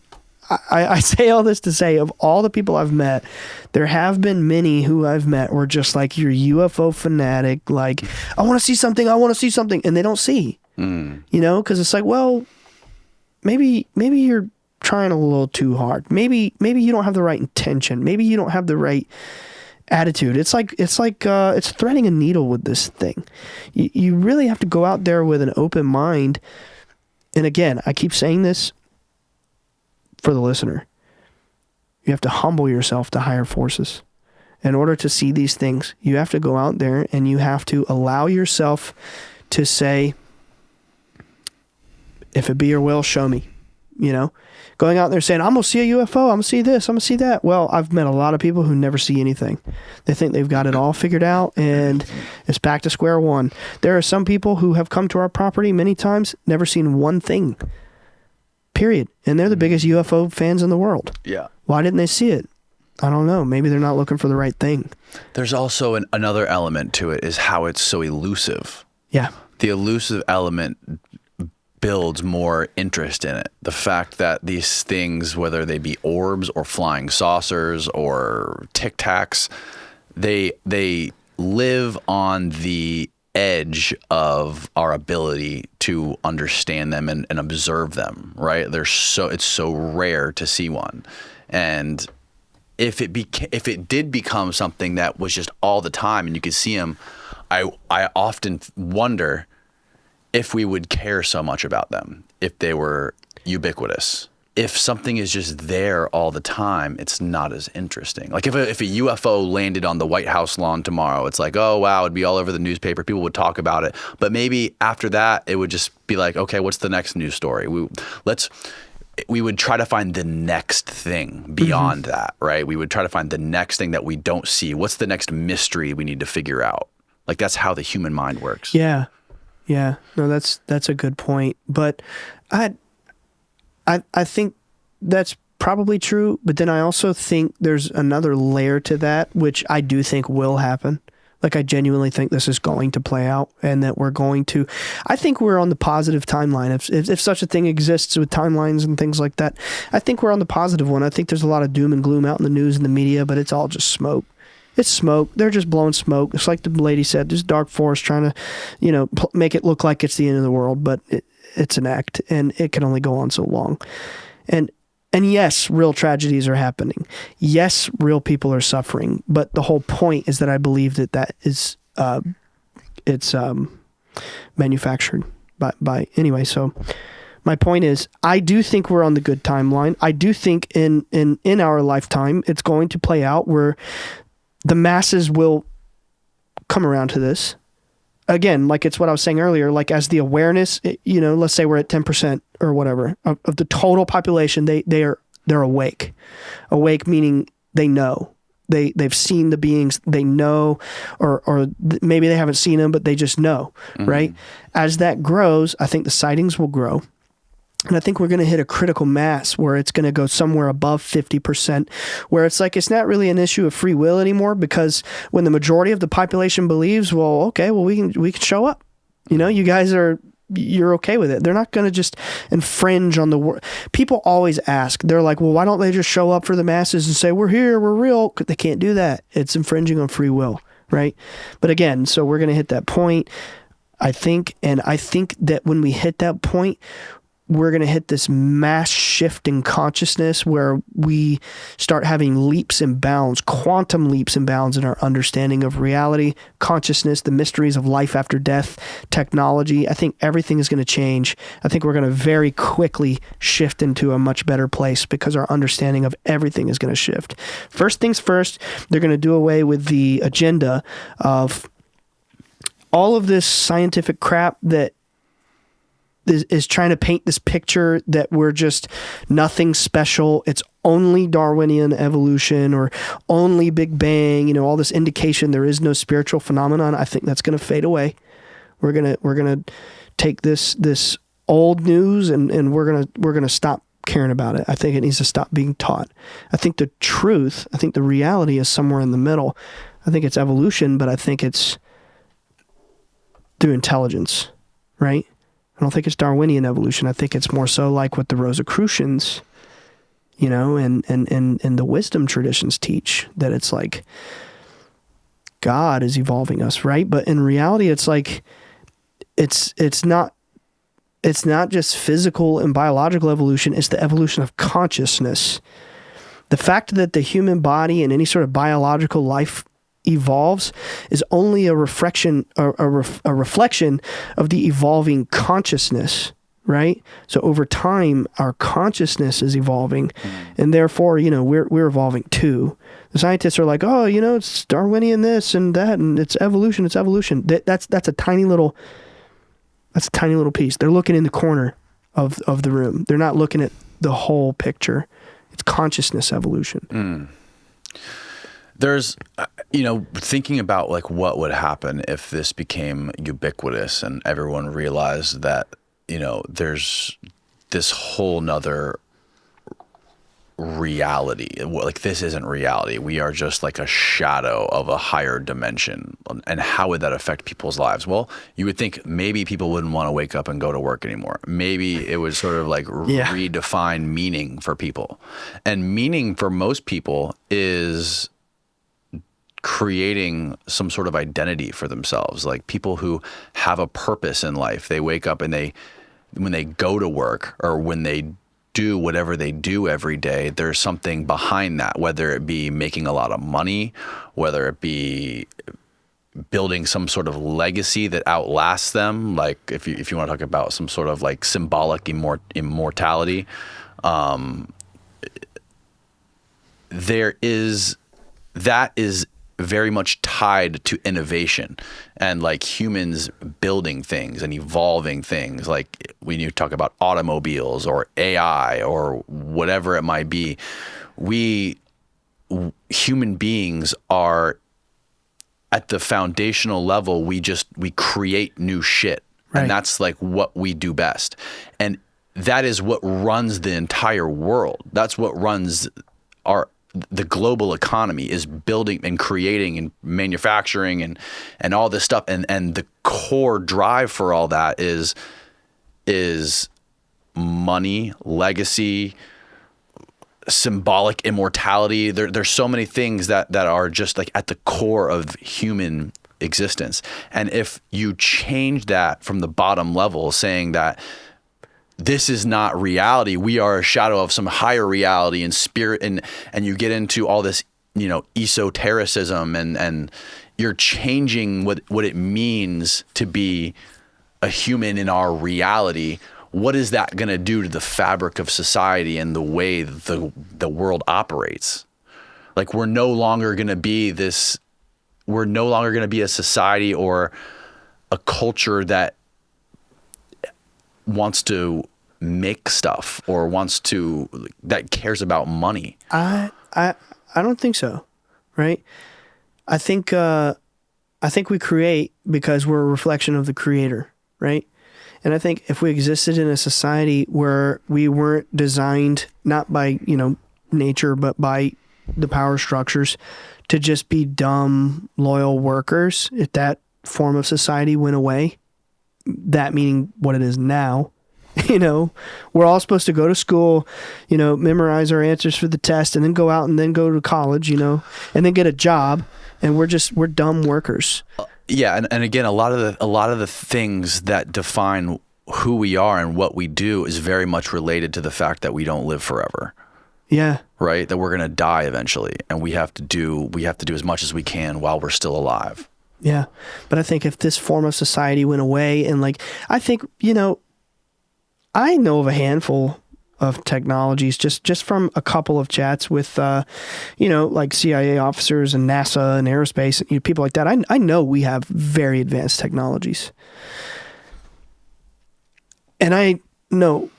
I say all this to say, of all the people I've met, there have been many who I've met were just like, you're UFO fanatic, like, I want to see something, and they don't see. Because it's like, well, maybe you're trying a little too hard. Maybe you don't have the right intention. Maybe you don't have the right attitude. It's threading a needle with this thing. You really have to go out there with an open mind. And again, I keep saying this for the listener. You have to humble yourself to higher forces. In order to see these things, you have to go out there and you have to allow yourself to say, if it be your will, show me. Going out there saying, I'm going to see a UFO, I'm going to see this, I'm going to see that. Well, I've met a lot of people who never see anything. They think they've got it all figured out and it's back to square one. There are some people who have come to our property many times, never seen one thing, period. And they're the biggest UFO fans in the world. Yeah. Why didn't they see it? I don't know. Maybe they're not looking for the right thing. There's also another element to it, is how it's so elusive. Yeah. The elusive element builds more interest in it. The fact that these things, whether they be orbs or flying saucers or tic tacs, they live on the edge of our ability to understand them and observe them, right? It's so rare to see one. And if it did become something that was just all the time and you could see them, I often wonder if we would care so much about them if they were ubiquitous, if something is just there all the time, it's not as interesting. Like if a UFO landed on the White House lawn tomorrow, it's like, oh wow, it'd be all over the newspaper. People would talk about it. But maybe after that, it would just be like, okay, what's the next news story? We would try to find the next thing beyond that, right? We would try to find the next thing that we don't see. What's the next mystery we need to figure out? Like that's how the human mind works. Yeah. Yeah. No, that's a good point. But I think that's probably true, but then I also think there's another layer to that, which I do think will happen. Like I genuinely think this is going to play out, and that I think we're on the positive timeline. If such a thing exists with timelines and things like that, I think we're on the positive one. I think there's a lot of doom and gloom out in the news and the media, but it's all just smoke. It's smoke. They're just blowing smoke. It's like the lady said, just dark forest trying to, make it look like it's the end of the world, but it's an act, and it can only go on so long. And yes, real tragedies are happening. Yes, real people are suffering. But the whole point is that I believe that is it's manufactured by anyway. So my point is, I do think we're on the good timeline. I do think in our lifetime it's going to play out where the masses will come around to this. Again, like it's what I was saying earlier, like as the awareness, let's say we're at 10% or whatever of the total population, they're awake. Awake meaning they know. They've seen the beings, they know, or maybe they haven't seen them, but they just know, right? As that grows, I think the sightings will grow. And I think we're going to hit a critical mass where it's going to go somewhere above 50%, where it's like it's not really an issue of free will anymore, because when the majority of the population believes, well, okay, well we can show up. You guys you're okay with it. They're not going to just infringe on the world. People always ask, they're like, well, why don't they just show up for the masses and say, we're here, we're real? They can't do that. It's infringing on free will, right? But again, so we're going to hit that point, I think. And I think that when we hit that point, we're going to hit this mass shift in consciousness where we start having leaps and bounds, quantum leaps and bounds in our understanding of reality, consciousness, the mysteries of life after death, technology. I think everything is going to change. I think we're going to very quickly shift into a much better place because our understanding of everything is going to shift. First things first, they're going to do away with the agenda of all of this scientific crap that is trying to paint this picture that we're just nothing special. It's only Darwinian evolution or only Big Bang, all this indication there is no spiritual phenomenon. I think that's going to fade away. We're going to take this old news and we're going to stop caring about it. I think it needs to stop being taught. I think the truth, I think the reality is somewhere in the middle. I think it's evolution, but I think it's through intelligence, right? I don't think it's Darwinian evolution. I think it's more so like what the Rosicrucians, and the wisdom traditions teach, that it's like God is evolving us, right? But in reality, it's like it's not just physical and biological evolution. It's the evolution of consciousness. The fact that the human body and any sort of biological life evolves is only a reflection of the evolving consciousness, right? So over time, our consciousness is evolving, and therefore, we're evolving too. The scientists are like, oh, it's Darwinian this and that, and it's evolution. That's a tiny little piece. They're looking in the corner of the room. They're not looking at the whole picture. It's consciousness evolution. There's, thinking about like what would happen if this became ubiquitous and everyone realized that, there's this whole nother reality. Like this isn't reality. We are just like a shadow of a higher dimension. And how would that affect people's lives? Well, you would think maybe people wouldn't want to wake up and go to work anymore. Maybe it would sort of like redefine meaning for people. And meaning for most people is creating some sort of identity for themselves. Like people who have a purpose in life, they wake up and when they go to work or when they do whatever they do every day, there's something behind that, whether it be making a lot of money, whether it be building some sort of legacy that outlasts them. Like if you want to talk about some sort of like symbolic immortality, that is very much tied to innovation and like humans building things and evolving things. Like when you talk about automobiles or AI or whatever it might be, human beings are at the foundational level. We create new shit. Right. And that's like what we do best. And that is what runs the entire world. That's what runs the global economy, is building and creating and manufacturing and all this stuff. And the core drive for all that is money, legacy, symbolic immortality. There's so many things that are just like at the core of human existence. And if you change that from the bottom level, saying that this is not reality, we are a shadow of some higher reality and spirit, and you get into all this, esotericism, and you're changing what it means to be a human in our reality. What is that going to do to the fabric of society and the way the world operates? Like we're no longer going to be a society or a culture that wants to make stuff or that cares about money. I don't think so, right? I think we create because we're a reflection of the creator, right? And I think if we existed in a society where we weren't designed not by, nature, but by the power structures to just be dumb, loyal workers, if that form of society went away, that meaning what it is now, we're all supposed to go to school, memorize our answers for the test and then go out and then go to college, and then get a job, and we're dumb workers. Yeah. And again, a lot of the things that define who we are and what we do is very much related to the fact that we don't live forever. Yeah. Right. That we're going to die eventually. And we have to do as much as we can while we're still alive. Yeah. But I think if this form of society went away, and I think, I know of a handful of technologies just from a couple of chats with, like CIA officers and NASA and aerospace, and people like that. I know we have very advanced technologies. And I know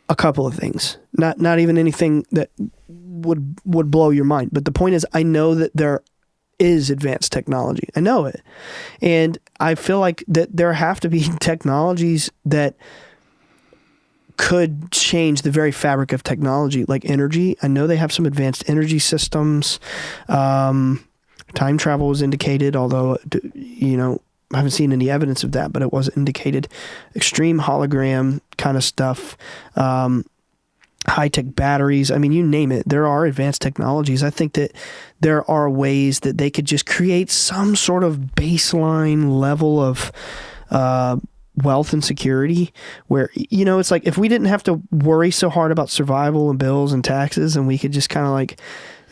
a couple of things, not even anything that would blow your mind. But the point is, I know that there is advanced technology. I know it. And I feel like that there have to be technologies that could change the very fabric of technology, like energy. I know they have some advanced energy systems. Time travel was indicated, although, I haven't seen any evidence of that, but it was indicated. Extreme hologram kind of stuff. High-tech batteries. I mean, you name it. There are advanced technologies. I think that there are ways that they could just create some sort of baseline level of wealth and security where, it's like if we didn't have to worry so hard about survival and bills and taxes, and we could just kind of like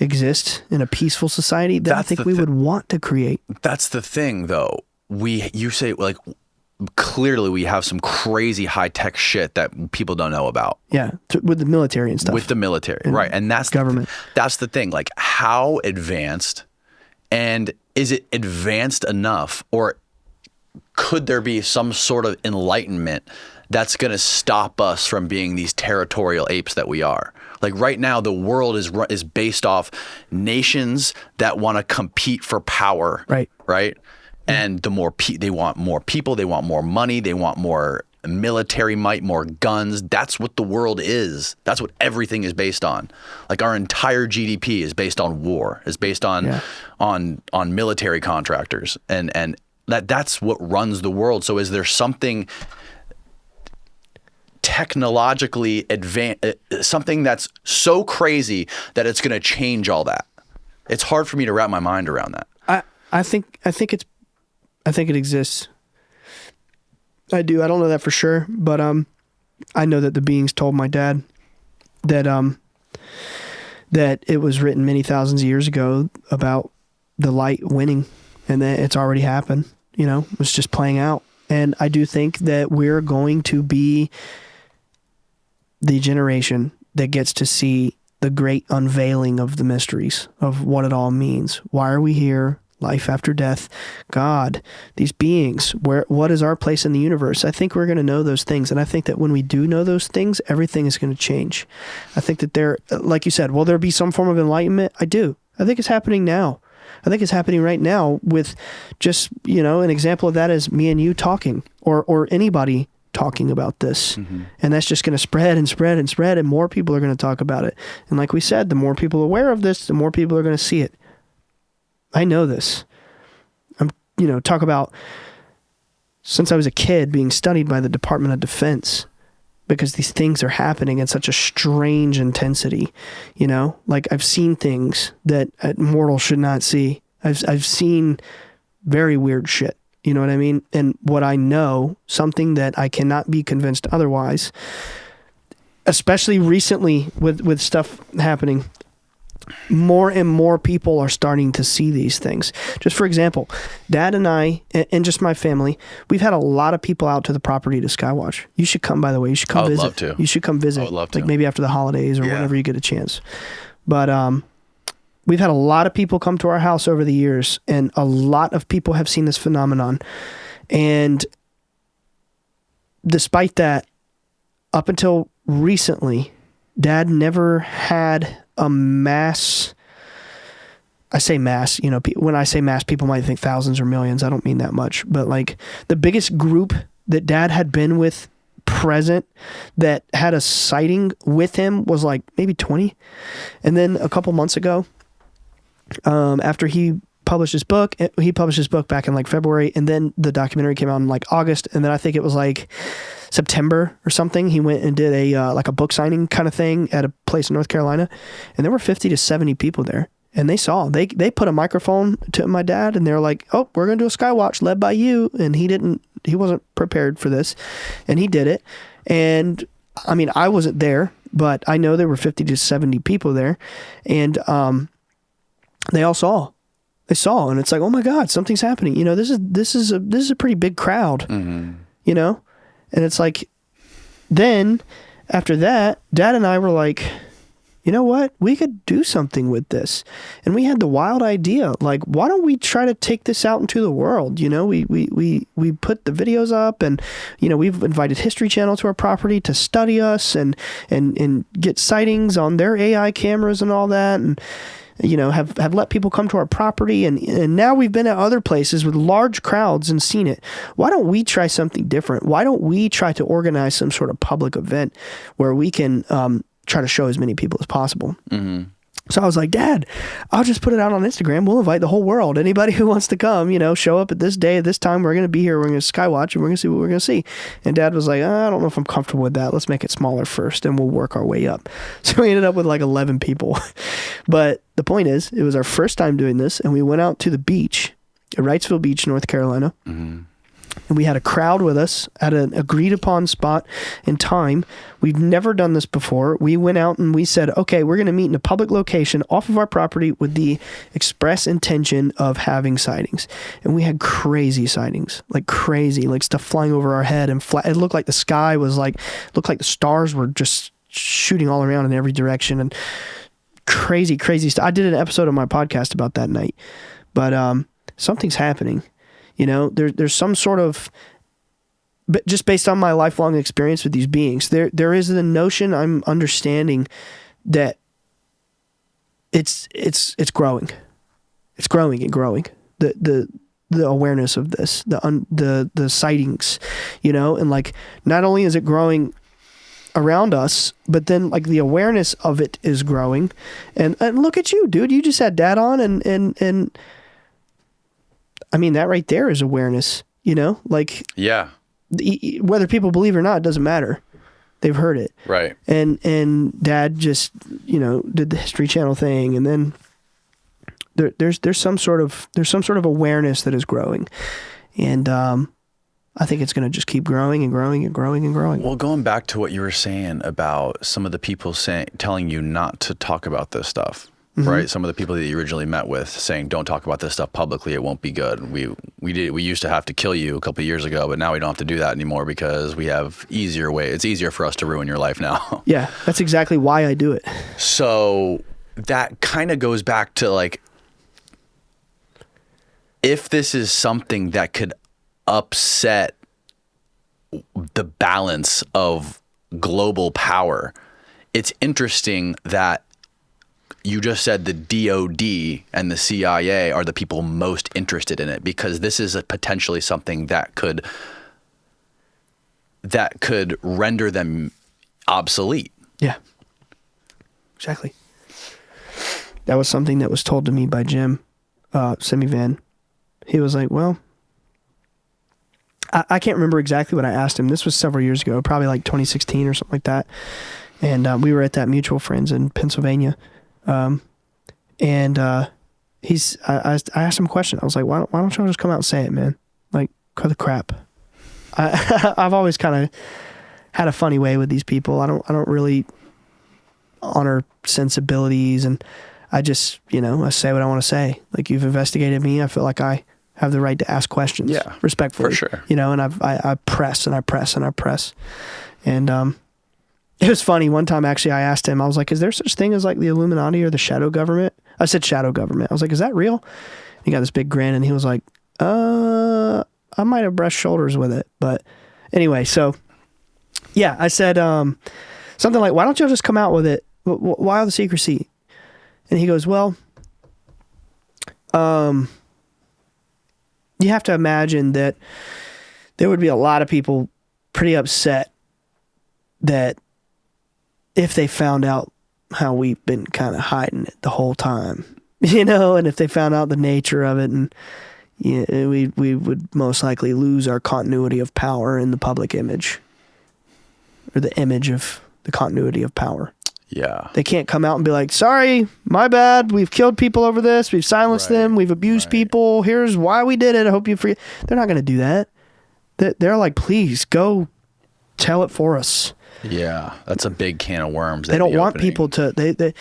exist in a peaceful society, then I think we would want to create. That's the thing, though. You say, like, clearly we have some crazy high-tech shit that people don't know about. Yeah, with the military and stuff. With the military, right. And that's government. That's the thing. Like, how advanced, and is it advanced enough, or could there be some sort of enlightenment that's going to stop us from being these territorial apes that we are? Like right now, the world is based off nations that want to compete for power. Right. Right. And the more they want more people, they want more money, they want more military might, more guns. That's what the world is. That's what everything is based on. Like our entire GDP is based on war. Is based on military contractors, and that's what runs the world. So is there something technologically advanced, something that's so crazy that it's going to change all that? It's hard for me to wrap my mind around that. I think it exists. I do. I don't know that for sure, but I know that the beings told my dad that that it was written many thousands of years ago about the light winning, and that it's already happened. It's just playing out. And I do think that we're going to be the generation that gets to see the great unveiling of the mysteries of what it all means. Why are we here? Life after death, God, these beings, what is our place in the universe? I think we're going to know those things. And I think that when we do know those things, everything is going to change. I think that there, like you said, will there be some form of enlightenment? I do. I think it's happening now. I think it's happening right now with just, an example of that is me and you talking or anybody talking about this. Mm-hmm. And that's just going to spread and spread and spread, and more people are going to talk about it. And like we said, the more people aware of this, the more people are going to see it. I know this. I'm, talk about since I was a kid being studied by the Department of Defense because these things are happening at such a strange intensity, like I've seen things that mortals should not see. I've seen very weird shit. You know what I mean? And what I know, something that I cannot be convinced otherwise, especially recently with stuff happening, more and more people are starting to see these things. Just for example, Dad and I, and just my family, we've had a lot of people out to the property to skywatch. You should come, by the way. You should come visit. I would love to. You should come visit. I would love to. Like maybe after the holidays or whenever you get a chance. But we've had a lot of people come to our house over the years, and a lot of people have seen this phenomenon. And despite that, up until recently, Dad never had a mass. I say mass, when I say mass, people might think thousands or millions. I don't mean that much, but like the biggest group that Dad had been with present that had a sighting with him was like maybe 20. And then a couple months ago, after he published his book back in like February, and then the documentary came out in like August, and then I think it was like September or something, he went and did a book signing kind of thing at a place in North Carolina, and there were 50 to 70 people there, and they put a microphone to my dad, and they're like, "Oh, we're gonna do a skywatch led by you," and he wasn't prepared for this, and he did it. And I mean, I wasn't there, but I know there were 50 to 70 people there, and they all saw. They saw, and it's like, oh my God, something's happening. This is a pretty big crowd. Mm-hmm. And it's like, then after that, Dad and I were like, you know what? We could do something with this. And we had the wild idea, like, why don't we try to take this out into the world? We put the videos up, and, we've invited History Channel to our property to study us and get sightings on their AI cameras and all that. And, have let people come to our property, and now we've been at other places with large crowds and seen it. Why don't we try something different? Why don't we try to organize some sort of public event where we can try to show as many people as possible? Mm-hmm. So I was like, Dad, I'll just put it out on Instagram. We'll invite the whole world. Anybody who wants to come, show up at this day, at this time. We're going to be here. We're going to skywatch, and we're going to see what we're going to see. And Dad was like, I don't know if I'm comfortable with that. Let's make it smaller first, and we'll work our way up. So we ended up with like 11 people. But the point is, it was our first time doing this, and we went out to the beach at Wrightsville Beach, North Carolina. Mm-hmm. And we had a crowd with us at an agreed upon spot and time. We've never done this before. We went out and we said, okay, we're going to meet in a public location off of our property with the express intention of having sightings. And we had crazy sightings, like crazy, like stuff flying over our head, and it looked like the sky was like, looked like the stars were just shooting all around in every direction, and crazy stuff. I did an episode of my podcast about that night, but something's happening. There's some sort of, but just based on my lifelong experience with these beings, there is the notion I'm understanding that it's growing. It's growing and growing. The awareness of this, the sightings, and like, not only is it growing around us, but then like the awareness of it is growing. And look at you, dude. You just had Dad on, and I mean, that right there is awareness, like, yeah, whether people believe it or not, it doesn't matter. They've heard it. Right. And Dad just, did the History Channel thing. And then there's some sort of awareness that is growing. And, I think it's going to just keep growing and growing and growing and growing. Well, going back to what you were saying about some of the people telling you not to talk about this stuff, right? Some of the people that you originally met with saying, don't talk about this stuff publicly. It won't be good. We used to have to kill you a couple of years ago, but now we don't have to do that anymore because we have easier way. It's easier for us to ruin your life now. Yeah, that's exactly why I do it. So that kind of goes back to like, if this is something that could upset the balance of global power, it's interesting that you just said the DOD and the CIA are the people most interested in it, because this is potentially something that could render them obsolete. Yeah, exactly. That was something that was told to me by Jim Semivan. He was like, well, I can't remember exactly what I asked him. This was several years ago, probably like 2016 or something like that. And we were at that mutual friends in Pennsylvania. I asked him a question. I was like, why don't y'all just come out and say it, man? Like, cut the crap. I've always kind of had a funny way with these people. I don't really honor sensibilities, and I just, I say what I want to say. Like, you've investigated me. I feel like I have the right to ask questions. Yeah, respectfully. for sure. And I press and I press and I press. And, it was funny. One time, actually, I asked him, I was like, is there such thing as like the Illuminati or the shadow government? I said shadow government. I was like, is that real? He got this big grin and he was like, I might have brushed shoulders with it. But anyway, so yeah, I said something like, why don't y'all just come out with it? Why all the secrecy? And he goes, well, you have to imagine that there would be a lot of people pretty upset that if they found out how we've been kind of hiding it the whole time, and if they found out the nature of it, and we would most likely lose our continuity of power in the public image, or the image of the continuity of power. Yeah. They can't come out and be like, sorry, my bad. We've killed people over this. We've silenced them. We've abused people. Here's why we did it. I hope you forget. They're not going to do that. They're like, please go tell it for us. Yeah, that's a big can of worms. They don't want people to. They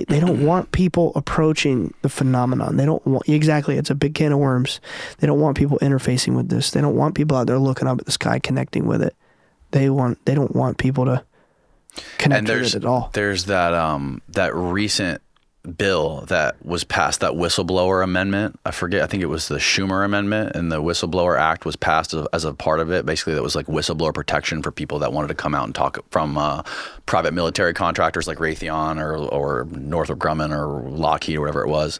don't want people approaching the phenomenon. They don't want, exactly. It's a big can of worms. They don't want people interfacing with this. They don't want people out there looking up at the sky, connecting with it. They don't want people to connect with it at all. There's that recent bill that was passed, that whistleblower amendment. I forget. I think it was the Schumer amendment, and the Whistleblower Act was passed as a part of it. Basically, that was like whistleblower protection for people that wanted to come out and talk from private military contractors like Raytheon or Northrop Grumman or Lockheed or whatever it was.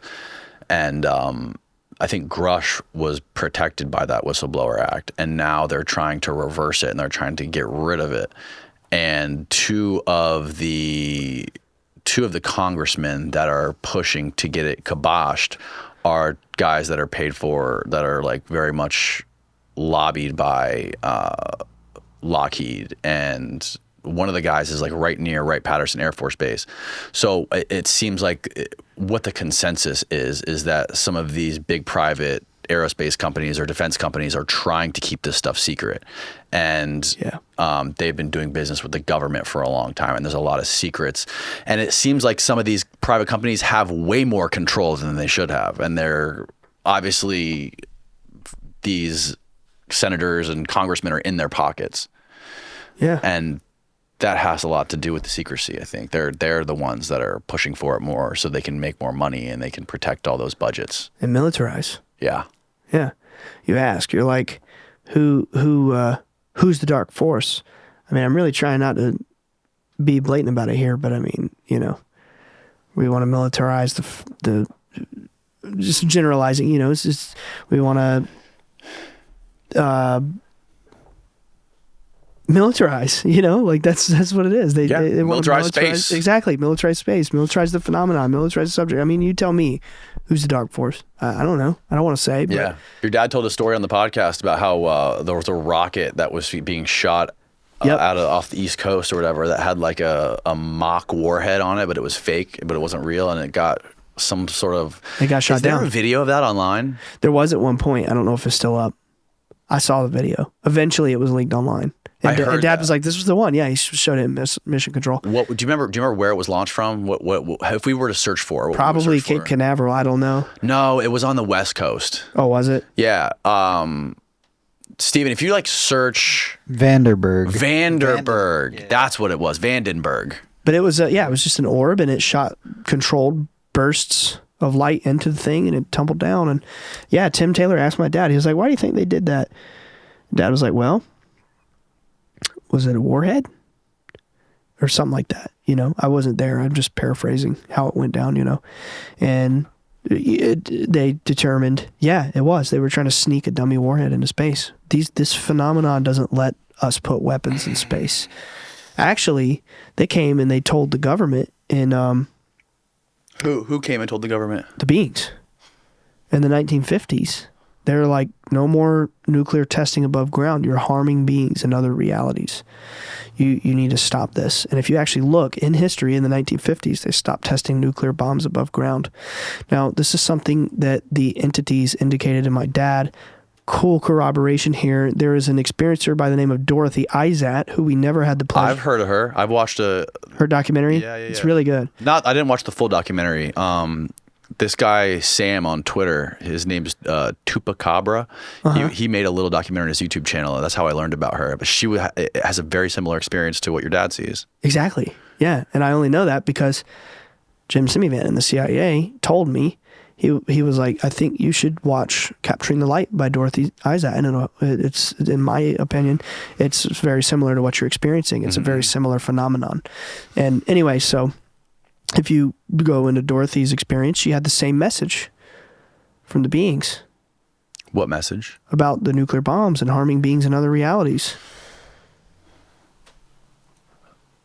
And I think Grush was protected by that Whistleblower Act, and now they're trying to reverse it and they're trying to get rid of it. And two of the congressmen that are pushing to get it kiboshed are guys that are paid for, that are like very much lobbied by Lockheed. And one of the guys is like right near Wright-Patterson Air Force Base. So it seems like what the consensus is that some of these big private aerospace companies or defense companies are trying to keep this stuff secret. And they've been doing business with the government for a long time, and there's a lot of secrets. And it seems like some of these private companies have way more control than they should have. And they're obviously, these senators and congressmen are in their pockets. Yeah. And that has a lot to do with the secrecy, I think. They're the ones that are pushing for it more so they can make more money and they can protect all those budgets. And militarize. Yeah. Yeah. You ask, you're like, who's the dark force? I mean, I'm really trying not to be blatant about it here, but I mean, we want to militarize the just generalizing, it's just, we want to militarize, like that's what it is. They militarize space. Exactly. Militarize space, militarize the phenomenon, militarize the subject. I mean, you tell me who's the dark force. I don't know. I don't want to say. But. Yeah. Your dad told a story on the podcast about how there was a rocket that was being shot off the East Coast or whatever that had like a mock warhead on it, but it was fake, but it wasn't real, and it got some sort of... It got shot down. Is there a video of that online? There was at one point. I don't know if it's still up. I saw the video. Eventually, it was leaked online. And, heard and Dad that. was like, "This was the one." Yeah, he showed it in Mission Control. What do you remember? Do you remember where it was launched from? What if we were to search for? What would we Probably search Cape for? Canaveral. I don't know. No, it was on the West Coast. Oh, was it? Yeah. Steven, if you like search Vanderberg. Vanderberg, that's what it was. Vandenberg. But it was it was just an orb, and it shot controlled bursts of light into the thing, and it tumbled down. And yeah, Tim Taylor asked my dad. He was like, "Why do you think they did that?" Dad was like, "Well, was it a warhead or something like that?" I wasn't there. I'm just paraphrasing how it went down. And they determined, yeah, it was. They were trying to sneak a dummy warhead into space. This phenomenon doesn't let us put weapons in space. Actually, they came and they told the government in Who came and told the government? the beings in the 1950s. They're like, no more nuclear testing above ground. You're harming beings in other realities. You need to stop this. And if you actually look in history in the 1950s, they stopped testing nuclear bombs above ground. Now, this is something that the entities indicated to my dad. Cool corroboration here. There is an experiencer by the name of Dorothy Izat, who we never had the pleasure. I've heard of her. I've watched her documentary. Yeah. It's really good. I didn't watch the full documentary. This guy Sam on Twitter, his name's Tupacabra. He made a little documentary on his YouTube channel. That's how I learned about her. But she has a very similar experience to what your dad sees. Exactly. Yeah, and I only know that because Jim Simivan in the CIA told me. He was like, I think you should watch Capturing the Light by Dorothy Izat. And it's, in my opinion, it's very similar to what you're experiencing. It's a very similar phenomenon. And anyway, so if you go into Dorothy's experience, she had the same message from the beings. What message? About the nuclear bombs and harming beings in other realities.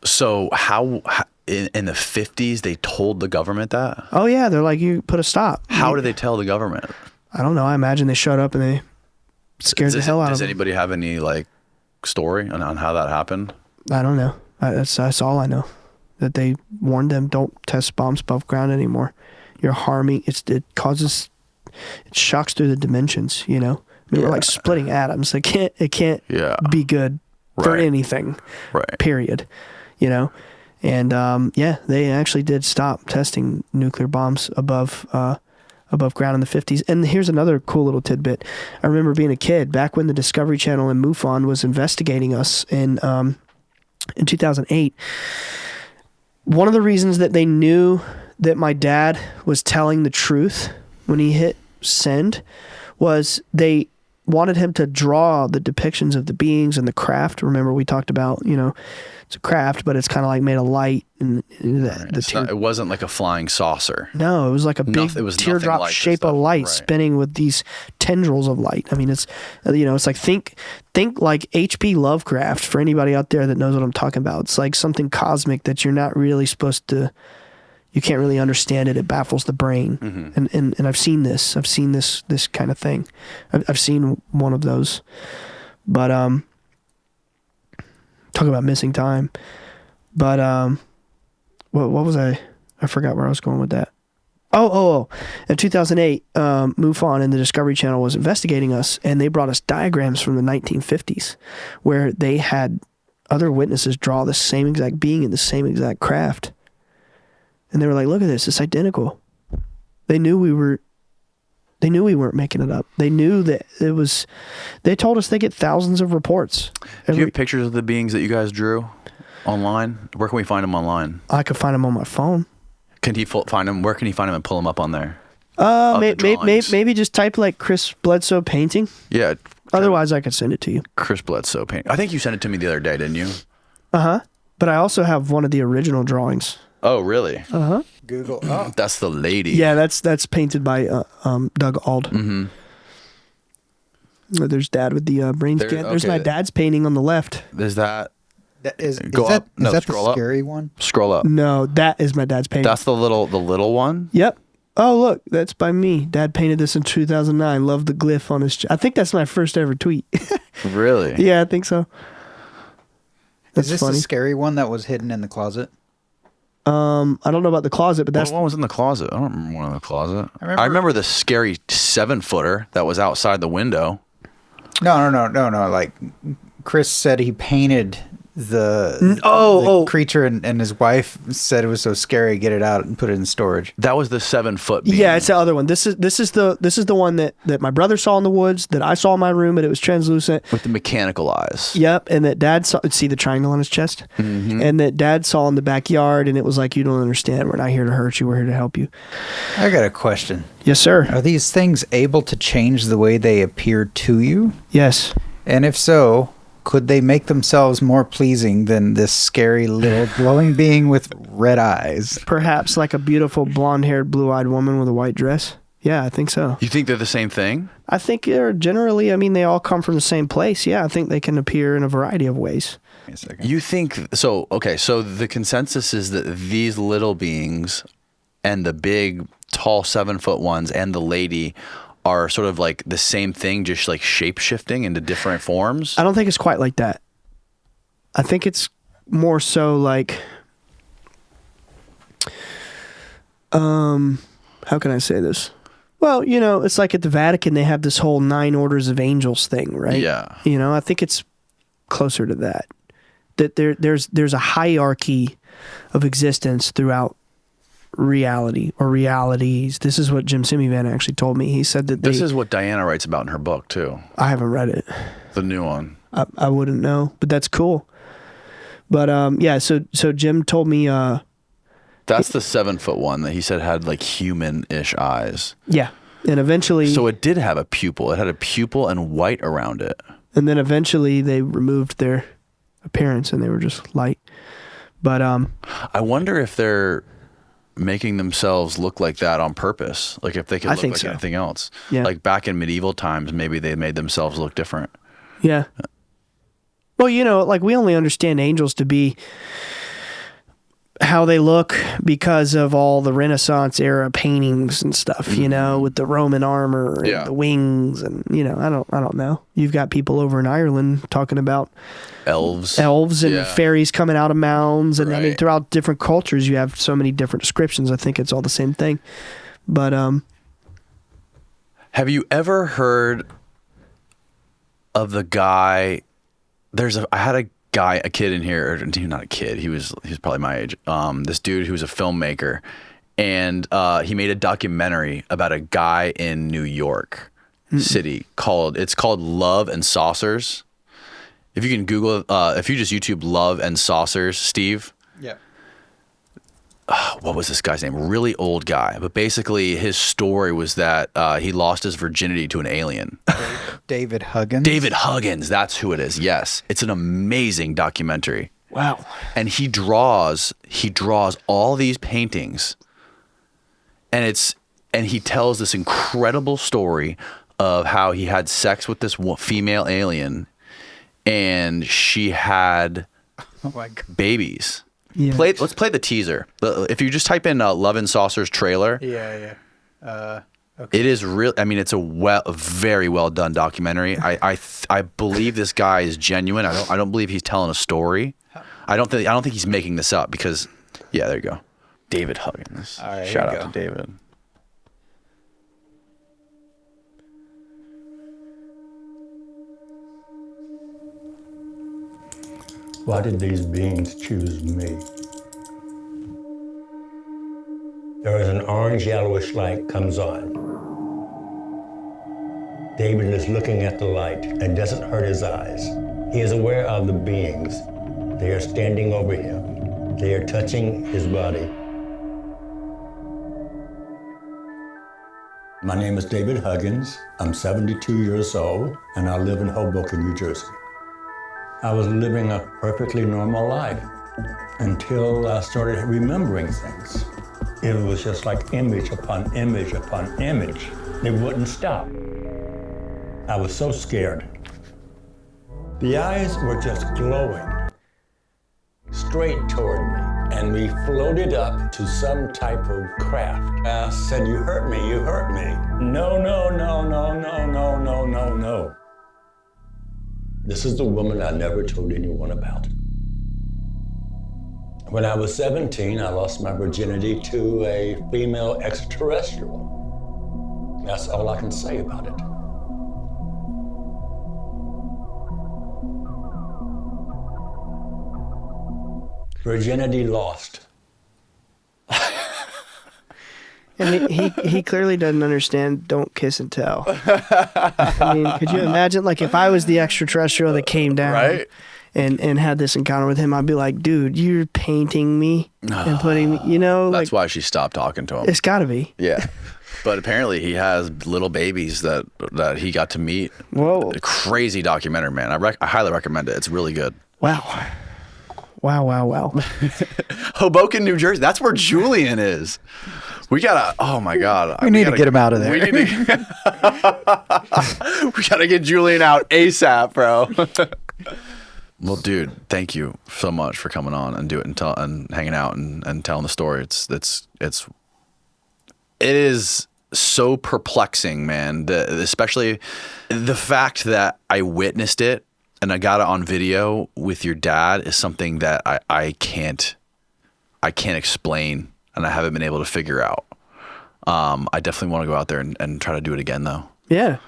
So how in the 50s they told the government that? Oh yeah, they're like, you put a stop. How did they tell the government? I don't know. I imagine they showed up and they scared the hell out of them. Does anybody have any story on how that happened? I don't know. That's all I know. That they warned them, don't test bombs above ground anymore. You're harming. It shocks through the dimensions. We're like splitting atoms. It can't be good for anything. Right. Period. And they actually did stop testing nuclear bombs above ground in the 50s. And here's another cool little tidbit. I remember being a kid back when the Discovery Channel in MUFON was investigating us in 2008. One of the reasons that they knew that my dad was telling the truth when he hit send was they wanted him to draw the depictions of the beings and the craft. Remember we talked about, it's a craft, but it's kind of like made of light. And it wasn't like a flying saucer. No, it was like a big teardrop like shape of light spinning with these tendrils of light. I mean, it's, it's like, think like H.P. Lovecraft, for anybody out there that knows what I'm talking about. It's like something cosmic that you're not really supposed to, you can't really understand it. It baffles the brain. Mm-hmm. And I've seen this. I've seen this kind of thing. I've seen one of those. But talk about missing time. But what was I forgot where I was going with that. Oh. In 2008, MUFON and the Discovery Channel was investigating us, and they brought us diagrams from the 1950s where they had other witnesses draw the same exact being in the same exact craft. And they were like, look at this, it's identical. They knew we weren't making it up. They knew that it was, they told us they get thousands of reports. Do you have pictures of the beings that you guys drew online? Where can we find them online? I could find them on my phone. Can he find them? Where can he find them and pull them up on there? Maybe just type like Chris Bledsoe painting. Yeah. Otherwise, I could send it to you. Chris Bledsoe painting. I think you sent it to me the other day, didn't you? Uh-huh. But I also have one of the original drawings. Oh, really? Uh-huh. Google. Oh. That's the lady. Yeah, that's painted by Doug Ald. Mm-hmm. There's Dad with the brain scan. There's my dad's painting on the left. There's that. Is Go that, up. No, is that scroll the up. scary one? Scroll up. No, that is my dad's painting. That's the little one? Yep. Oh, look, that's by me. Dad painted this in 2009. Love the glyph on his I think that's my first ever tweet. Really? Yeah, I think so. That's is this funny. the scary one that was hidden in the closet? I don't know about the closet, but that's What one was in the closet? I don't remember one in the closet. I remember the scary 7-footer that was outside the window. No. Like Chris said he painted the creature, and his wife said it was so scary, get it out and put it in storage. That was the 7-foot being. Yeah, it's the other one. This is the one that my brother saw in the woods, that I saw in my room, but it was translucent. With the mechanical eyes. Yep, and that Dad saw. See the triangle on his chest, and that Dad saw in the backyard, and it was like, you don't understand. We're not here to hurt you. We're here to help you. I got a question. Yes, sir. Are these things able to change the way they appear to you? Yes. And if so, could they make themselves more pleasing than this scary little glowing being with red eyes? Perhaps like a beautiful blonde-haired, blue-eyed woman with a white dress. Yeah, I think so. You think they're the same thing? I think they're generally, I mean, they all come from the same place. Yeah, I think they can appear in a variety of ways. Wait a second. You think so? Okay, so the consensus is that these little beings and the big, tall 7-foot ones and the lady are sort of like the same thing, just like shape shifting into different forms. I don't think it's quite like that. I think it's more so like, how can I say this? Well, you know, it's like at the Vatican, they have this whole 9 orders of angels thing, right? Yeah. You know, I think it's closer to that. That there's a hierarchy of existence throughout reality or realities. This is what Jim Semivan actually told me. He said that This is what Diana writes about in her book too. I haven't read it. The new one. I wouldn't know, but that's cool. But yeah, so Jim told me That's the 7-foot one that he said had like human-ish eyes. yeah. And eventually So it did have a pupil. It had a pupil and white around it. and then eventually they removed their appearance and they were just light. But I wonder if they're making themselves look like that on purpose. Like if they could I look think like so. anything else. Yeah. Like back in medieval times, maybe they made themselves look different. yeah. Well, you know, like we only understand angels to be how they look because of all the Renaissance era paintings and stuff, you know, with the Roman armor and Yeah. the wings and, you know, I don't know. You've got people over in Ireland talking about Elves. and Yeah. fairies coming out of mounds. And I mean, Right. throughout different cultures, you have so many different descriptions. I think it's all the same thing. But, Have you ever heard of the guy? I had a kid in here, or not a kid. He was probably my age. This dude who was a filmmaker, and he made a documentary about a guy in New York City called Love and Saucers. If you can Google, if you just YouTube Love and Saucers, Steve. Yeah. What was this guy's name? Really old guy, but basically his story was that he lost his virginity to an alien. David Huggins. David Huggins, that's who it is. Yes, it's an amazing documentary. wow. And he draws all these paintings, and he tells this incredible story of how he had sex with this female alien, and she had Oh my God. babies. Yeah. Let's play the teaser. If you just type in Love and Saucers trailer, Yeah, yeah. Okay. it is real. I mean, it's a very well done documentary. I believe this guy is genuine. I don't believe he's telling a story. I don't think he's making this up because, yeah, there you go. David Huggins. All right, Shout here out we to David. Why did these beings choose me? There is an orange yellowish light comes on. David is looking at the light and doesn't hurt his eyes. He is aware of the beings. They are standing over him. They are touching his body. My name is David Huggins. I'm 72 years old and I live in Hoboken, New Jersey. I was living a perfectly normal life until I started remembering things. It was just like image upon image upon image. They wouldn't stop. I was so scared. The eyes were just glowing straight toward me, and we floated up to some type of craft. I said, "You hurt me, you hurt me." No, no, no, no, no, no, no, no, no. This is the woman I never told anyone about. When I was 17, I lost my virginity to a female extraterrestrial. That's all I can say about it. Virginity lost. And he clearly doesn't understand don't kiss and tell. I mean, could you imagine, like, if I was the extraterrestrial that came down Right? and had this encounter with him, I'd be like, dude, you're painting me and putting me, you know, That's like, why she stopped talking to him. it's got to be. Yeah. But apparently he has little babies that he got to meet. Whoa. A crazy documentary, man. I highly recommend it. It's really good. Wow. Wow. Hoboken, New Jersey. That's where Julian is. We gotta. Oh my God. We need to get him out of there. We need to. We gotta get Julian out ASAP, bro. Well, dude, thank you so much for coming on and and hanging out and telling the story. It is so perplexing, man. Especially the fact that I witnessed it and I got it on video with your dad is something that I can't explain and I haven't been able to figure out. I definitely want to go out there and try to do it again, though. Yeah.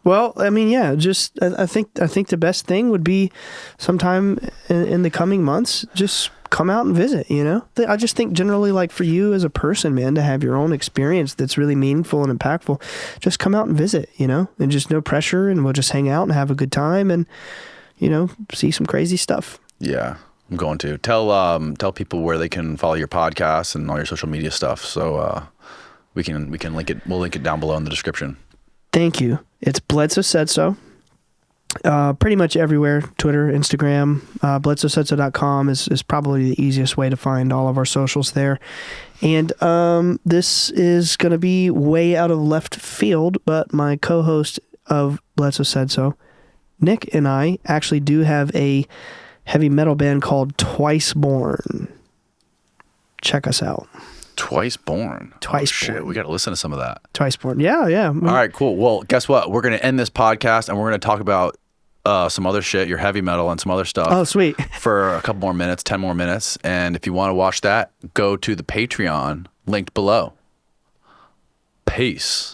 Well, I mean, yeah, just I think the best thing would be sometime in the coming months, just come out and visit, you know? I just think generally, like, for you as a person, man, to have your own experience that's really meaningful and impactful, just come out and visit, you know? And just no pressure, and we'll just hang out and have a good time and, you know, see some crazy stuff. Yeah, I'm going to. Tell people where they can follow your podcast and all your social media stuff. So we can link it. We'll link it down below in the description. Thank you. It's Bledsoe Said So. Pretty much everywhere, Twitter, Instagram, bledsoesaidso.com is probably the easiest way to find all of our socials there. And this is going to be way out of left field, but my co-host of Bledsoe Said So, Nick, and I actually do have a heavy metal band called Twice Born. Check us out. Twice Born. Twice Shit, Born. we got to listen to some of that. Twice Born. Yeah. All right, cool. Well, guess what? We're going to end this podcast and we're going to talk about some other shit, your heavy metal and some other stuff. Oh, sweet. For a couple more minutes, 10 more minutes. And if you want to watch that, go to the Patreon linked below. Peace.